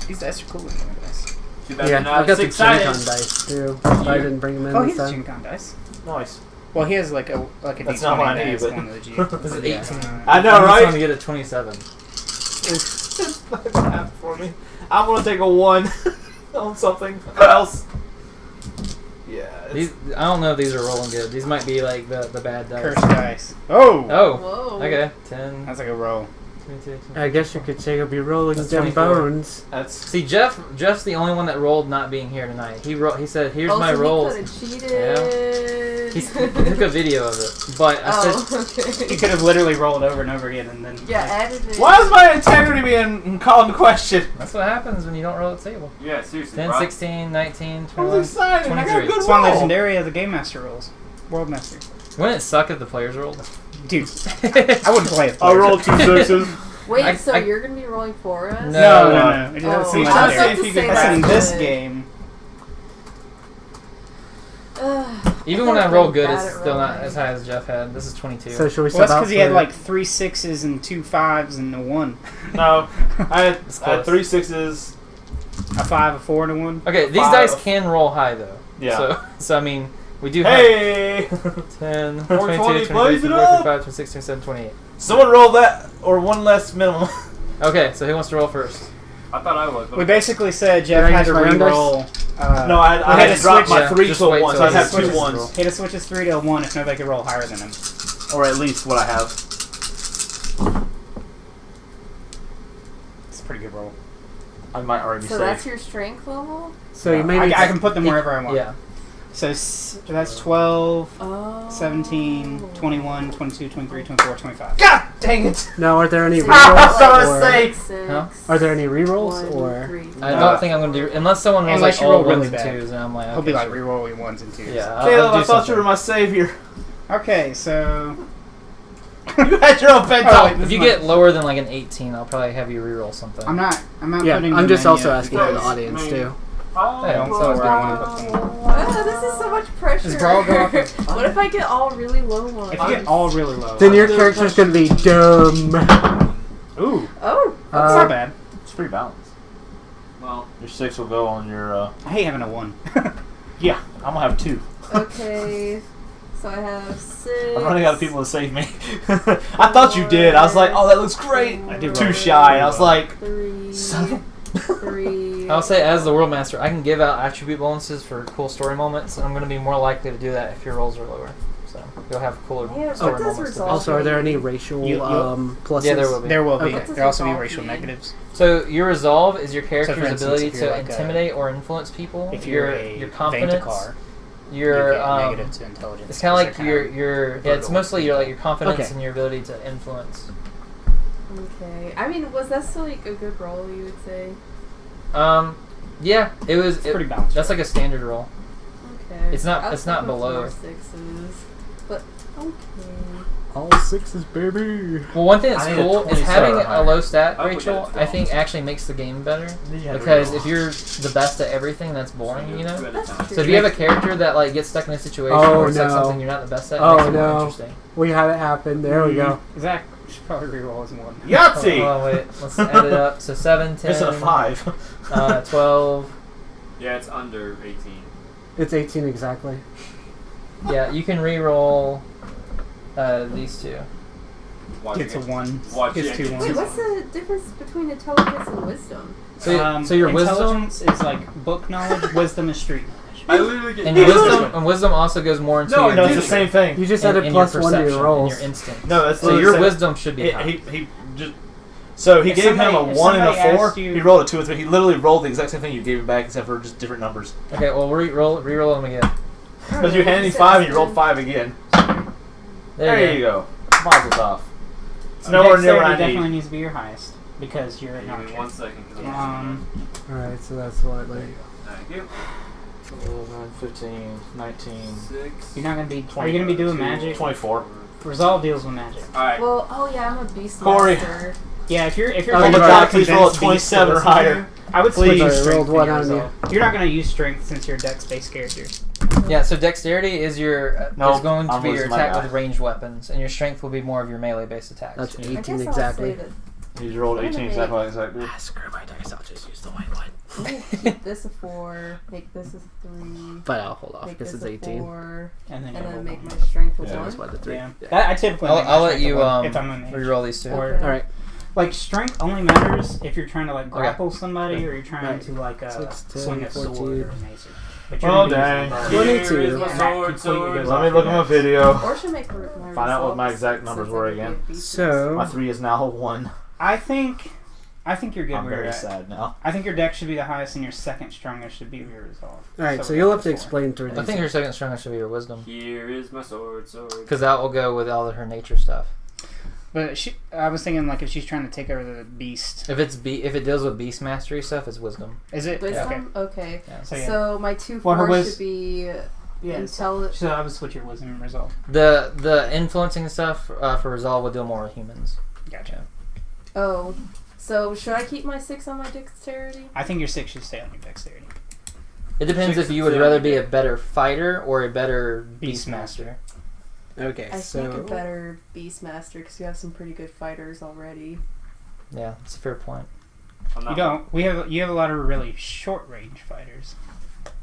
These dice are cooler than my dice. Too bad Yeah, they're I've not got the 6 sided. Gen Con dice too. But I didn't bring them in Oh, this he's a time. Gen Con dice. Nice. Well, he has like a That's D20 not what I that need, has but- one of the G. This is 18. I know, I'm right? trying to get a 27. It's not math for me. I'm gonna take a 1 on something else. Yeah. These, I don't know if these are rolling good. These might be like the bad dice. Cursed dice. Oh! Oh. Whoa. Okay. 10. That's like a roll. 22. I guess you could say you'll be rolling That's them 24. bones. That's See, Jeff's the only one that rolled not being here tonight. He said, "Here's Oh, my so rolls." He could have cheated. He took a video of it, but I said, He okay. could have literally rolled over and over again and then. Yeah, added it. why is my integrity being called into question? "That's what happens when you don't roll at the table." Yeah, seriously. 10, bro. 16, 19, I'm 21. excited. I got a 23. good It's one roll. legendary of the Game Master rolls. World Master. Wouldn't it suck if the players rolled? Dude, I wouldn't play it. I rolled 2 6s. Wait, so I- you're gonna be rolling for us? No. No. It doesn't Oh, seem I was legendary. about to say That's in that. this game. Even I when I feel roll like good, I'm it's bad at still not rolling. as high as Jeff had. This is 22. So should we Well, step that's out because he had for- like 3 6s and 2 5s and a 1. No, I had close. 3 6s. A 5, a 4, and a 1. Okay, these Five. dice can roll high though. Yeah. So I mean, we do have Hey! 10, 420, 22, 23, blaze it 24, up! 25, 26, 27, 28. Someone roll that or one less minimum. Okay, so who wants to roll first? I thought I was. But We basically said Jeff Did I had to use my own dice? re-roll. No, I we had had to to drop switch- my yeah, 3 just to wait 1, till so I he have switches 2 his 1s. roll. He had to switch his 3 to a 1 if nobody could roll higher than him. Or at least what I have. It's a pretty good roll. I might already be So safe. that's your strength level? So you may need I can put them wherever I want. Yeah. So that's 12, Oh. 17, 21, 22, 23, 24, 25. God dang it! Now, are there any So rerolls? so I or- say- Six, Huh? Are there any rerolls one, or? three, I Uh, don't think I'm going to do... Unless someone rolls unless like you all roll ones really and bad. twos, and I'm like, He'll okay, be like sure. re-rolling 1s and 2s. Yeah, I'll Caleb, do I thought you were something. my savior. Okay, so You had your own bedtime. Oh, wait, If this you is get lower than like an 18, I'll probably have you reroll something. I'm not Yeah, putting I'm them just in also yet asking for the because- audience too. Oh, Hey, don't so tell it's where I good. want to put them. Oh, this is so much pressure. Does Brawl go up? What if I get all really low ones? If you get all really low, Then your character's gonna be dumb. ooh, Oh, that's not bad. It's pretty balanced. Well, Your 6 will go on your. I hate having a 1. Yeah, I'm gonna have 2. okay. So I have 6. I'm running out of people to save me. I thought you did. I was like, oh, that looks great. I do Too roll shy. really I was well. like, 3. son of 3. I'll say, as the World Master, I can give out attribute bonuses for cool story moments, and I'm going to be more likely to do that if your rolls are lower. So you'll have cooler Yeah, story what does moments. resolve Also, are there any racial You- pluses? Yeah, there will be. There will be. Okay. What does There also be resolve racial mean? negatives. So your resolve is your character's instance, ability if you're to like a- intimidate or influence people. If you're a your confidence, Vantacar, your you get negative to intelligence. it's kind of like 'cause they're your yeah. It's brutal. mostly your confidence Okay. and your ability to influence. Okay. I mean, was that still like a good roll, you would say? Yeah, it was. It's pretty balanced. That's like a standard roll. Okay. It's not- I was it's not thinking below. 4 6s. But, okay. All 6s, baby. Well, one thing that's I need a cool is 27 having or a higher. low stat, I would Rachel. get a I think actually makes the game better Yeah, because if you're the best at everything, that's boring, you know. That's true. So if you have a character that like gets stuck in a situation Oh, where it's like no. something you're not the best at, it Oh, makes it more no. interesting. We had it happen. There we go. Zach should probably re-roll his 1. Yahtzee! Hold on, wait. Let's add it up. So 7, 10, Missing a 5. 12. yeah, it's under 18. It's 18 exactly. Yeah, you can re-roll these two. Watch Gets a it. 1. Watch Gets it. 2 Wait, 1s. what's the difference between intelligence and wisdom? So your wisdom intelligence is like book knowledge. Wisdom is street knowledge. I literally get and wisdom also goes more into No, your no, it's the nature same thing. You just and- added and your plus 1 to perception your rolls. and your instinct. No, that's So literally your the same. wisdom should be high. He just. So he If gave him a somebody- if 1 and a somebody 4. asked you- He rolled a 2 and 3. He literally rolled the exact same thing you gave him back, except for just different numbers. Okay, well re-roll them again. Because you handed me 5 and you rolled 5 again. There you go. Mazel tov. It's nowhere near what I definitely need. needs to be your highest because you're at Give me 1 second. 'cause I'm Alright, so that's what, like. Thank you. 11, 15, 19, 6. you're not gonna be. Are you gonna be doing magic? 24. Resolve deals with magic. Alright. Well, oh yeah, I'm a beast Corey. master. Yeah, if you're Oh, trying you to got try it. to Please roll a convince Beast to 27 or listen to higher. you, I would Please. switch your Sorry, strength rolled to one your on you. resolve. You're not gonna use strength since you're a dex-based character. Yeah, so dexterity is your No, is going to I'm be your losing my attack guy. with ranged weapons, and your strength will be more of your melee-based attacks. That's I 18 guess I'll exactly. save it. He's rolled I'm gonna 18 make- exactly. Screw my dice, I'll just use the white one. I'm gonna keep this a 4, make this a 3, But I'll hold off make because this it's a 18. 4, And then, and you then roll make my one. strength a Yeah. That was 1. what the 3. Yeah. Yeah. That, I typically make my I'll let strength you a 1 if I'm in the re-roll these two. Or Okay. Alright. like strength only matters if you're trying to like grapple somebody or you're trying Right. to like 6, 10, swing a sword 14. or a macer. But you're Oh, gonna be dang. using both. 22. Here is my Yeah. sword, Completely sword. goes Let off me look at your my dex. video. Or should make my Find out what my results exact numbers since were I could again. be a beast So- My 3 is now a 1. I think you're good I'm where you're very at. sad now. I think your dex should be the highest and your second strongest should be your resolve. Alright, so we you'll got have to four. explain through I these. think her second strongest should be your wisdom, Here is my sword, sword. because that will go with all of her nature stuff. But I was thinking like if she's trying to take over the beast. If it deals with beast mastery stuff, it's wisdom. Is it? Wisdom? Okay. Yeah. So, yeah. So my 2 Well, her 4 wis- should be Yeah. intelligence. So I would switch your wisdom and resolve. The influencing stuff for resolve will deal more with humans. Gotcha. Oh. So should I keep my 6 on my dexterity? I think your 6 should stay on your dexterity. It depends if you would rather be a better fighter or a better beastmaster. Okay, I so think a better Beastmaster because you have some pretty good fighters already. Yeah, that's a fair point. You don't. You have a lot of really short range fighters.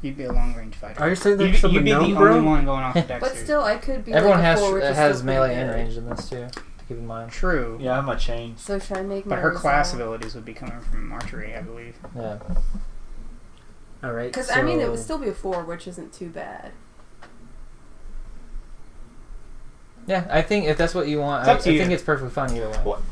You'd be a long range fighter. Are you saying You'd that's be the gnome, only bro? one going off the But dexterity. still, I could be. Everyone like a 4, which is has still melee pretty and good. range in this too. Keep in mind. True. Yeah, I have my chains. So should I make my But her class resolve? abilities would be coming from archery, I believe. Yeah. all right. Because so, I mean, it would still be a 4, which isn't too bad. Yeah, I think if that's what you want, It's I up to you. think it's perfectly fine either way. Well,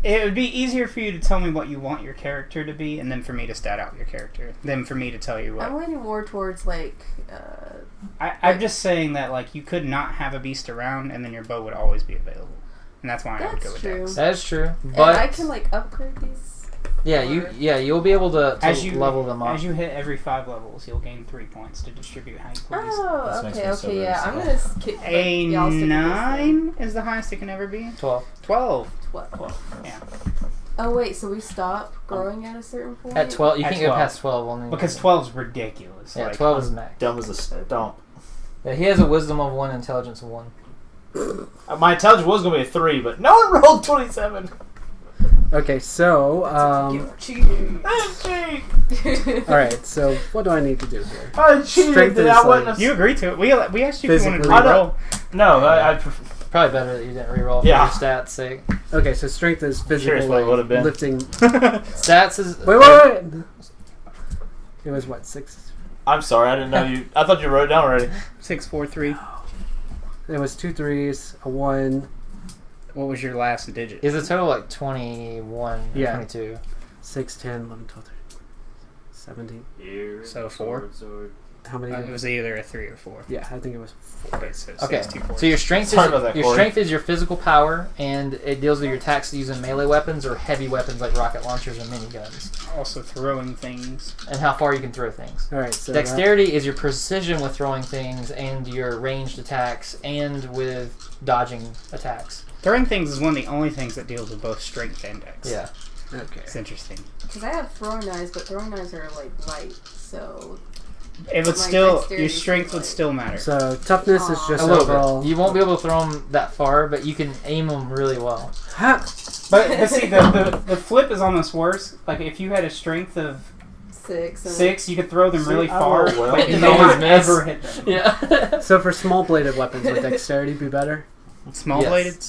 it would be easier for you to tell me what you want your character to be, and then for me to stat out your character, than for me to tell you what. I'm leaning more towards like. I'm just saying that like you could not have a beast around, and then your bow would always be available, and that's why I would go with true. Dex. That is true, And but I can like upgrade these. you'll be able to level them up. As you hit every 5 levels, you'll gain 3 points to distribute how you please. Oh, This makes okay, me so okay, yeah. I'm nervous. gonna skip. A yeah, I'll stick with this then. 9 is the highest it can ever be. 12 12. 12. Yeah. Oh wait, so we stop growing at a certain point? at 12. You At can't go 12. past 12 only Because 12 is ridiculous. Yeah, like, 12 is max. Dumb as a stump. Yeah, he has a wisdom of 1, intelligence of 1. My intelligence was going to be a 3, but no one rolled 27. Okay, so cheating. all right. So what do I need to do here? I cheated. Strength I is wouldn't like- have... You agreed to it. We asked you if you wanted to Physically. reroll. No, I Probably better that you didn't reroll for Yeah. your stats' sake. Okay, so strength is physical, Curious what it like, would have been. lifting. Stats is Wait. It was what 6? I'm sorry, I didn't know you. I thought you wrote it down already. 6, 4, 3. It was 2 3s, a 1, What was your last digit? is a total like 21, Yeah. 22. 6, 10, 11, 12, 13, 17. Here, So 4? sword. How many? It was either a 3 or 4. Yeah, I think it was 4. Okay, so Okay, 6, 2, 4. so your strength Sorry about that, your Corey. strength is your physical power, and it deals with your attacks using melee weapons or heavy weapons like rocket launchers and miniguns, Also throwing things. and how far you can throw things. All right, so Dexterity is your precision with throwing things and your ranged attacks and with dodging attacks. Throwing things is one of the only things that deals with both strength and dex. Yeah. Okay. It's interesting. Because I have throwing knives, but throwing knives are like light, so It would My still, dexterity your is strength would like- still matter. So toughness is just A little overall. bit. You won't be able to throw them that far, but you can aim them really well. Ha! But see, the flip is almost worse. Like, if you had a strength of 6. And 6, you could throw them See, really I far, roll well. but you You don't always miss. ever hit them. Yeah. So for small bladed weapons, would dexterity be better? Small Yes. bladed?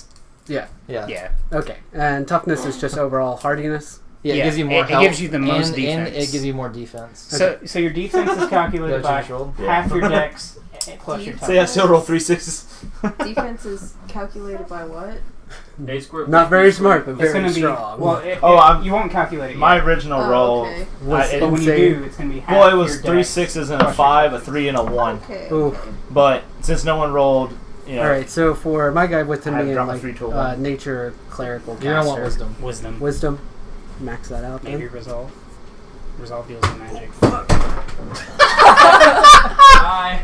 Yeah. Yeah. Okay. And toughness is just overall hardiness. Yeah, it Yeah, gives you more it health. gives you the most and defense. it gives you more defense. So your defense is calculated by That's usual. half your dex plus your See, I toughness. still roll 3 6s. defense is calculated by what? A square. Not very smart, but It's very going to be strong. well. I'm- You won't calculate it. My yet. original Oh, roll. okay. Was I- But when you insane. do, it's going to be half Well, it was your 3 dex 6s and a plus your 5, a toughness. 3 and a 1. Okay. Ooh. okay. But since no one rolled, you know, All right. So for my guy with him I being dropped my like 3 to a 1. nature clerical You're gonna want caster, wisdom. wisdom, max that out. Maybe Then. resolve. Resolve deals with magic. Hi.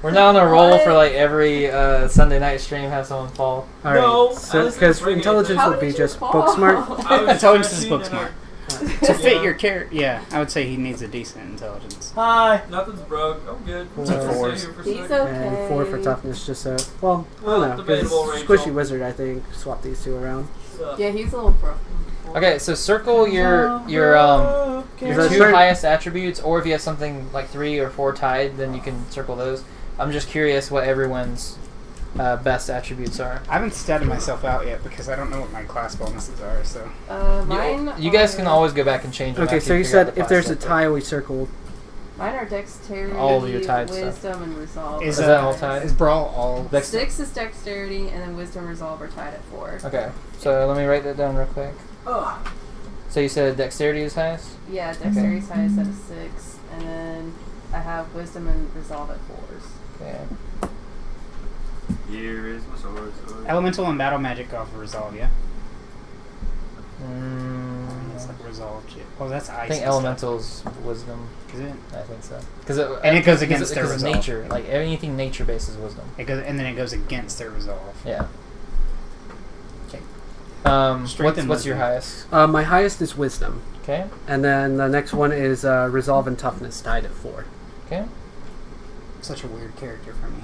We're now on a roll for like every Sunday night stream. Have someone fall. All right. No, I So was because bringing it intelligence How would be did you just fall? book smart. I was Intelligence is stretching book and smart. I- To fit Yeah. your character, yeah, I would say he needs a decent intelligence. Hi. Nothing's broke. I'm good. It's a I'll stay fours. here for a He's second. okay. And 4 for toughness, just so. Well, I Well, don't know. 'Cause debatable, Rachel. Squishy wizard, I think. Swap these two around. So, Yeah, he's a little broken. Okay, so circle your So two start- highest attributes, or if you have something like 3 or 4 tied, then you can circle those. I'm just curious what everyone's best attributes are. I haven't statted myself out yet because I don't know what my class bonuses are. So Mine. You guys can are- always go back and change them. Okay, after so you figure out said the if there's a class stuff, tie, we circled. Mine are dexterity, All of your tied stuff. wisdom, and resolve. is that all tied? Is brawl all? Dex- 6 is dexterity, and then wisdom and resolve are tied at 4. Okay, so let me write that down real quick. ugh. So you said dexterity is highest? Yeah, dexterity is highest at a 6, and then I have wisdom and resolve at 4s. Okay. Here is my sword. Elemental and battle magic go for resolve, yeah. It's Mm, like resolve shit. Well, that's ice. I think and stuff. elemental's wisdom. Is it? I think so. And it goes against their it's resolve. nature. Like anything nature based is wisdom. It goes, and then it goes against their resolve. Yeah. Okay. What's Strength and your wisdom. highest? My highest is wisdom, Okay. and then the next one is resolve and toughness, tied at 4. Okay. Such a weird character for me.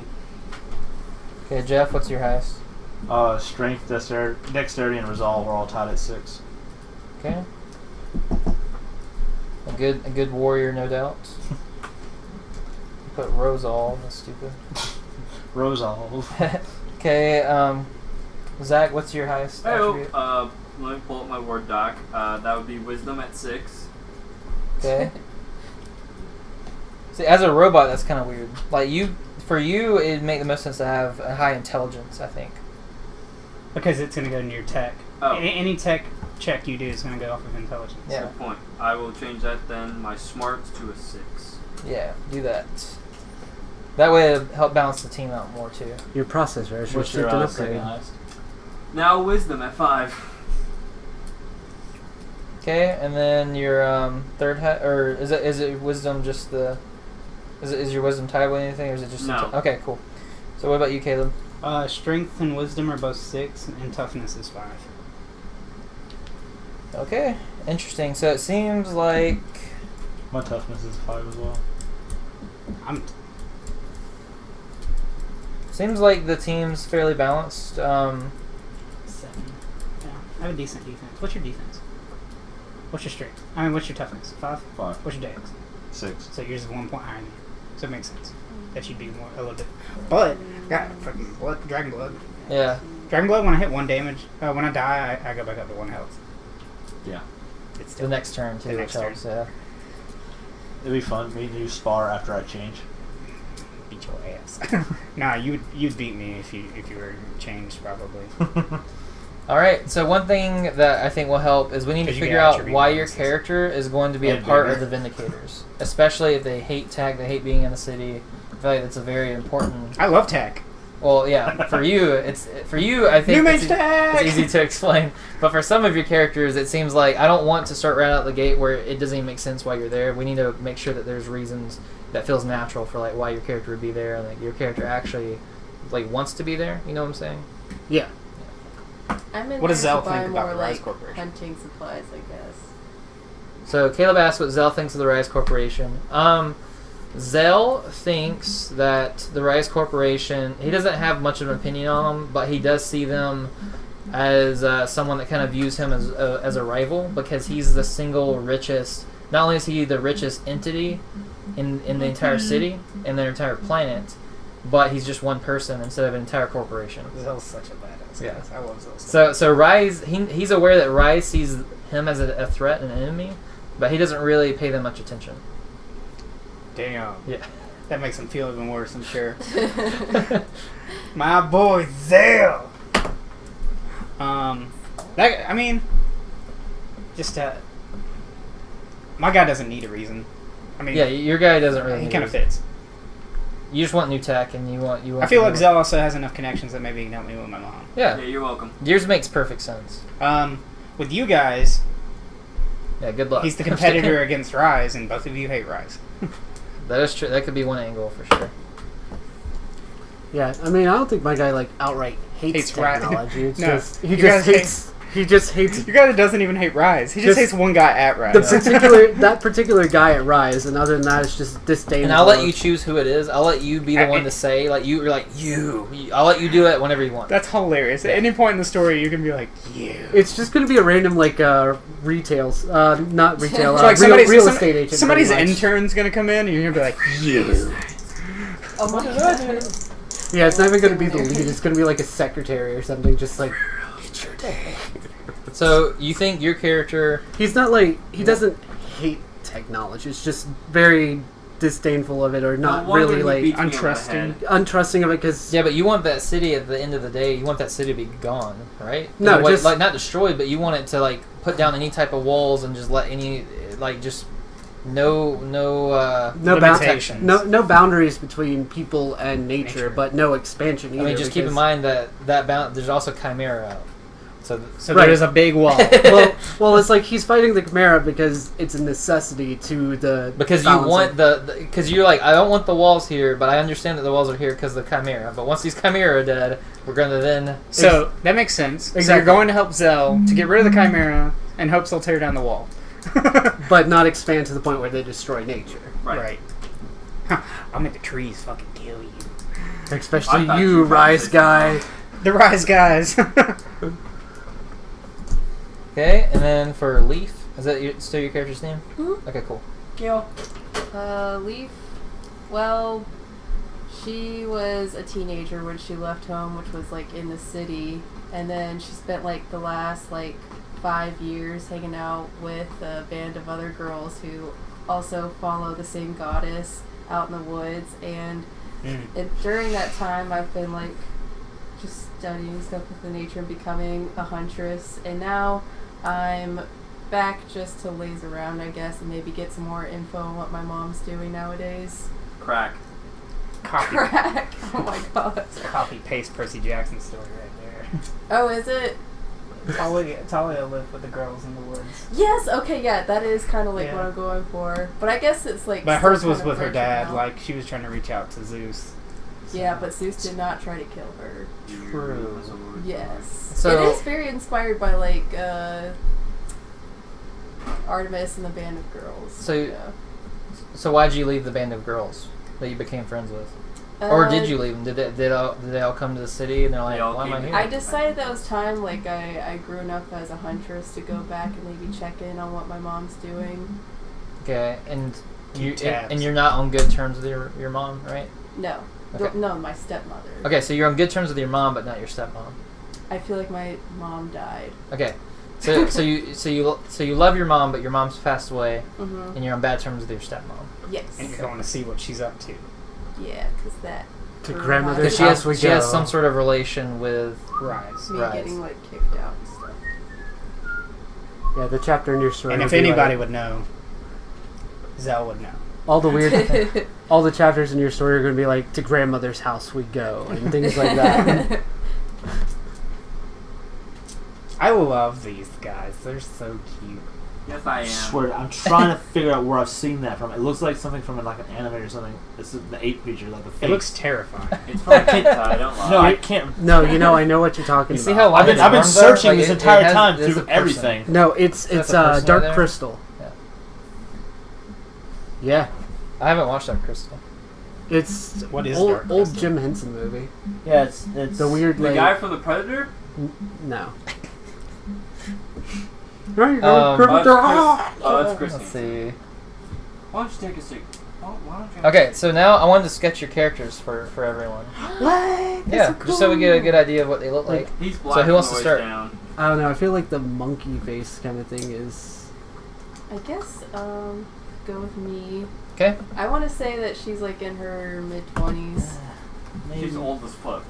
Okay, Jeff, what's your highest? Strength, dexterity, and resolve are all tied at 6. Okay. A good warrior, no doubt. Put Rosal. That's stupid. Resolve. Okay. Zach, what's your highest Hey, attribute? let me pull up my word doc. That would be wisdom at 6. Okay. See, as a robot, that's kind of weird. Like for you, it'd make the most sense to have a high intelligence, I think. Because it's going to go into your tech. Oh. Any tech check you do is going to go off of intelligence. Yeah. Good point. I will change that then. My smarts to a 6. Yeah, do that. That way it'll help balance the team out more, too. Your processor. I should What's have your an second upgrade. highest? Now wisdom at 5. Okay, and then your third or is it wisdom just the... Is your wisdom tied with anything, or is it just... No. Okay, cool. So what about you, Caleb? Strength and wisdom are both 6, and toughness is 5. Okay, interesting. So it seems like... My toughness is 5 as well. Seems like the team's fairly balanced. 7. Yeah, I have a decent defense. What's your defense? What's your strength? I mean, what's your toughness? 5? 5. What's your dex? 6. So yours is 1 point higher than you. So it makes sense that you'd be more a little bit. But got fucking blood, dragon blood. Yeah. Dragon blood. When I hit 1 damage, when I die, I go back up to 1 health. Yeah. It's The next turn, too, The which next turn. helps, yeah. It'd be fun. Me and you spar after I change. beat your ass. Nah, you'd beat me if you were changed probably. Alright, so one thing that I think will help is we need to 'Cause you figure get out attribute why your bonuses. character is going to be a And part bigger. of the Vindicators. Especially if they hate tech, they hate being in the city. I feel like that's a very important... I love tech. Well, yeah, for you, I think New it's, mage tech! it's easy to explain. But for some of your characters, it seems like I don't want to start right out the gate where it doesn't even make sense why you're there. We need to make sure that there's reasons that feels natural for like why your character would be there, and like your character actually like wants to be there. You know what I'm saying? Yeah. I'm in What does there Zell to buy think about more the Rise like Corporation? hunting supplies, I guess. So Caleb asked what Zell thinks of the Rise Corporation. Zell thinks that the Rise Corporation, he doesn't have much of an opinion on them, but he does see them as someone that kind of views him as a rival, because he's the single richest, not only is he the richest entity in the entire city and their entire planet, but he's just one person instead of an entire corporation. Zell's such a badass. Yeah. Guys. I love Zell. So Rise, he's aware that Rise sees him as a threat and an enemy, but he doesn't really pay them much attention. Damn. Yeah. That makes him feel even worse, I'm sure. My boy Zell. My guy doesn't need a reason. I mean, Yeah, your guy doesn't really. he need kind of it. fits. You just want new tech, and you want. I feel like Zell also has enough connections that maybe he can help me with my mom. Yeah, Yeah, you're welcome. yours makes perfect sense. With you guys, Yeah, good luck. he's the competitor against Rise, and both of you hate Rise. That is true. That could be one angle for sure. Yeah, I mean, I don't think my guy like outright hates Hates Rise. technology. It's No, just he you just guys hates. He just hates Your guy doesn't even hate Rise. He just Just- hates one guy at Rise. that particular guy at Rise, and other than that, it's just disdain. And I'll let you choose who it is. I'll let you be the one to say, like you're like you. I'll let you do it whenever you want. That's hilarious. At any point in the story, you can be like, you. It's just gonna be a random like retails, not retail, So, like, real estate agent. somebody's pretty much. intern's gonna come in, and you're gonna be like, you. Oh my god. Yeah, it's not even gonna be the lead. It's gonna be like a secretary or something. Just like it's your day. So you think your character? He's not like he doesn't hate technology. It's just very disdainful of it, or not No wonder really he like beats me on the untrusting. head. untrusting of it. Because Yeah, but you want that city at the end of the day. You want that city to be gone, right? No, What- just- like not destroyed, but you want it to like put down any type of walls and just let any like just no Limitations. no boundaries between people and nature, Nature. but no expansion either. I mean, just keep in because- mind that there's also Chimera out. So So Right. there's a big wall. well, it's like he's fighting the Chimera because it's a necessity to the because you balance want of- because you're like, I don't want the walls here, but I understand that the walls are here because of the Chimera. But once these Chimera are dead, we're gonna then. So that makes sense. So Exactly. you're going to help Zell to get rid of the Chimera in hopes they'll tear down the wall. but not expand to the point where they destroy nature. Right. I'll make the trees fucking kill you. Especially I thought you, you probably Rise said Guy. The Rise Guys. Okay, and then for Leaf, is that still your character's name? Mhm. Okay, cool. Leaf. Well, she was a teenager when she left home, which was like in the city, and then she spent like the last like 5 years hanging out with a band of other girls who also follow the same goddess out in the woods. And during that time, I've been like just studying stuff with the nature and becoming a huntress. And now I'm back just to laze around, I guess, and maybe get some more info on what my mom's doing nowadays. Crack. Copy, Crack. Oh my god. copy paste Percy Jackson story right there. Oh, is it? Talia lived with the girls in the woods. Yes. Okay. Yeah, that is kind of like Yeah. what I'm going for. But I guess it's like. But still hers was kind of with her branching dad. out. Like she was trying to reach out to Zeus. Yeah, but Zeus did not try to kill her. True. Yes. So- it is very inspired by like Artemis and the Band of Girls. So- yeah. So why'd you leave the band of girls that you became friends with? Or did you leave them? Did they all come to the city and they're like, They all why am I came here? I decided that was time. Like I grew enough as a huntress to go back and maybe check in on what my mom's doing. Okay, and Keep tabs. and you're not on good terms with your mom, right? No. Okay. No, my stepmother. Okay, so you're on good terms with your mom, but not your stepmom. I feel like my mom died. Okay, so you love your mom, but your mom's passed away, Mm-hmm. and you're on bad terms with your stepmom. Yes. And you're going to see what she's up to. Yeah, because that. To grew grandmother's my- Because she has house we she has go. some sort of relation with. Rise. Me Rise. getting like kicked out and stuff. Yeah, the chapter in your story. And if would be anybody like, would know, Zell would know. all the weird, all the chapters in your story are going to be like, to grandmother's house we go, and things like that. I love these guys. They're so cute. Yes, I I am. swear, I'm trying to figure out where I've seen that from. It looks like something from like an anime or something. This is the ape creature, like the face. It looks terrifying. It's from a kid I don't lie. No, I can't. No, I know what you're talking You about. see how long I've been its arms are? searching Like, this it entire has- time there's a through person. everything. No, it's That's a person Dark right there? Crystal. Yeah. Yeah, I haven't watched Dark Crystal. it's What is old, Dark old Crystal? Jim Henson movie. Yeah, it's The weird The like guy from the Predator? no. Um, Oh, that's Chris. Let's see. Why don't you take a seat? Why don't you? Okay, so now I wanted to sketch your characters for everyone. What? Yeah, just so we get a good idea of what they look like. He's black. So who wants from to the waist start? Down. I don't know. I feel like the monkey face kind of thing is. I guess go with me. Okay. I want to say that she's like in her mid-20s. She's old as fuck.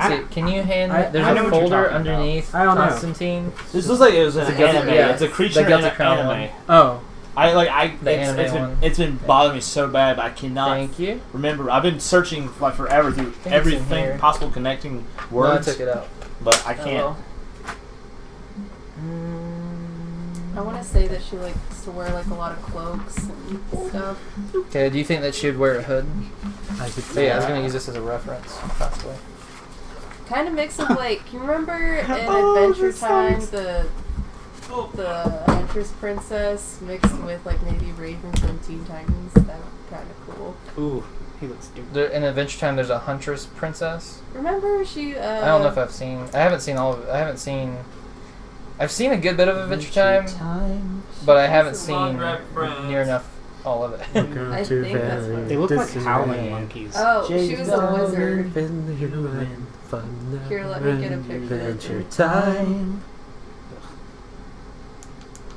See, can you hand? There's I know a what you're folder talking about. underneath I don't know. Constantine. This looks like it was an It's a Guilty- anime. yeah, It's a creature the in Guilty an Crown anime. Oh, The anime one. It's been bothering me so bad. But I cannot Thank you. remember. I've been searching like forever through think it's in everything here. possible connecting No, I words, took it out. but I Oh, can't. well. I want to say that she likes to wear like a lot of cloaks and stuff. Okay. Do you think that she would wear a hood? I could So yeah, I was gonna use this as a reference, possibly. Kind of mix of like, you remember in Adventure Time the Huntress Princess mixed with like maybe Raven from Teen Titans? That would be kind of cool. Ooh, he looks stupid. There, in Adventure Time, there's a huntress princess. Remember she? I don't know if I've seen. I haven't seen all of it. I haven't seen. I've seen a good bit of Adventure Time, but I haven't seen near enough all of it. I think that's what- They look like howling monkeys. Oh, she was a wizard. Fun Here, let me get a picture. Adventure time.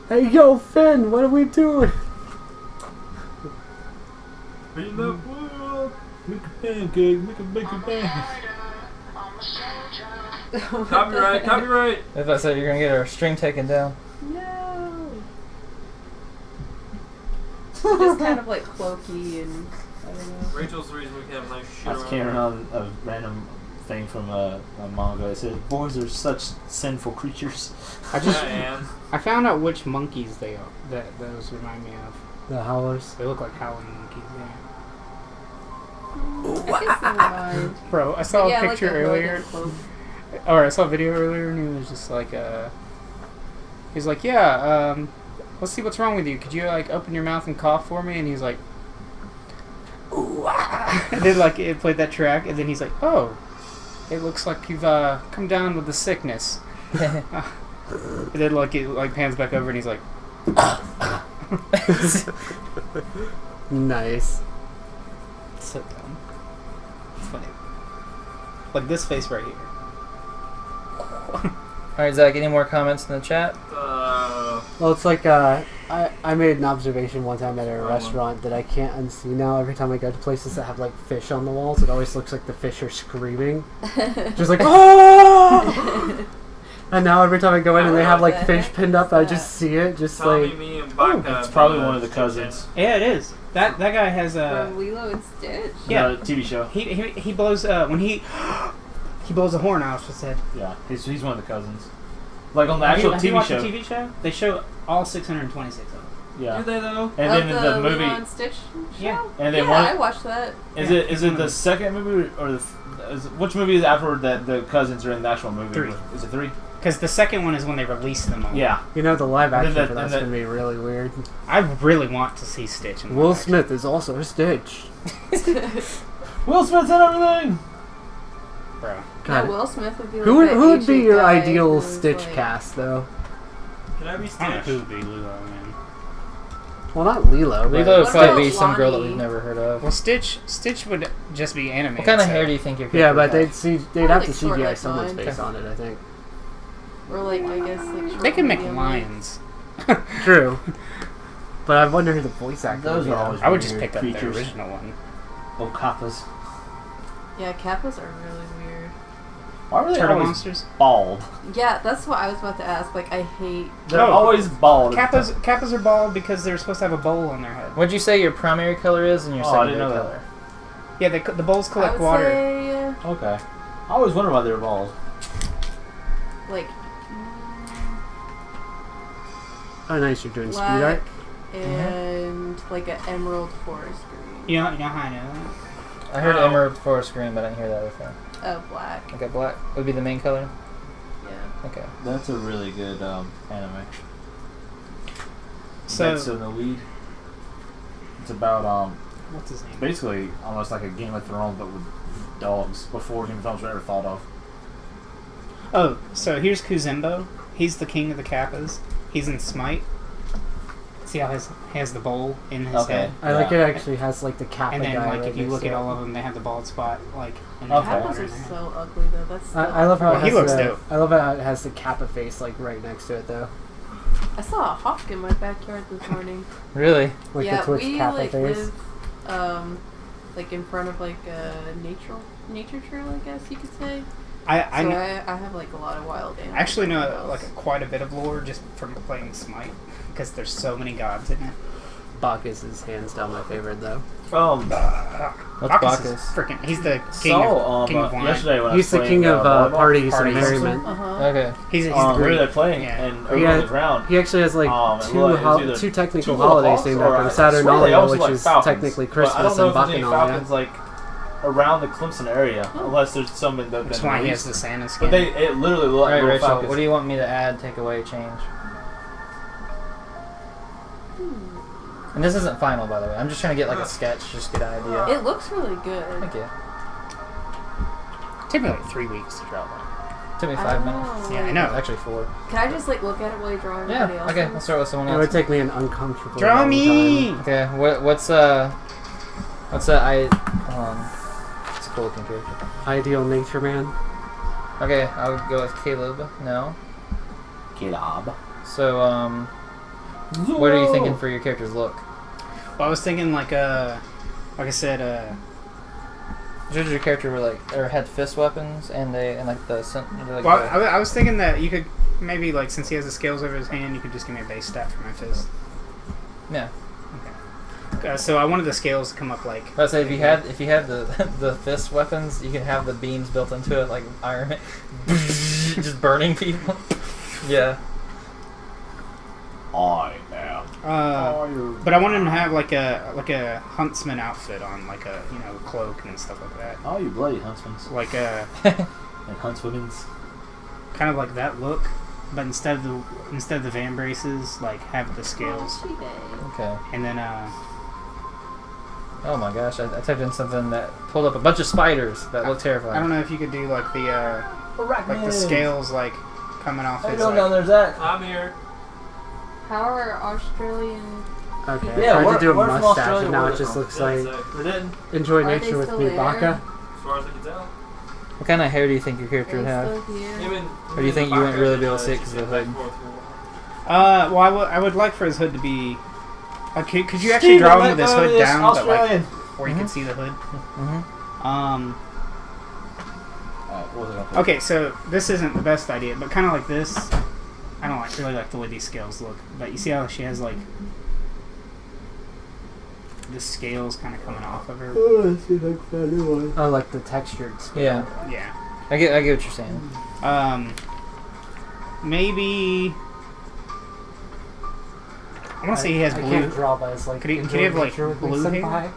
Hey, yo, Finn, what are we doing? In the world, make a pancake, make a pancake. Copyright. If I said you're gonna get our string taken down. No. Just kind of like cloaky and I don't know. Rachel's the reason we can have nice shit I just came around a random thing from a manga. It said, "Boys are such sinful creatures." I found out which monkeys they are. That those remind me of. The howlers. They look like howling monkeys. Yeah. I guess never mind. Bro, I saw Yeah, a picture like a hood earlier. and cloak. Or I saw a video earlier, and he was just like, he's like, yeah, let's see what's wrong with you. Could you like open your mouth and cough for me? And he's like, And then like it played that track, and then he's like, "Oh, it looks like you've come down with the sickness." And then like it like pans back over, and he's like, Nice. "So dumb." It's funny. Like this face right here. Alright, Zach, any more comments in the chat? Well, it's like I made an observation one time at a restaurant that I can't unsee now. Every time I go to places that have like fish on the walls, it always looks like the fish are screaming, just like oh. And now every time I go in and they have like fish pinned up, I just see it, just like. It's probably one of the cousins. Yeah, it is. That guy has a From Lilo and Stitch? Yeah. The TV show. he blows when he blows a horn out of his head. Yeah, he's one of the cousins. Like on the Have you actual watched TV show. the TV show? They show all 626 of them. Yeah. Do they though? And then in the Lilo movie, and Stitch show? Yeah. and then Yeah, I one. watched that. Is it the second movie or which movie is afterward that the cousins are in the actual movie? 3. Is it 3? Because the second one is when they release them all. Yeah. You know, the live And then action that- for that's and gonna be really weird. I really want to see Stitch. In Will live action. Smith is also a Stitch. Will Smith's in everything. Bro. Yeah, God. Will Smith would be like Who would that be Asian your guy ideal who's, Stitch like- cast though? Can I be I don't know Stitch? who would be Lilo, man. Well, not Lilo. But Lilo would What probably about be some girl that Lonnie? we've never heard of. Well, Stitch would just be animated. What kind of so- hair do you think your character yeah, but would have? they'd have to Like short CGI like someone's mine. face on it. I think. Or like, I guess, like short They can make medium, lions. True. But I wonder who the voice actor Those would are be. always I would just weird pick up the creatures. original one. Oh, kappas. Yeah, Kappas are really weird. Why were they Turtle always monsters. bald? Yeah, that's what I was about to ask. Like, I hate. They're No. always bald. Kappas are bald because they're supposed to have a bowl on their head. What'd you say your primary color is and your Oh, I secondary didn't know that. color? Yeah, the bowls I collect would water. say, Okay. I always wondered why they were bald. like, Oh, nice! You're doing speed black art. and like an emerald forest green. You know how I know that? I heard Oh. emerald forest green, but I didn't hear the other thing. Oh, black. Okay, black would be the main color? Yeah. Okay. That's a really good anime. So That's in the lead. It's about what's his name? basically almost like a Game of Thrones but with dogs before Game of Thrones was ever thought of. Oh, so here's Kuzembo. He's the king of the Kappas. He's in Smite. See how he has the bowl in his Okay. head? I like it. Yeah. Actually has like the Kappa And then, guy like, right if you next look to at it. all of them, they have the bald spot, like, in Okay. the Kappas water are in their head. so ugly, though. That's. I love how Well, it he has looks the, dope. I love how it has the Kappa face like right next to it though, I saw a hawk in my backyard this morning. Really? like yeah, the Twitch we Kappa like face. live, like in front of like a nature trail, I guess you could say. I So know, I have like a lot of wild animals. I actually in my know house. like quite a bit of lore just from playing Smite because there's so many gods in it. Bacchus is hands down my favorite though. What's Bacchus is Bacchus? freaking. He's the king So, king of wine. yesterday when I He's was the playing, king of volleyball, parties and Parties. merriment. Okay. He's the we were great. there playing, Yeah. and He over on had- the ground. He actually has like it was either two technical two little holidays hawks named or after him: I swear they Saturnalia, also which like is falcons, technically but Christmas, I don't know and if there's any Bacchanal. falcons like around the Clemson area, unless there's some in the. That's in why the he east. has the Santa skin. But it literally looked like Alright, little Rachel, falcons. what do you want me to add, take away, change? And this isn't final, by the way. I'm just trying to get like a sketch, just get an idea. It looks really good. Thank you. It took me like 3 weeks to draw that. Took me I 5 don't minutes. Yeah, I like- know. Actually 4. Can I just like look at it while you draw everybody Yeah, else? okay, let's start with someone It else. would take me an uncomfortable Draw long me. time. Okay, what's hold on. It's a cool looking character. Ideal nature man. Okay, I would go with Caleb. No. Caleb. So, what are you thinking for your character's look? Well, I was thinking like I said, Judge your character were like, or had fist weapons, and like the like well, the, I was thinking that you could maybe like since he has the scales over his hand, you could just give me a base stat for my fist. yeah. So I wanted the scales to come up like. But say if you had the the fist weapons, you can have the beams built into it like Iron Man, just burning people. Yeah. I am. But I wanted him to have like a huntsman outfit on, like a cloak and stuff like that. Oh, you bloody huntsmen. Like And huntswomen's. kind of like that look, but instead of the van braces, like have the scales, Okay. and then Oh my gosh, I typed in something that pulled up a bunch of spiders that looked terrifying. I don't know if you could do like the scales like coming off. How you his, doing like, down there, Zach? I'm here. How are Australian? Okay, Yeah, I tried to do a where from mustache, Australia and now were it they just from? looks Yeah, like so, They didn't. Enjoy Are they Nature with still me, there? Baka. as far as I can tell. What kind of hair do you think your character Are would they have? still here? Even, Or do you think you wouldn't really be able to see it 'cause of the hood? Well, I would like for his hood to be. Could you actually draw him with his hood down, but like Australian. where you could see the hood? Mm-hmm. What was it gonna Okay, so this isn't the best idea, but kind of like this. I don't really like the way these scales look, but you see how she has like the scales kind of coming off of her. Oh, like the textured scale. Yeah, Yeah. I get what you're saying. Maybe. I want to say he has I blue. can't draw, but it's like. Could he Enjoy have, like, Nature with me, blue hair? senpai.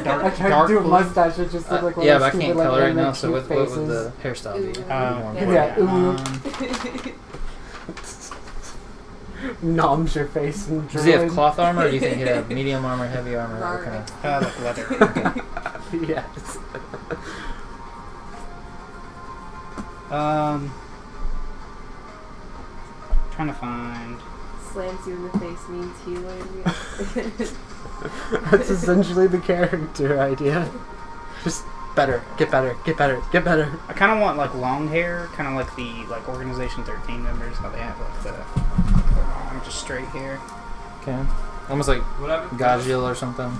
I Dark, tried dark to do a blue. mustache, it just looked like one Yeah, of but I those can't stupid, color like, right now, anime so cute what would the faces. hairstyle be? Yeah. Yeah, Noms your face and Does he have droid. cloth armor, or do you think he'd have medium armor, heavy armor? What kind of... Like leather. Yes. Trying to find. Slams you in the face means healing. That's essentially the character idea. Just better, get better, get better, get better. I kind of want like long hair, kind of like the Organization 13 members, how they have like the just straight hair. Okay. Almost like What happened? Gajil or something.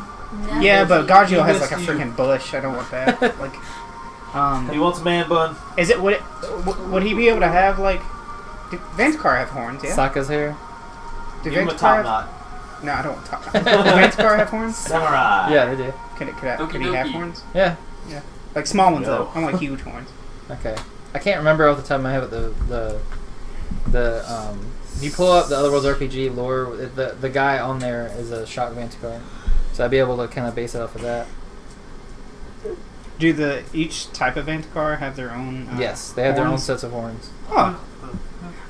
Yeah, but Gajil has missed like a you. freaking bush. I don't want that. Like, He wants a man bun. is it would he be able to have like? Do Vantikar have horns? Yeah. Sokka's hair. Do Give him a Vantikar top have? knot. No, I don't want top. Does Vantikar have horns? Samurai. Yeah, they do. Could he have Okie dokie. horns? Yeah. Like small ones No. though. I want huge horns. Okay. I can't remember off the top of my head, but if you pull up the Otherworlds RPG lore, the guy on there is a Shock Vantikar. So I'd be able to kind of base it off of that. Do each type of Vantikar have their own? Yes, they have their own horns? sets of horns. Oh,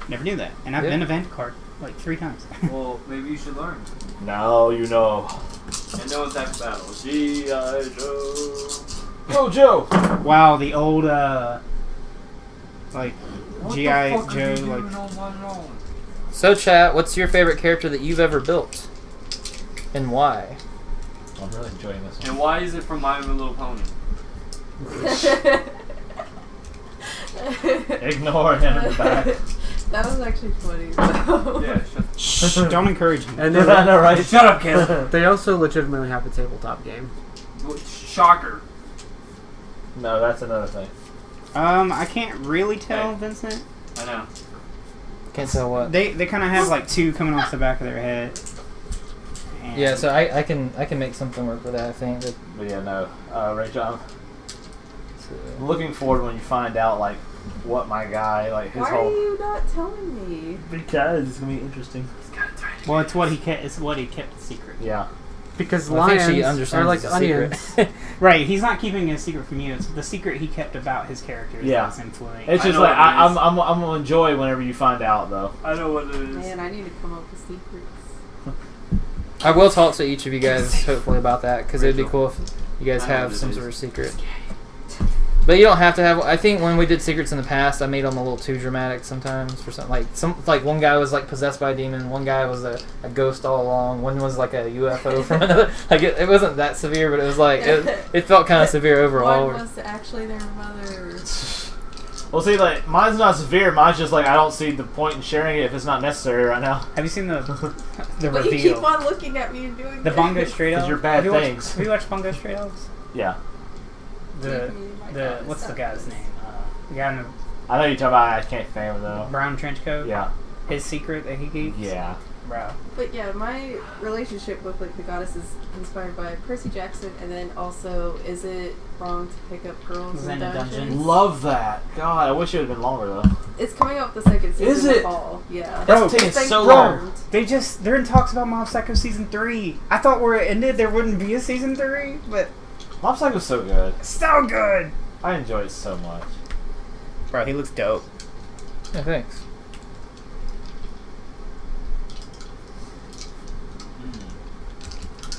never knew that. And I've Yeah. been a Vantikar like 3 times. Well, maybe you should learn. Now you know. And no attack battle. G.I. Joe. Yo, Joe. Wow, the old like What G.I. the fuck are Joe you doing like. on my own? So, chat, what's your favorite character that you've ever built? And why? I'm really enjoying this one. And why is it from My Little Pony? Ignore him in the back. That was actually funny. Yeah, Shh, don't encourage him. And I know, right? Shut up, Caleb. they also legitimately have a tabletop game. Shocker. No, that's another thing. I can't really tell, Hey. Vincent. I know. Can't tell what. They kind of have like 2 coming off the back of their head. And Yeah, so I can make something work with that. I think. But yeah, no. Ray John. I'm looking forward when you find out like what my guy like his Why whole. are you not telling me? Because it's gonna be interesting. well, it's what he kept. It's what he kept secret. Yeah. Because Well, I think she lions understands are like it's a secret. onions. Right. He's not keeping a secret from you. It's the secret he kept about his characters. Yeah. That's influencing. It's I just know like what it is. I'm gonna enjoy whenever you find out though. I know what it is. Man, I need to come up with secrets. I will talk to each of you guys hopefully about that because it'd be Rachel. cool if you guys I know have what it some is. sort of secret. But you don't have to have. I think when we did secrets in the past, I made them a little too dramatic sometimes for something. Like one guy was like possessed by a demon, one guy was a ghost all along, one was like a UFO from another. Like it wasn't that severe, but it was like it felt kind of severe overall. One was actually their mother. Well, see, like mine's not severe. Mine's just like I don't see the point in sharing it if it's not necessary right now. Have you seen the But you reveal? keep on looking at me and doing The that. Bongo Stray Elves. Because you're bad have you watched- things. Have you watched Bongo Stray Elves? Yeah, What's the guy's name? The guy in the I know you're talking about. I can't think of it though. brown trench coat. Yeah, His secret that he keeps. yeah. Bro. But yeah, my relationship with like the goddess is inspired by Percy Jackson, and then also, is it wrong to pick up girls in dungeons? Love that. God, I wish it would have been longer though. It's coming out the second season Is in it? the fall. Yeah. Bro, That's taking It's been so long. confirmed. They're in talks about Mob Psycho season 3. I thought where it ended there wouldn't be a season 3, but Mob Psycho's so good. so good. I enjoy it so much. Bro, he looks dope. Yeah, thanks.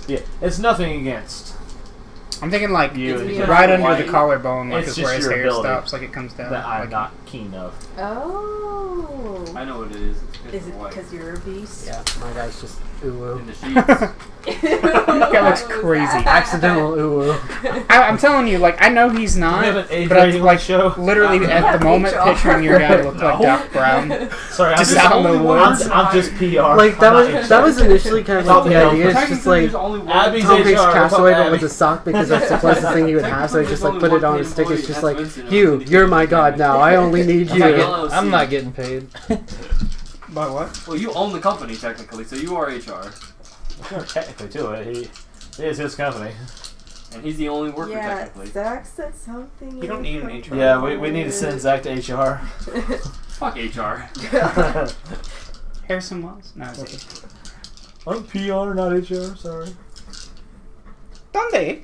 Yeah, it's nothing against I'm thinking like You It's and right me. under the White. collarbone, like It's is just where his your hair ability stops, like it comes down. that I'm like, not keen of. Oh. I know what it is. Is it because you're a beast? Yeah, my guy's just uwu. In the sheets. That looks crazy. Accidental uwu. I'm telling you, like I know he's not, We have an age but I'm rating on like the show. literally at the moment HR. picturing your guy to look like No. Doc Brown. Sorry, Just I'm out in the woods. I'm just PR. Like that I'm not was that was HR. initially kind of like the idea. It's just like Abby's Tom Hanks HR, castaway, Abby. but with a sock because that's the closest thing he would have. So he just like put it on his stick. It's just like, you're my god now. I only need you. I'm not getting paid. By what? Well, you own the company technically, so you are HR, Technically, too. It is his company. and he's the only worker Yeah, technically. Zach said something. You don't need an HR. Yeah, we need to send Zach to HR. Fuck HR. Harrison Wells. No, it's I'm PR, not HR. Sorry. ¿Dónde?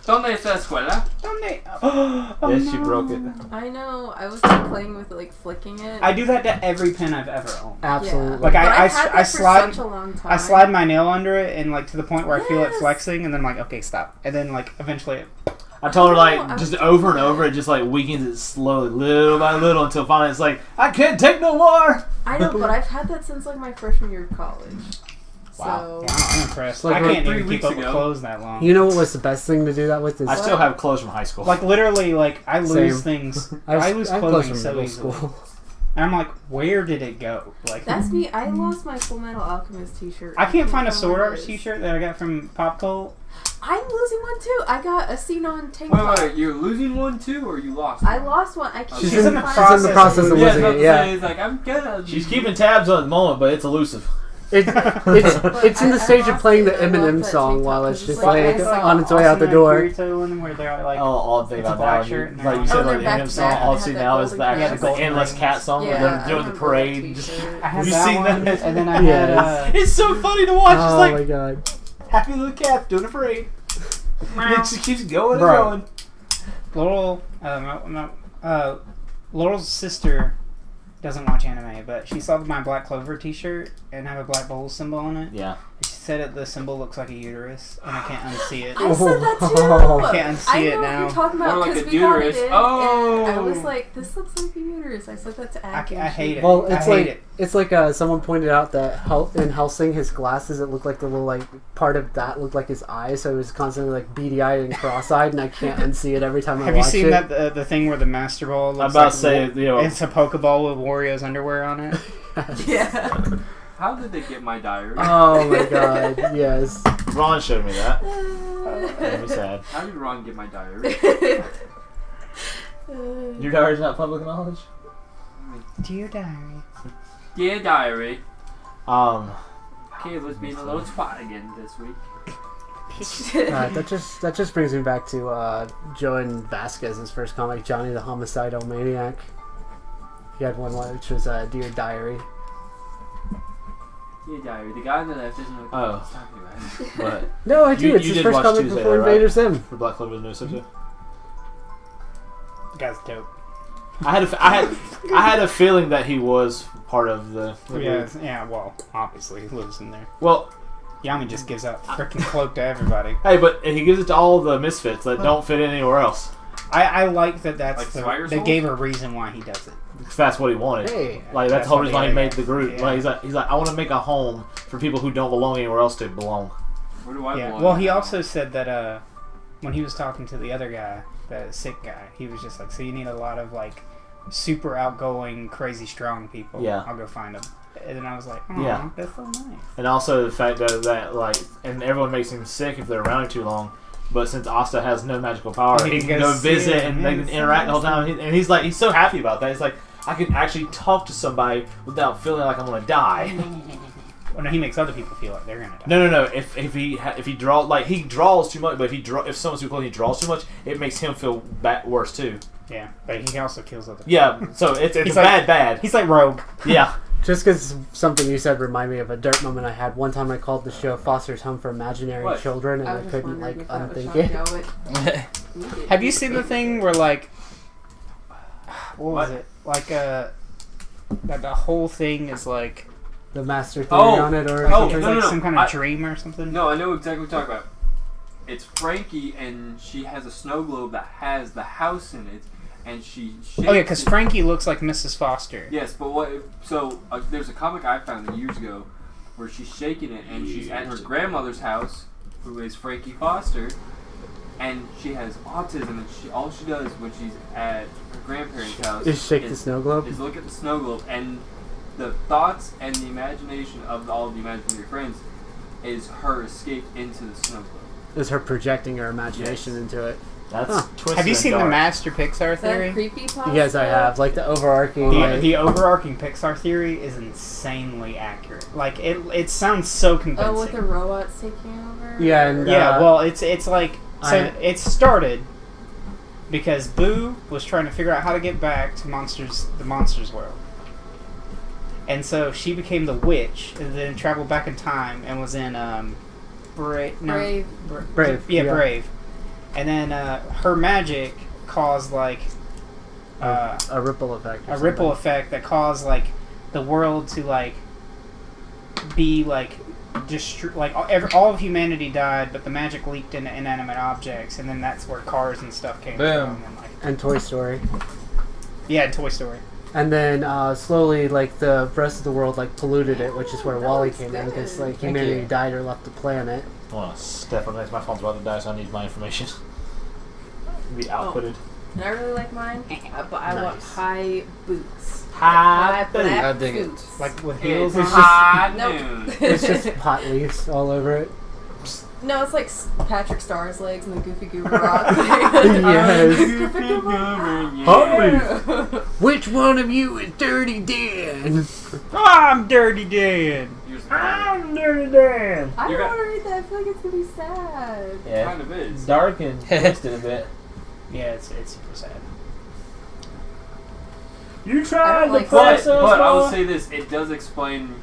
¿Dónde está la escuela? ¿Dónde? Oh, Yes, you no. broke it. I know. I was like playing with it, like flicking it. I do that to every pen I've ever owned. Absolutely. Like, But I I've had I that for slide- such a long time. I slide my nail under it and like to the point where I feel it Yes. flexing, and then I'm like, okay, stop. And then like eventually, I told her No, like I just was over and doing over, it. it just like weakens it slowly, little by little, until finally it's like I can't take no more. I know, but I've had that since like my freshman year of college. Wow. So yeah, I'm impressed. Like, I can't 3 even keep weeks up with ago. clothes that long. You know what was the best thing to do that with? Is I still have clothes from high school. Like literally, like I lose Same. things. I I lose have clothing clothes from so middle easily. school. And I'm like, where did it go? Like, that's me. I lost my Full Metal Alchemist T-shirt. I can't find a where Sword it Art is. T-shirt that I got from Pop Cult. I'm losing one too. I got a Xenon tank Wait, top. wait, you're losing one too, or you lost? I one? lost one. I can't She's She's in in, the find she's in the process process of of Yeah, losing I was it. about to Yeah. say, it's like I'm gonna. She's keeping tabs on it at the moment, but it's elusive. It's in the I stage of lost playing it. the I love Eminem that song tank while top it's 'cause just it's like- like it's like on its way out the Austin and door. Kirito one where they're like, All I'm thinking It's a about black now, shirt and like you they're said, all- like Oh, the they're Eminem back song. to All I back. see They now had is that the golden actual rings. endless Yeah, cat song. Yeah, where they're I doing the remember parade. that Just, t-shirt. I had have you that seen one, that? and then I Yes. had It's so funny to watch. It's Oh like my god. happy little cat doing a parade. And it just keeps going and Bro. going. Laurel. Laurel's sister doesn't watch anime, but she saw my Black Clover T-shirt and have a black bowl symbol on it. Yeah. She said it. The symbol looks like a uterus, and I can't unsee it. I said that too. Oh. I can't unsee I know it what now. you're talking about More like because a we got uterus. it in, Oh. and I was like, "This looks like a uterus." I said that to Aki. I hate it. Well, I it's hate like it. it's like someone pointed out that in Helsing, his glasses, it looked like the little like part of that looked like his eyes, so it was constantly like beady-eyed and cross-eyed, and I can't unsee it every time I Have you watch seen it. that the thing where the Master Ball looks I'm about like to say, you know, it's a Pokeball with Wario's underwear on it? Yeah. How did they get my diary? Oh my god, yes. Ron showed me that. Made me sad. How did Ron get my diary? Your diary's not public knowledge. Dear diary. Dear diary. Um, Caleb's being a little twat again this week. That just brings me back to Joan Vasquez's first comic, Johnny the Homicidal Maniac. He had one which was Dear Diary. Dear diary. The guy on the left doesn't know what Oh. he's talking about. but No, I do. You- It's you his did first watch comic Tuesday, before right? Invader Sim. for Black Clover News episode. The guy's dope. I had a feeling that he was part of the Yeah, group. yeah. Well, obviously he lives in there. Well, Yami just gives out freaking cloak to everybody. hey, but he gives it to all the misfits that don't fit in anywhere else. I like that. That's Like Swagger they Soul? gave a reason why he does it. 'Cause that's what he wanted. Hey. Like that's That's the whole what reason why he he made got. the group. Yeah. Like he's like I want to make a home for people who don't belong anywhere else to belong. Where do I Yeah. belong? Well, he also said that when he was talking to the other guy, the sick guy, he was just like, "So you need a lot of like super outgoing, crazy strong people. Yeah. I'll go find them." And then I was like, "Oh, Yeah. that's so nice." And also the fact that like, and everyone makes him sick if they're around him too long. But since Asta has no magical power, Oh, he he can can go go visit see it. and Yeah, they can it's so interact the whole nice. time. And he's like, he's so happy about that. He's like, I can actually talk to somebody without feeling like I'm gonna die. Well, no, he makes other people feel like they're gonna die. No. If he draws like he draws too much, but if someone's too close, he draws too much. It makes him feel worse too. Yeah, but he also kills other people. Yeah. So it's He's a like- bad. He's like Rogue. Yeah. Just because something you said reminded me of a dirt moment I had. One time I called the show Foster's Home for Imaginary What? Children, and I I was just couldn't wondering like if that was unthink Sean it. Gallic. Have you seen the thing where like, what was What? it? Like that the whole thing is like The master theory Oh. on it, or Oh, there's no, like no, some kind of I- dream or something. No, I know exactly what you're talking about. it's Frankie, and she has a snow globe that has the house in it, and she shakes Oh yeah, because it. Frankie looks like Mrs. Foster. Yes, but what? So there's a comic I found years ago where she's shaking it, and she's at her grandmother's house, who is Frankie Foster, and she has autism, and all she does when she's at her grandparents' house Is shake the snow globe? is look at the snow globe, and the thoughts and the imagination of all of the imaginary friends is her escape into the snow globe. Is her projecting her imagination Yes. into it? That's Huh. twisted. Have you and seen the dark. Master Pixar Is that theory? creepy pasta? Yes, I have. Like the overarching. The overarching Pixar theory is insanely accurate. Like it sounds so convincing. Oh, with the robots taking over? Yeah, and, Yeah, well, it's like so I- it started because Boo was trying to figure out how to get back to the monsters world, and so she became the witch, and then traveled back in time and was in Brave. Brave, yeah, yeah. Brave, and then her magic caused like a ripple effect. or a ripple something. effect that caused like the world to like be like all of humanity died, but the magic leaked into inanimate objects, and then that's where cars and stuff came Boom. from. And like, And Toy Story. yeah, Toy Story. And then slowly, like the rest of the world, like polluted it, which is where That Wally looks came in because good. like Thank humanity you. died or left the planet. I want to step on this. My phone's about to die, so I need my information. Be outputted. And I really like mine, but I want Nice. high boots. High black I dig it. boots. Like with heels. It's It's just high Nope. noon. It's just pot leaves all over it. No, it's like Patrick Starr's legs and the Goofy Goober Rock. Yes. Goofy Goober Rock. Hot Which one of you is Dirty Dan? I'm Dirty Dan. Here's the problem. I'm Dirty Dan. I You don't got- want to read that. I feel like it's gonna be sad. Yeah, Kind of is. it's dark and twisted a bit. Yeah, it's super sad. You I tried don't to like play that. But, so but I will small. say this: it does explain,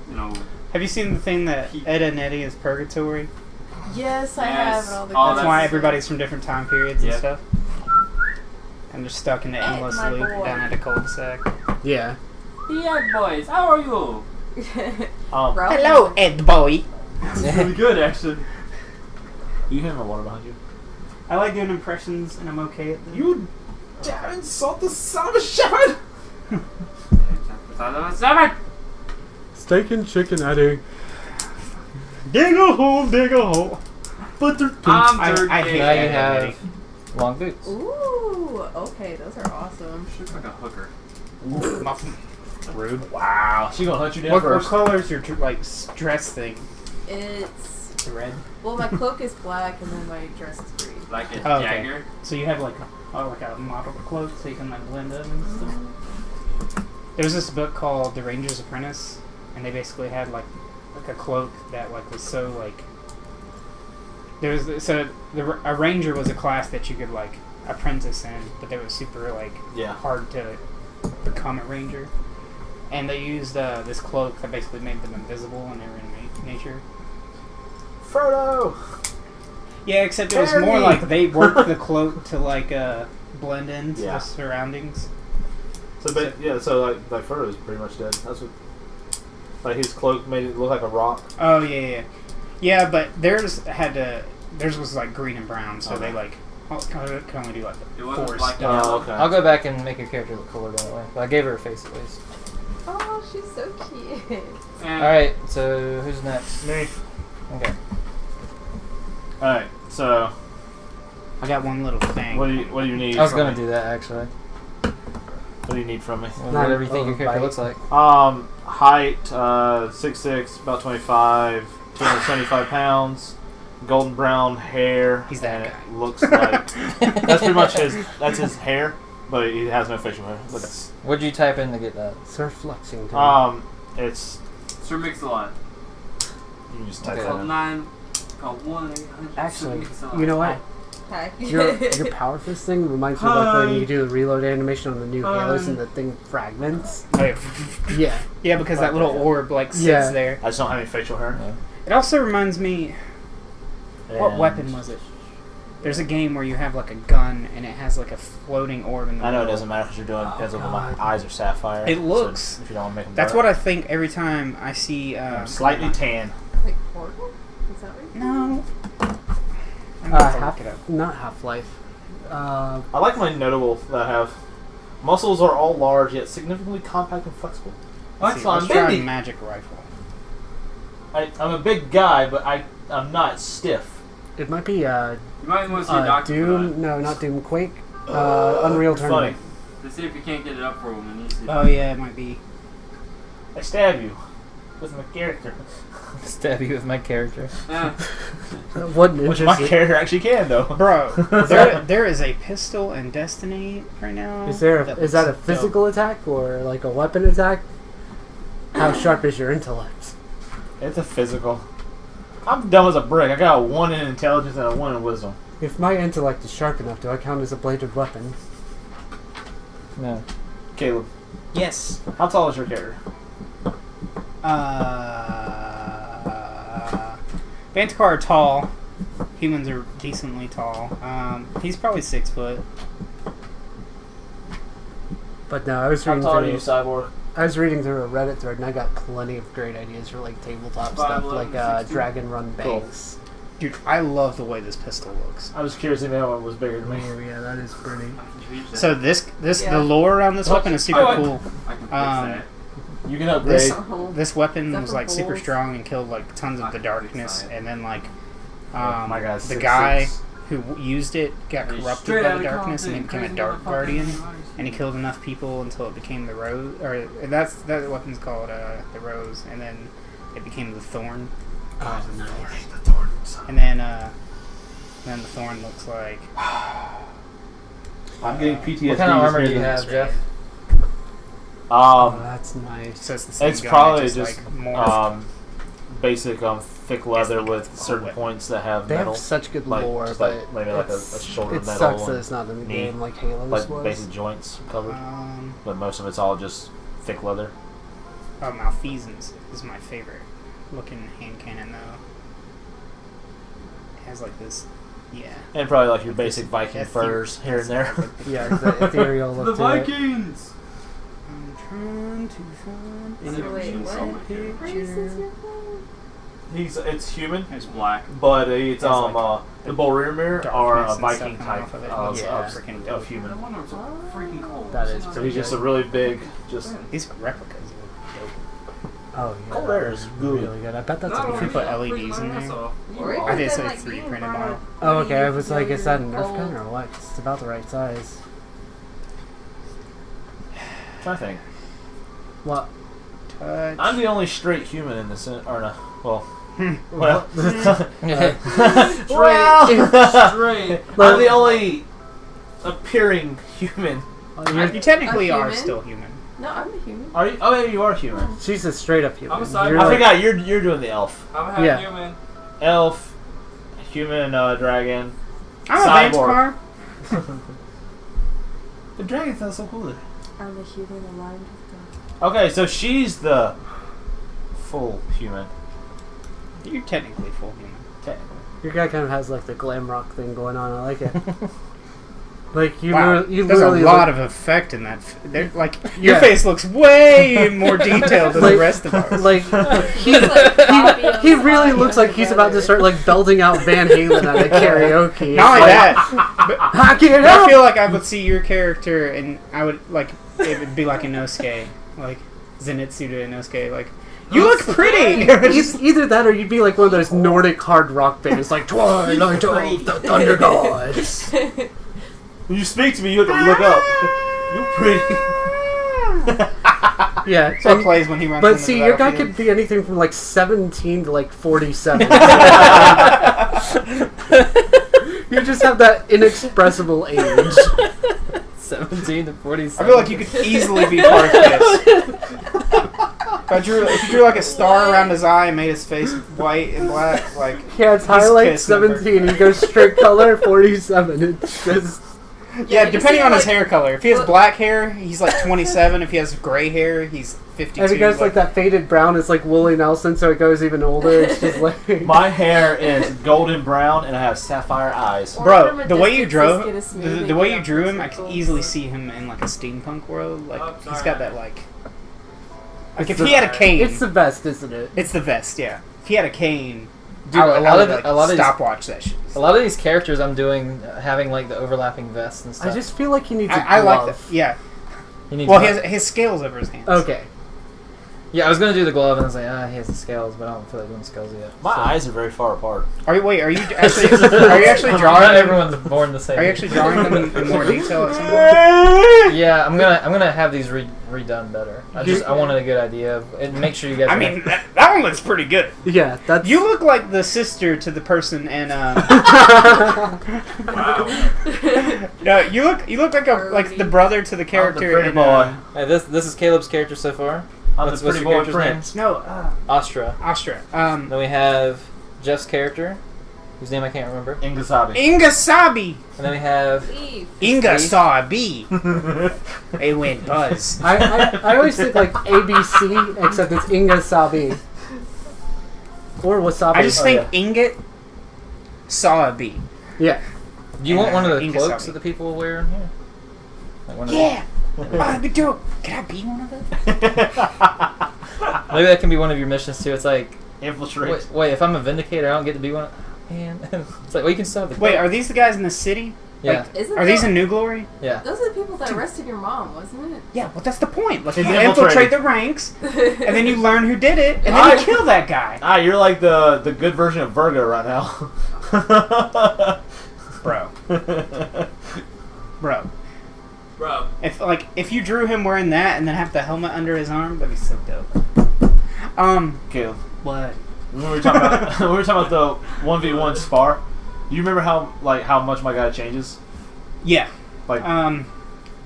Have you seen the thing that Ed and Eddie is purgatory? Yes, I Yes. have. And all the Oh, That's that's- why everybody's from different time periods and Yeah. stuff. And they're stuck in the Ed, endless my loop boy. down at a cul-de-sac. Yeah. The Egg Boys, how are you? Ralph Hello, Ed boy. It's really good, actually. You hear my water behind you? I like doing impressions, and I'm okay at them. You damn insulted son of a shepherd! Steak and chicken, Eddie. Dig a hole, dig a hole. I Dirty hate Now Ed you and have Eddie. long boots. Ooh, okay, those are awesome. She looks like a hooker. Rude. Wow, she gonna hunt you down What first. color is your like dress thing? It's Red. well, my cloak is black and then my dress is green. Like a Oh, okay. Jagger. So you have like a model cloak, so you can like blend in and stuff. There was this book called The Ranger's Apprentice, and they basically had like a cloak that like was so like a ranger was a class that you could like apprentice in, but they were super like Yeah. hard to become a ranger, and they used this cloak that basically made them invisible when they were in nature. Frodo! Yeah, except it was more Harry! like they worked the cloak to like blend into Yeah. the surroundings. So, like Frodo's pretty much dead. That's what. Like his cloak made it look like a rock. Oh yeah, but theirs was like green and brown, so they like could only do like It wasn't force. black and Oh, yellow. okay. I'll go back and make your character look cooler that way. But I gave her a face at least. Oh, she's so cute. And Alright, so who's next? Me. Okay. Alright, so I got one little thing. what do you need? I was from gonna me? do that actually. What do you need from me? Whatever you think your character Overbite. looks like. Height 6'6", about 25, 275 pounds, golden brown hair. He's that and guy. it looks like that's pretty much his hair, but he has no facial hair. But it's What'd you type in to get that? Sir Fluxington. it's Sir Mix-a-Lot. you can just type Okay. that Call in. 9. Call 1-800. Actually, Mix-a-Lot. you know what? Hi. Your power fist thing reminds me of like when you do the reload animation on the new Halos and the thing fragments. Oh, yeah. Yeah. Yeah, because that little orb like sits Yeah. there. I just don't have any facial hair. Yeah. It also reminds me, what And- weapon was it? There's a game where you have like a gun and it has like a floating orb in the I know it middle. doesn't matter what you're doing because of my God. eyes are sapphire. It so looks- if you don't want to make them That's dark. what I think every time I see. I'm slightly tan. Like Portal? Is that right? No. I look it up. Not Half-Life. I like my notable that I have. Muscles are all large, yet significantly compact and flexible. Let's So I'm try bendy. magic rifle. I'm a big guy, but I'm not stiff. It might be You might want to see a doctor for Doom. No, not Doom. Quake. Unreal Funny. Tournament. that. To see if you can't get it up for him. And he's Oh yeah, it might be. I stab you with my character. Stab you with my character. Yeah. What Which my interesting. character actually can, though. Bro, there is a pistol in Destiny right now. Is that a looks physical dope. attack or like a weapon attack? How sharp is your intellect? It's a physical. I'm dumb as a brick. I got a 1 in intelligence and a 1 in wisdom. If my intellect is sharp enough, do I count as a bladed weapon? No. Caleb, Yes. how tall is your character? Vantakar are tall. Humans are decently tall. He's probably 6 foot. But no, I was How reading tall are you, through. Cyborg? I was reading through a Reddit thread, and I got plenty of great ideas for like tabletop 5'11", stuff, like 60. Dragon Run Cool. banks. Dude, I love the way this pistol looks. I was curious if anyone was bigger than me. Oh yeah, that is pretty. So this Yeah. the lore around this weapon is super Oh, cool. I can fix Um, that. You can upgrade. This Oh. this weapon Is that was for like super holes? strong and killed like tons I of the can darkness, fix that. and then like My guy's the 6'6". guy who used it got He's corrupted straight by outta the darkness and he Compton, became a crazy dark motherfucker. guardian, and he killed enough people until it became the rose, or that weapon's called the rose, and then it became the thorn. Oh, nice. The thorn. And then the thorn looks like I'm getting PTSD. What kind of just armor do hearing you this. have, Jeff? Oh, that's nice. so it's the same It's gun, probably just just like more. basic thick leather like with a certain weapon. points that have They metal, have such good like lore, just but like maybe like a it's- shoulder it metal sucks that and it's not in the knee, game like Halo's like was. basic joints covered, Um, but most of it's all just thick leather. Malfeasance is my favorite looking hand cannon though. It has like this, yeah. And probably like your Like basic this Viking ether- furs here and there. Yeah, the ethereal The look to it. Vikings! I'm trying to find So any wait, what? picture. Race is your thing? It's human, It's black. but it's Has, like, the Boromir are a darkness and Viking stuff coming type off of it. of, Yeah. of, Freaking of dope. No human. wonder it's so freaking cold. That is So pretty he's just a good. really big, just These replicas look Oh yeah, Cold air is good. really good. I bet that's Not a If only you put that, LEDs freaking in my there. ass off. Or it I could think have so, been, it's like, 3D being printed brought model. up Oh okay, I when was you like, know is that a you're Nerf gun cold. or what? It's about the right size. I think. What? touch. I'm the only straight human in this, or no? Well, Well, well, Straight. I'm the only appearing human. You technically A are human? still human. No, I'm a human. Are you? Oh yeah, you are human. she's a straight up human. I'm a cyborg. You're I like- forgot. You're doing the elf. I'm a half Yeah. human. Elf, human, dragon. I'm a Cyborg. Vantakar. The dragon sounds so cool there. I'm a human aligned with Okay, so she's the full human. You're technically full human. Technically. Your guy kind of has like the glam rock thing going on. I like it. Like you, Wow, you there's a literally lot look, of effect in that. Like your Yeah. face looks way more detailed than the Like- rest of ours. like He's like Bobby on he really Spy looks and like he's the about to Brothers. start like belting out Van Halen at a karaoke. Not only Like, that, but I can't I help. feel like I would see your character and I would like it would be like Inosuke, like Zenitsu to Inosuke. Like you look pretty. Either that or you'd be like one of those Nordic hard rock bands, like Twilight of the Thunder Gods. When you speak to me, you have to look up. You're pretty. Yeah, So it and- plays when he runs. but into see, the your guy battlefield. could be anything from like 17 to like 47. You just have that inexpressible age. 17 to 47. I feel like you could easily be part of this. If you drew like a star around his eye and made his face white and black, like Yeah, it's He's highlight kiss number. 17. He goes straight color 47. It's just yeah, you depending see, on his like- hair color. If he has Look- black hair, he's like 27. If he has gray hair, he's 52. and it goes like that faded brown. It's like Willie Nelson, so it goes even older. It's just like My hair is golden brown, and I have sapphire eyes. Or from Bro, a the way you distance, drew, just get a smooth the way you and drew get him, I up could some easily circles. see him in like a steampunk world. Like Oh, he's sorry. got that like It's if the- he had a cane, it's the best, isn't it? it's the vest. Yeah, if he had a cane, Dude, a lot of these stopwatch that shit. A lot of these characters I'm doing having like the overlapping vests and stuff. I just feel like he needs a glove. I like that. Yeah. He needs Well, what? his scales over his hands. Okay. Yeah, I was gonna do the glove and I was like, he has the scales, but I don't feel like doing the scales yet. My eyes are very far apart. Are you actually drawing Not them? everyone's born the same. Are you actually drawing them in more detail at some point? Yeah, I'm gonna have these redone better. I wanted a good idea of, and make sure you guys. I mean, that one looks pretty good. Yeah, that's... You look like the sister to the person in. Wow. No, you look like the brother to the character pretty in. boy. Hey, this is Caleb's character so far. I'm What's the pretty your boy character's prince. No, Astra. Astra. Then we have Jeff's character, whose name I can't remember. Ingasabi. Ingasabi. And then we have Leave. Ingasabi. It went Buzz. I always think like ABC, except it's Inga Sabi. Or Wasabi. I just think ingot, Sabi. Yeah. Do you want one of the Ingasabi. cloaks that the people wear in here? Like one of Yeah. That'd be dope. Can I be one of those? Maybe that can be one of your missions too. It's like, Infiltrate. wait, if I'm a Vindicator, I don't get to be one. Man, it's like, well, you can still have the. Wait, cloak. are these the guys in the city? Yeah, Isn't Are these that- in New Glory? yeah. Those are the people that arrested your mom, wasn't it? Yeah, well, that's the point. Like, He's you infiltrating. infiltrate the ranks, and then you learn who did it, and then you kill that guy. You're like the good version of Virgo right now. Bro. Bro. If you drew him wearing that and then have the helmet under his arm, that'd be so dope. Caleb. What? When we were talking about the 1v1 spar, do you remember how much my guy changes? Yeah. Like,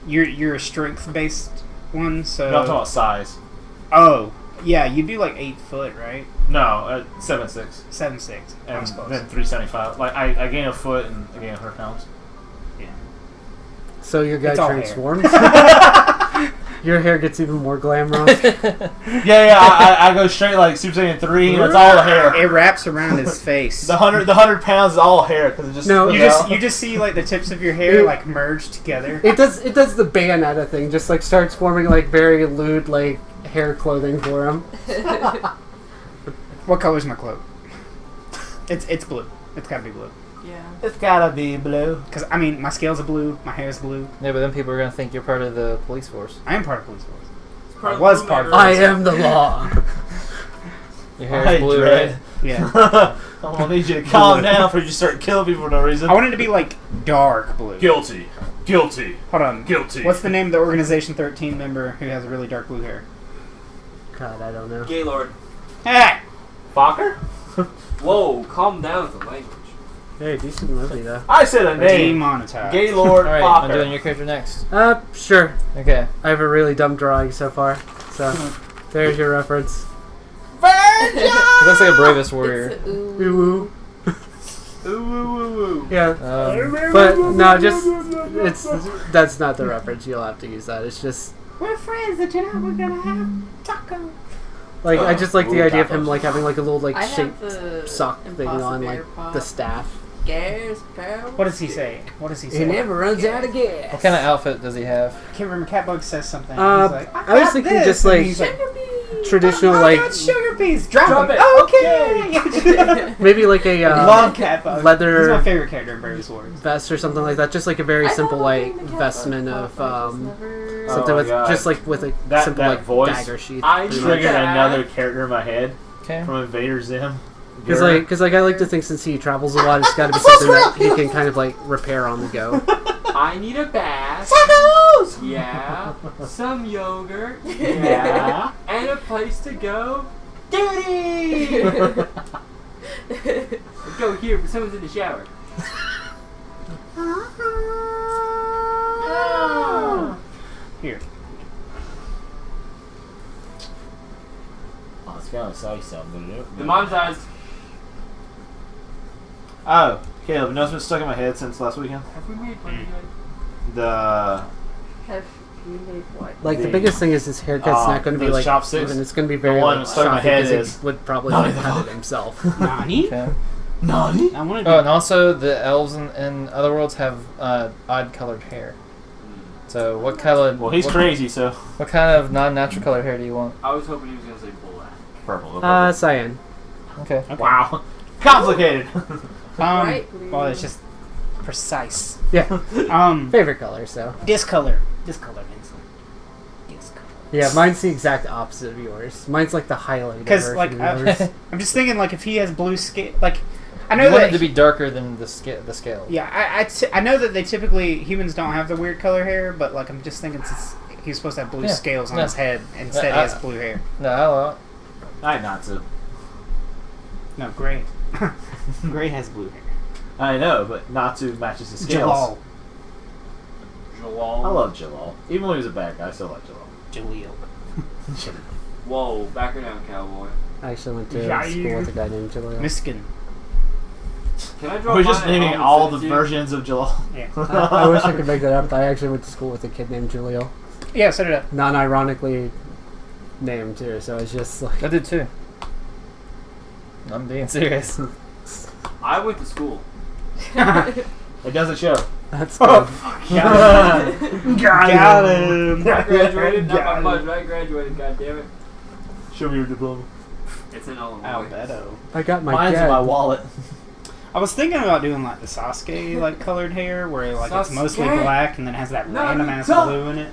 You're a strength-based one, so... no, I'm talking about size. Oh, yeah, you do like 8 foot, right? No, 7'6", 7'6". I and was close. then 375. Like I gain a foot and I gain 100 pounds. So your guy It's all hair. transforms? Your hair gets even more glamorous? Yeah, I go straight like Super Saiyan 3. And it's all hair. It wraps around his face. The 100 pounds is all hair because it just No. You just see like the tips of your hair like merged together. It does the Bayonetta thing, just like starts forming like very lewd like hair clothing for him. What color's my cloak? It's blue. It's gotta be blue. Yeah. It's gotta be blue. Because I mean, my scales are blue, my hair is blue. Yeah, but then people are gonna think you're part of the police force. I am part of police force. Part I of was the part of Blue I Matter. am the law. Your hair is blue, right? Yeah. I'm gonna need you to calm down before you start killing people for no reason. I want it to be like dark blue. Guilty. Hold on. Guilty. What's the name of the Organization 13 member who has really dark blue hair? God, I don't know. Gaylord. Hey! Fokker? Whoa, calm down with the language. Hey, decent movie though. I said a name. Demonetized. Gaylord All right, Fokker. I'm doing your character next. Sure. Okay. I have a really dumb drawing so far. So, there's your reference. It looks like a bravest warrior. It's a ooh. Ooh, Ooh, ooh, ooh, ooh. yeah. But no, that's not the reference. You'll have to use that. It's just We're friends, that you know we're gonna have taco. like I just like the Ooh, idea of him tacos. like having like a little like I shaped have the sock thing on like Impossible the Pop. staff. Gas, power. What does he say? What does he He say? never runs out of gas. What kind of outfit does he have? I can't remember. Catbug says something. Uh, He's like, I was got thinking this," just, and like, he's like, Sugar bee. Traditional I like got sugar peas. Drop Drop them. it. Okay. maybe like a Love Catbug. leather- He's my favorite character in Bravest Warriors. vest or something like that. Just like a very I simple thought like the cat vestment bug of pop was never- something Oh my with God. just like with a That- simple that like voice. dagger sheath. I pretty triggered much. Triggered Yeah. another character in my head Okay. from Invader Zim. Because I like to think since he travels a lot, it's got to be something that he can kind of like repair on the go. I need a bath. Yeah. Some yogurt. Yeah. And a place to go. Duty! Go here, but someone's in the shower. Here. Oh, it's gonna say something. The mom's eyes. Oh, Caleb, you know what's been stuck in my head since last weekend? Have we made one yet? The Have you made what? Like the The- biggest thing is his haircut's not going to be those like chopsticks? even. It's going to be very one like, stuck in my choppy head because is- he would probably Nani like, the cut fuck? it himself. Nani? Okay. Nani? I want Oh, to and also the elves in Otherworlds have odd colored hair. So what color? Well, he's what, crazy, so What kind of non-natural colored hair do you want? I was hoping he was gonna say black. purple. Cyan. Okay. Wow. Complicated. Bright blue. Well, it's just precise. Yeah. Um, Favorite color, so. discolor means discolor. Yeah, mine's the exact opposite of yours. Mine's like the highlighter Because version like of yours. I'm just thinking like if he has blue scale, like I I know want that it to be darker than the scale. yeah I know that they typically humans don't have the weird color hair, but like I'm just thinking since he's supposed to have blue Yeah. scales on Yeah. his head instead Yeah, he has blue hair. No, I not to. No, gray. Gray has blue hair. I know, but Natsu matches the scales. Jalal. Jalal. I love Jalal. Even when he was a bad guy, I still like Jalal. Jaleel. Whoa, back her down, cowboy. I actually went to Yair. school with a guy named Jaleel. Michigan. Can I draw We're just mine naming and all send the it to you? versions of Jalal. Yeah. I wish I could make that up, but I actually went to school with a kid named Jaleel. Yeah, so did I. Non-ironically named, too, so it's just like... I did too. I'm being serious. I went to school. It doesn't show. That's good. Got him. I graduated. Not Got my him. fudge. I graduated. God damn it. Show me your diploma. It's in all of Albedo. I got my Mine's dad. in my wallet. I was thinking about doing like the Sasuke like colored hair, where like it's mostly Sasuke? black and then has that No, random ass no. blue in it.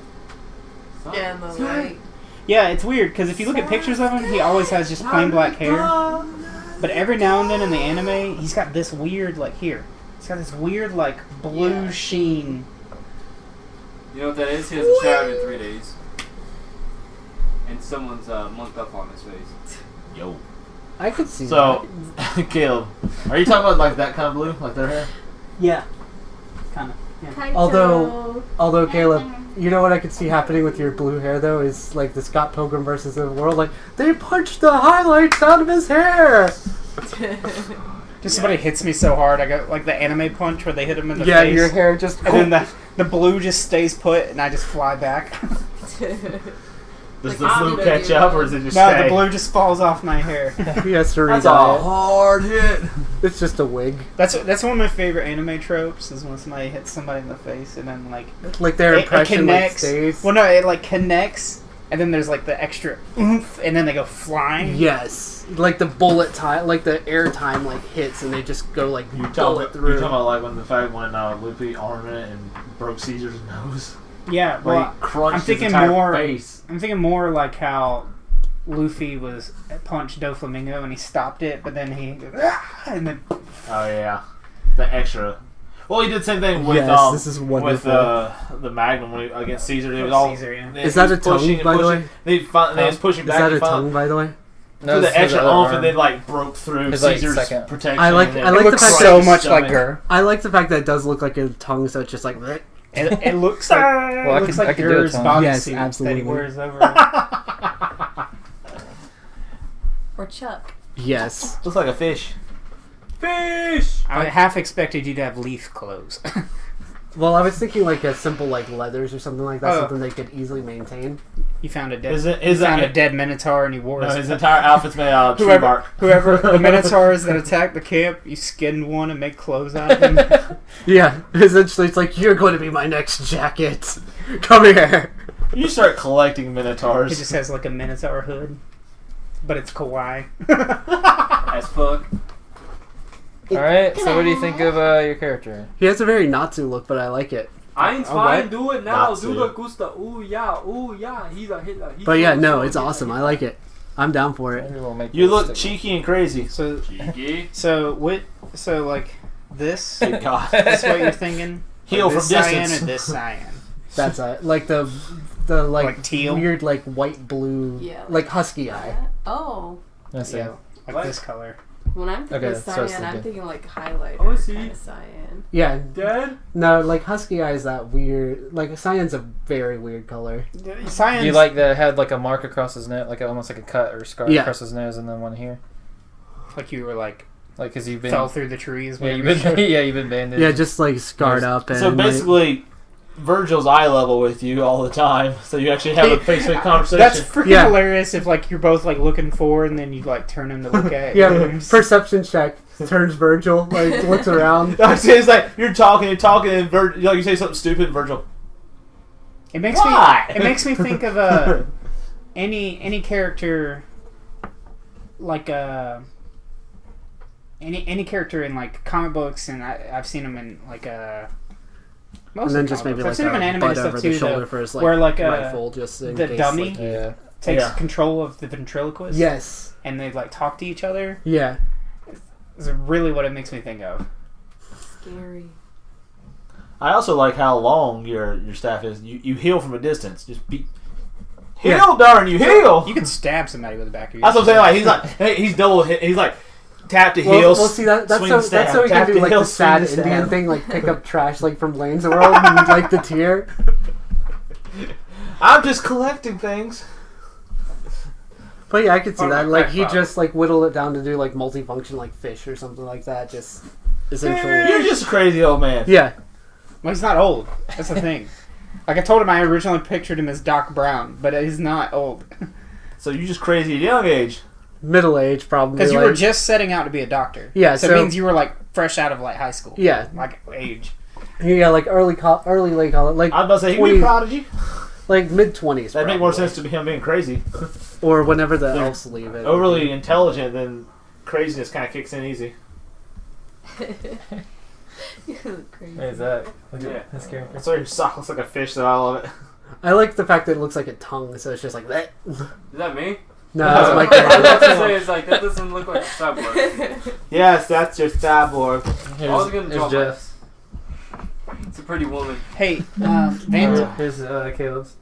And the light. Yeah, it's weird because if you look at pictures of him, he always has just plain black hair. But every now and then in the anime, he's got this weird like here. He's got this weird like blue Yeah. sheen. You know what that is? He hasn't showered in 3 days. And someone's munked up on his face. Yo. I could see So, Caleb, are you talking about like that kind of blue, like their hair? Yeah, kind of. that. Although, Caleb, you know what I could see happening with your blue hair, though, is like the Scott Pilgrim versus the World. Like, they punched the highlights out of his hair! Just somebody hits me so hard, I go like the anime punch where they hit him in the Yeah, face. your hair just... And then the blue just stays put, and I just fly back. Does Like, the blue I'm catch gonna up, do or is it just No, stay? the blue just falls off my hair. He has to That's a re-dye it. hard hit. It's just a wig. That's one of my favorite anime tropes is when somebody hits somebody in the face and then like Like their it impression like, connects. stays. Well, no, it like connects, and then there's like the extra oomph, and then they go flying. Yes. Like the bullet time, like the air time like hits and they just go like You're bullet talking through. about like when Luffy armed it and broke Caesar's nose? Yeah, Where well, he crunched I'm thinking his entire more- face. I'm thinking more like how Luffy was punched Doflamingo and he stopped it, but then he and then Oh yeah, the extra. Well, he did the same thing with Yes, this is with wonderful. the Magnum when he, against Caesar. It was all Caesar, yeah. they- Is that he a was tongue, pushing and by the pushing. way? They was pushing Is back. that he a finally- tongue, by the way? through the extra oomph, and then like broke through His, like, Caesar's second. protection. I like and It the looks fact so that- much like stomach. Gur. I like the fact that it does look like a tongue, so it's just like... It looks like I it looks could- I like could do a Gur's tongue. bodysuit Yes, that absolutely. he wears over. Or Chuck. Yes. Looks like a fish. Fish! I half expected you to have leaf clothes. Well, I was thinking like a simple like leathers or something like that, Oh. something they could easily maintain. You found a dead. Is it? You Is found a that? dead minotaur and you wore No, his. his entire outfit's made out of tree bark. Whoever the minotaurs that attacked the camp, you skinned one and made clothes out of them. Yeah, essentially it's like, you're going to be my next jacket. Come here. You start collecting He minotaurs. just has like a minotaur hood, but it's kawaii. As fuck. Alright, so what do you think of your character? He has a very Natsu look, but I like it. Ein's Oh, fine, what? do it now. Natsu. Do the Gusta. Ooh yeah. He's a Hitler. He's But yeah, so- no, so it's Hitler. awesome. I like it. I'm down for it. Maybe we'll make You this look stick. cheeky and crazy. So, Cheeky. so like this. Good God. That's what you're thinking. Heal Or from this cyan distance. or this cyan. That's like the Like teal? weird like white blue Yeah. like husky eye. Oh. Let's see. Yeah, like What? this color. When I'm thinking Okay, of that's what I was cyan, I'm thinking. thinking like highlighter Oh, I see. kind of cyan. Yeah, Dead? no, like husky eye is that weird. Like cyan's a very weird color. Cyan's You like that had like a mark across his nose, like almost like a cut or scar Yeah. across his nose, and then one here, like you were like like because you've been fell through the trees. yeah, whenever you've been bandaged. Yeah, just like scarred up and So like- basically, Virgil's eye level with you all the time, so you actually have a face-to-face conversation. That's freaking Yeah. hilarious if like you're both like looking forward and then you like turn him to look at. yeah, you. perception check. Turns Virgil, like looks around. It's like you're talking, and like you say something stupid, and Virgil. It makes Why? me. It makes me think of any character like any character in like comic books, and I've seen them in like And then just maybe I've like seen them in a animated butt stuff over too, the shoulder though, for his where like rifle, just in the case, dummy like, takes Yeah. control of the ventriloquist. yes, And they like talk to each other. yeah. Is really what it makes me think of. Scary. I also like how long your staff is. You heal from a distance. Just be heal, Yeah. darn you, heal. You can stab somebody with the back of your. That's what I'm saying. Like he's like hey, he's double hit. He's like tap to heal. Well, see that's swing so the staff, that's so we tap can do to like heal, the swing sad the staff. Indian thing, like pick up trash like from Lane's World and like the tier. I'm just collecting things. But yeah, I could see Part of that. my Like crack he pop. just like whittled it down to do like multifunction, like fish or something like that. Just essentially, You're just a crazy old man. yeah. Well, he's not old. That's the thing. Like I told him, I originally pictured him as Doc Brown, but he's not old. So you're just crazy at a young age. Middle age probably. Because you like, were just setting out to be a doctor. Yeah, So so- it means you were like fresh out of like high school. Yeah. Like age. yeah, like early late college, like I was about to say he 20 could be prodigy. like mid-20s. That'd make more sense to him being crazy. Or whenever the They're elves leave it. Overly intelligent, then craziness kind of kicks in easy. You look crazy. Hey, Zach. Look Yeah. at this character. That's why your sock looks like a fish, though. I love it. I like the fact that it looks like a tongue, so it's just like that. Is that me? No, that's my I was about to character. say, it's like, that doesn't look like a cyborg. Yes, that's your cyborg. I was gonna draw Here's my- Jeff's. It's a pretty woman. Hey, Vant. Here's Caleb's.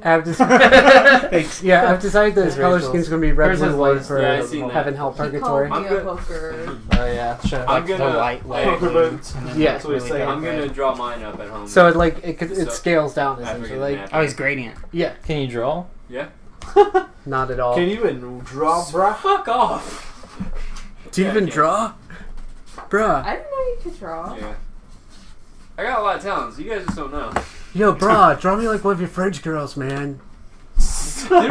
I've decided, Thanks. yeah, I've decided that his Here's color Rachel's. scheme's gonna be red, Here's blue, his white list. for Yeah, I seen that. heaven, hell, He called purgatory. me I'm a good. hooker. Oh yeah, sure. I'm The gonna. light, hey, blue, and then Yeah. That's what he's really saying. dark I'm gonna red. draw mine up at home. So it like it So- scales down I essentially. forget Like the map. Oh, he's gradient. yeah, Can you draw? Yeah. not at all. Can you even draw, bruh? Fuck off. Do you Yeah, even I can. draw, bruh? I didn't know you could draw. Yeah. I got a lot of talents. You guys just don't know. Yo, bruh, draw me like one of your French girls, man. Didn't we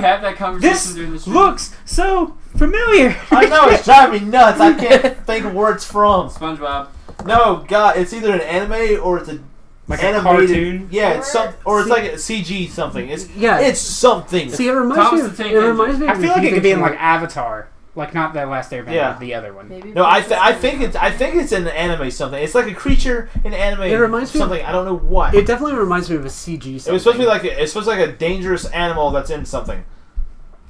have that conversation This during the stream? looks so familiar. I know, it's driving me nuts. I can't think of where it's from. SpongeBob. No, God, it's either an anime or it's a Like a animated cartoon. Yeah, it's some, or it's like a CG something. Yeah. It's something. See, it reminds Thomas me. Of, the it Tank reminds me. I of feel like it could be in like Vindicated. Avatar, like not the Last Airbender, Yeah. the other one. Maybe No, I think it's an anime something. It's like a creature in anime. It reminds me of- something. I don't know what. It definitely reminds me of a CG. Something. It was supposed to be like it's supposed to be like a dangerous animal that's in something.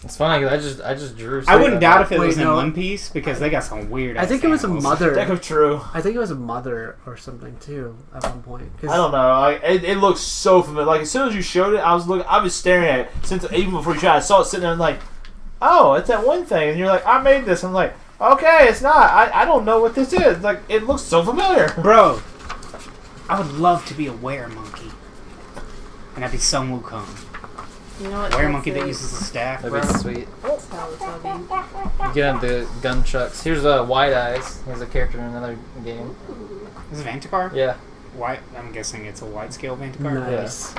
It's funny 'cause I just drew. I wouldn't doubt if it Wait, was in no. One Piece because they got some weird. I think it was a mother. Deck of True. I think it was a mother or something too at one point. 'Cause I don't know. It looks so familiar. Like as soon as you showed it, I was staring at it since even before you shot. I saw it sitting there and like, oh, it's that one thing. And you're like, I made this. I'm like, okay, it's not. I don't know what this is. Like it looks so familiar. Bro, I would love to be a were monkey, and that'd be Sun Wukong. You know what? Were monkey that uses a staff, That'd bro. be sweet. Teletubby. You get him the gunchucks. Here's White Eyes. He's a character in another game. Is it Vanticar? Yeah, White. I'm guessing it's a white scale Vanticar. Nice.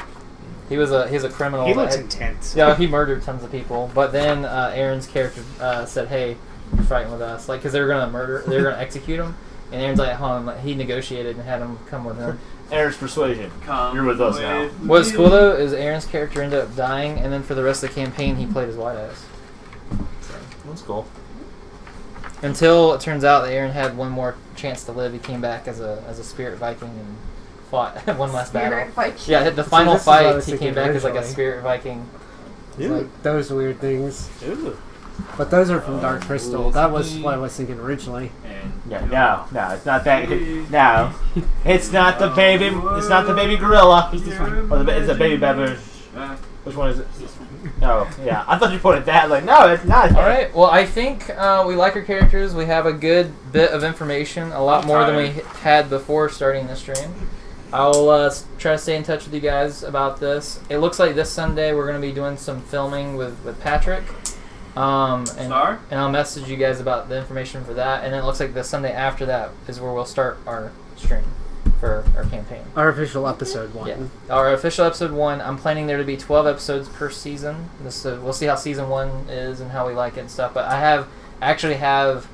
he's a criminal. He that looks had- intense. Yeah, he murdered tons of people. But then Aaron's character said, "Hey, you're fighting with us," like because they were gonna execute him. And Aaron's like, "Hold on," like, he negotiated and had him come with him. Aaron's persuasion. Come You're with us now. What's cool though is Aaron's character ended up dying, and then for the rest of the campaign, he played as White Eyes. That's cool. Until it turns out that Aaron had one more chance to live, he came back as a spirit Viking and fought one last battle. Spirit Viking. Yeah, the final this is what I fight, was he thinking came back as like a originally. spirit Viking. It's like those weird things. Ooh. But those are from Dark Crystal. That was what I was thinking originally. Yeah, no, it's not that. No, it's not the baby. It's not the baby gorilla. Or it's a baby baboon. Which one is it? Oh, yeah. I thought you pointed that. Like, no, it's not. All right. Well, I think we like our characters. We have a good bit of information, a lot more than we had before starting the stream. I'll try to stay in touch with you guys about this. It looks like this Sunday we're going to be doing some filming with Patrick. And I'll message you guys about the information for that. And then it looks like the Sunday after that is where we'll start our stream for our campaign. Our official episode 1. Yeah. Our official episode 1, I'm planning there to be 12 episodes per season. We'll see how season 1 is and how we like it and stuff. But I actually have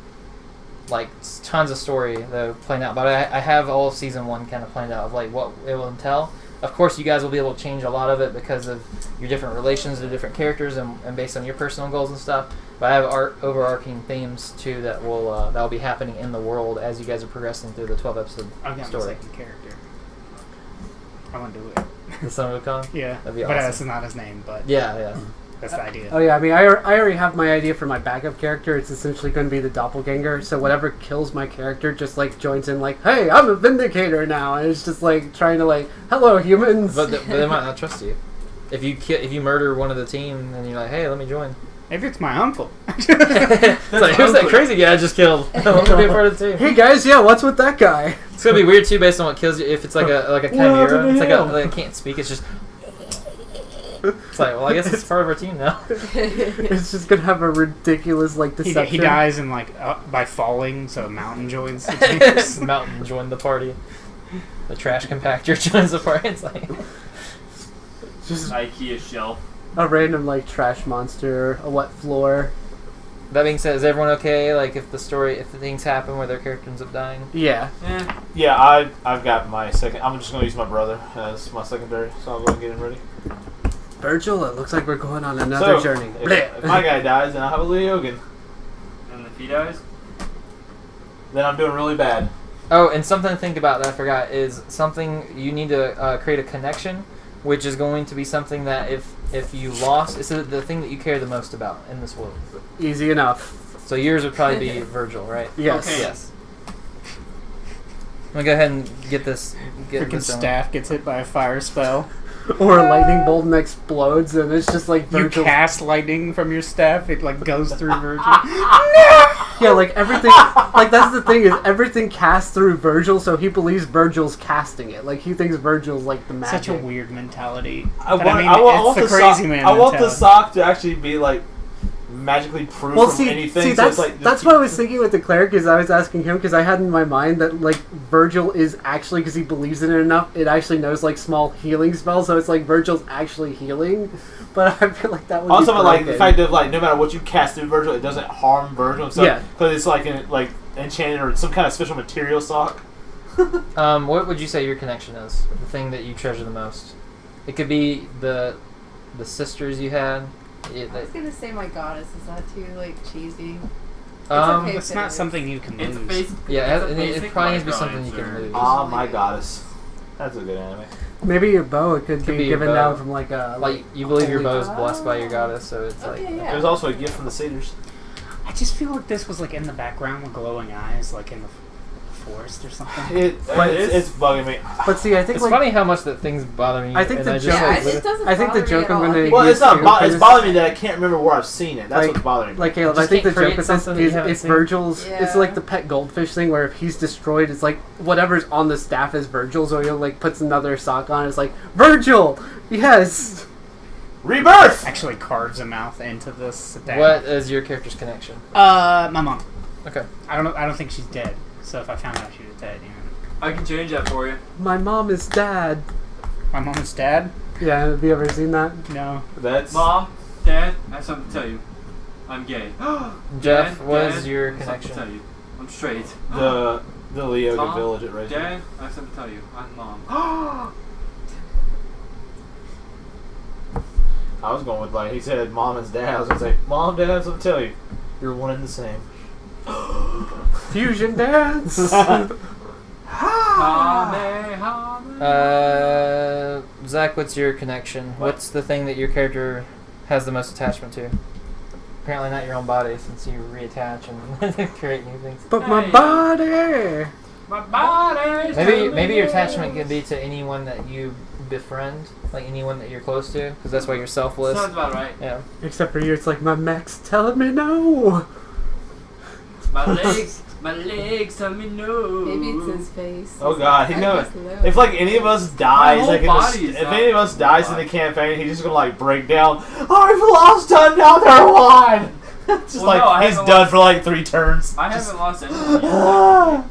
like tons of story though planned out. But I have all of season 1 kind of planned out of like what it will entail. Of course, you guys will be able to change a lot of it because of your different relations to different characters and based on your personal goals and stuff. But I have overarching themes too that will be happening in the world as you guys are progressing through the 12-episode I've got story. my second character. I want to do it. The Son of a Con? Yeah, That'd be but awesome. that's not his name. But Yeah. that's the idea. Oh yeah, I mean, I already have my idea for my backup character. It's essentially going to be the doppelganger. So whatever kills my character just like joins in, like, hey, I'm a Vindicator now, and it's just like trying to like, hello humans. But they might not trust you. If you murder one of the team, then you're like, hey, let me join. Maybe it's my uncle. It's like, who's that crazy guy I just killed? I want to be a part of the team. Hey guys, yeah, what's with that guy? It's gonna be weird too, based on what kills you. If it's like a chimera, it's like it can't speak. It's just. It's like, well, I guess it's part of our team now. It's just gonna have a ridiculous like deception. He dies in like by falling, so a mountain joins the team. The mountain joined the party. The trash compactor joins the party. It's like Just IKEA shelf. a random like trash monster, a wet floor. that being said, is everyone okay? Like, if the things happen where their character ends up dying. Yeah. Yeah, I've got my second. I'm just gonna use my brother as my secondary, so I'll go and get him ready. Virgil, it looks like we're going on another So, journey. If my guy dies, then I'll have a Leogan. And if he dies? Then I'm doing really bad. Oh, and something to think about that I forgot is something you need to create a connection, which is going to be something that if you lost, it's the thing that you care the most about in this world. Easy enough. So yours would probably be Virgil, right? Yes. Okay. Yes. I'm gonna go ahead and get this. Freaking staff gets hit by a fire spell. Or a lightning bolt and explodes, and it's just like You Virgil. cast lightning from your staff, it like goes through Virgil. Yeah, like everything. Like that's the thing is everything casts through Virgil, so he believes Virgil's casting it. Like he thinks Virgil's like the magic. Such a weird mentality. I But want, it's the the crazy sock, man I want the mentality. sock to actually be like magically proof Well, from see, anything. so that's it's like that's what I was thinking with the cleric. Is I was asking him because I had in my mind that like Virgil is actually because he believes in it enough, it actually knows like small healing spells. So it's like Virgil's actually healing. But I feel like that would Also, be but, like the broken. fact of like no matter what you cast through Virgil, it doesn't harm Virgil. So, Yeah. because it's like enchanted or some kind of special material sock. What would you say your connection is? The thing that you treasure the most? It could be the sisters you had. I was gonna say my goddess. Is that too like cheesy? Okay. It's not something you can It's lose. basic. Yeah, it's a it basic probably needs to be background something you can answer. lose. Ah, my goddess. That's a good anime. Maybe your bow it could Could be be your given bow. down from like a Like you believe your holy- bow is blessed by your goddess, so it's like Okay, yeah. There's also a gift from the satyrs. I just feel like this was like in the background with glowing eyes, like in the forest or something. It's bugging me. But see, I think It's like funny how much that things bother me. I think and the I just, joke- Yeah, like, it doesn't. I think the bother me joke at I'm all. gonna I think Well, use it's not. too, It's 'cause bothering me that I can't remember where I've seen it. That's Like- what's bothering me. Like Caleb, I Just think the can't joke create with this something that you is haven't it's seen. Virgil's. It's Yeah. like the pet goldfish thing, where if he's destroyed, it's like whatever's on the staff is Virgil's, or he'll like puts another sock on. It's like Virgil, yes. Rebirth. Actually carves a mouth into this staff. what is your character's connection? My mom. Okay. I don't know. I don't think she's dead. So if I found out she was dead, I can change that for you. My mom is dad. my mom is dad. Yeah, have you ever seen that? No. That's Mom, Dad, I have something to tell you. I'm gay. Jeff, Dad, what Dad, is your I have something to tell connection? you. I'm straight. the Leogan Mom, village at Reggie. Dad, I have something to tell you. I'm mom. I was going with like he said, mom and dad. I was gonna say, mom, dad, I have something to tell you. You're one and the same. Fusion dance. Zach, what's your connection? What? What's the thing that your character has the most attachment to? Apparently not your own body, since you reattach and create new things. But my Hey. body. My body. Maybe your attachment can be to anyone that you befriend, like anyone that you're close to, because that's why you're selfless. Sounds about right. Yeah. Except for you, it's like my mech's telling me no. My legs tell me no. Maybe it's his face. Oh God, he I knows. just know. If like any of us dies, whole like body is if not any of us my dies in body. the campaign, he's just gonna like break down. I've lost another one. Just Well, like no, I he's haven't done lost- for like 3 turns. I Just- haven't lost anyone yet.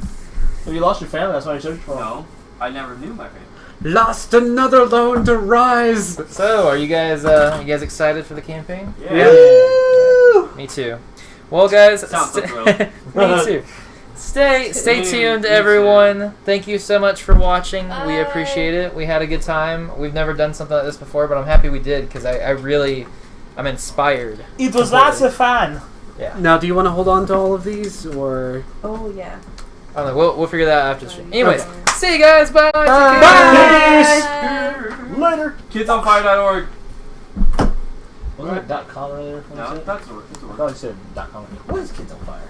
Have you lost your family? That's why you searched for him. No, I never knew my family. Lost another lone to rise. So, are you guys excited for the campaign? Woo! Me too. Well, guys, Sounds so thrilled. me too. Stay tuned, Me everyone. Thank you so much for watching. We Bye. appreciate it. We had a good time. We've never done something like this before, but I'm happy we did because I'm inspired. It was lots of fun. Yeah. Now, do you want to hold on to all of these, or? Oh yeah. I don't know. We'll figure that out after the stream. Anyways, Okay. see you guys. Bye. Later. Kidsonfire.org. Was it .com earlier? No, that's a word. I thought you said .com. What is Kids on Fire?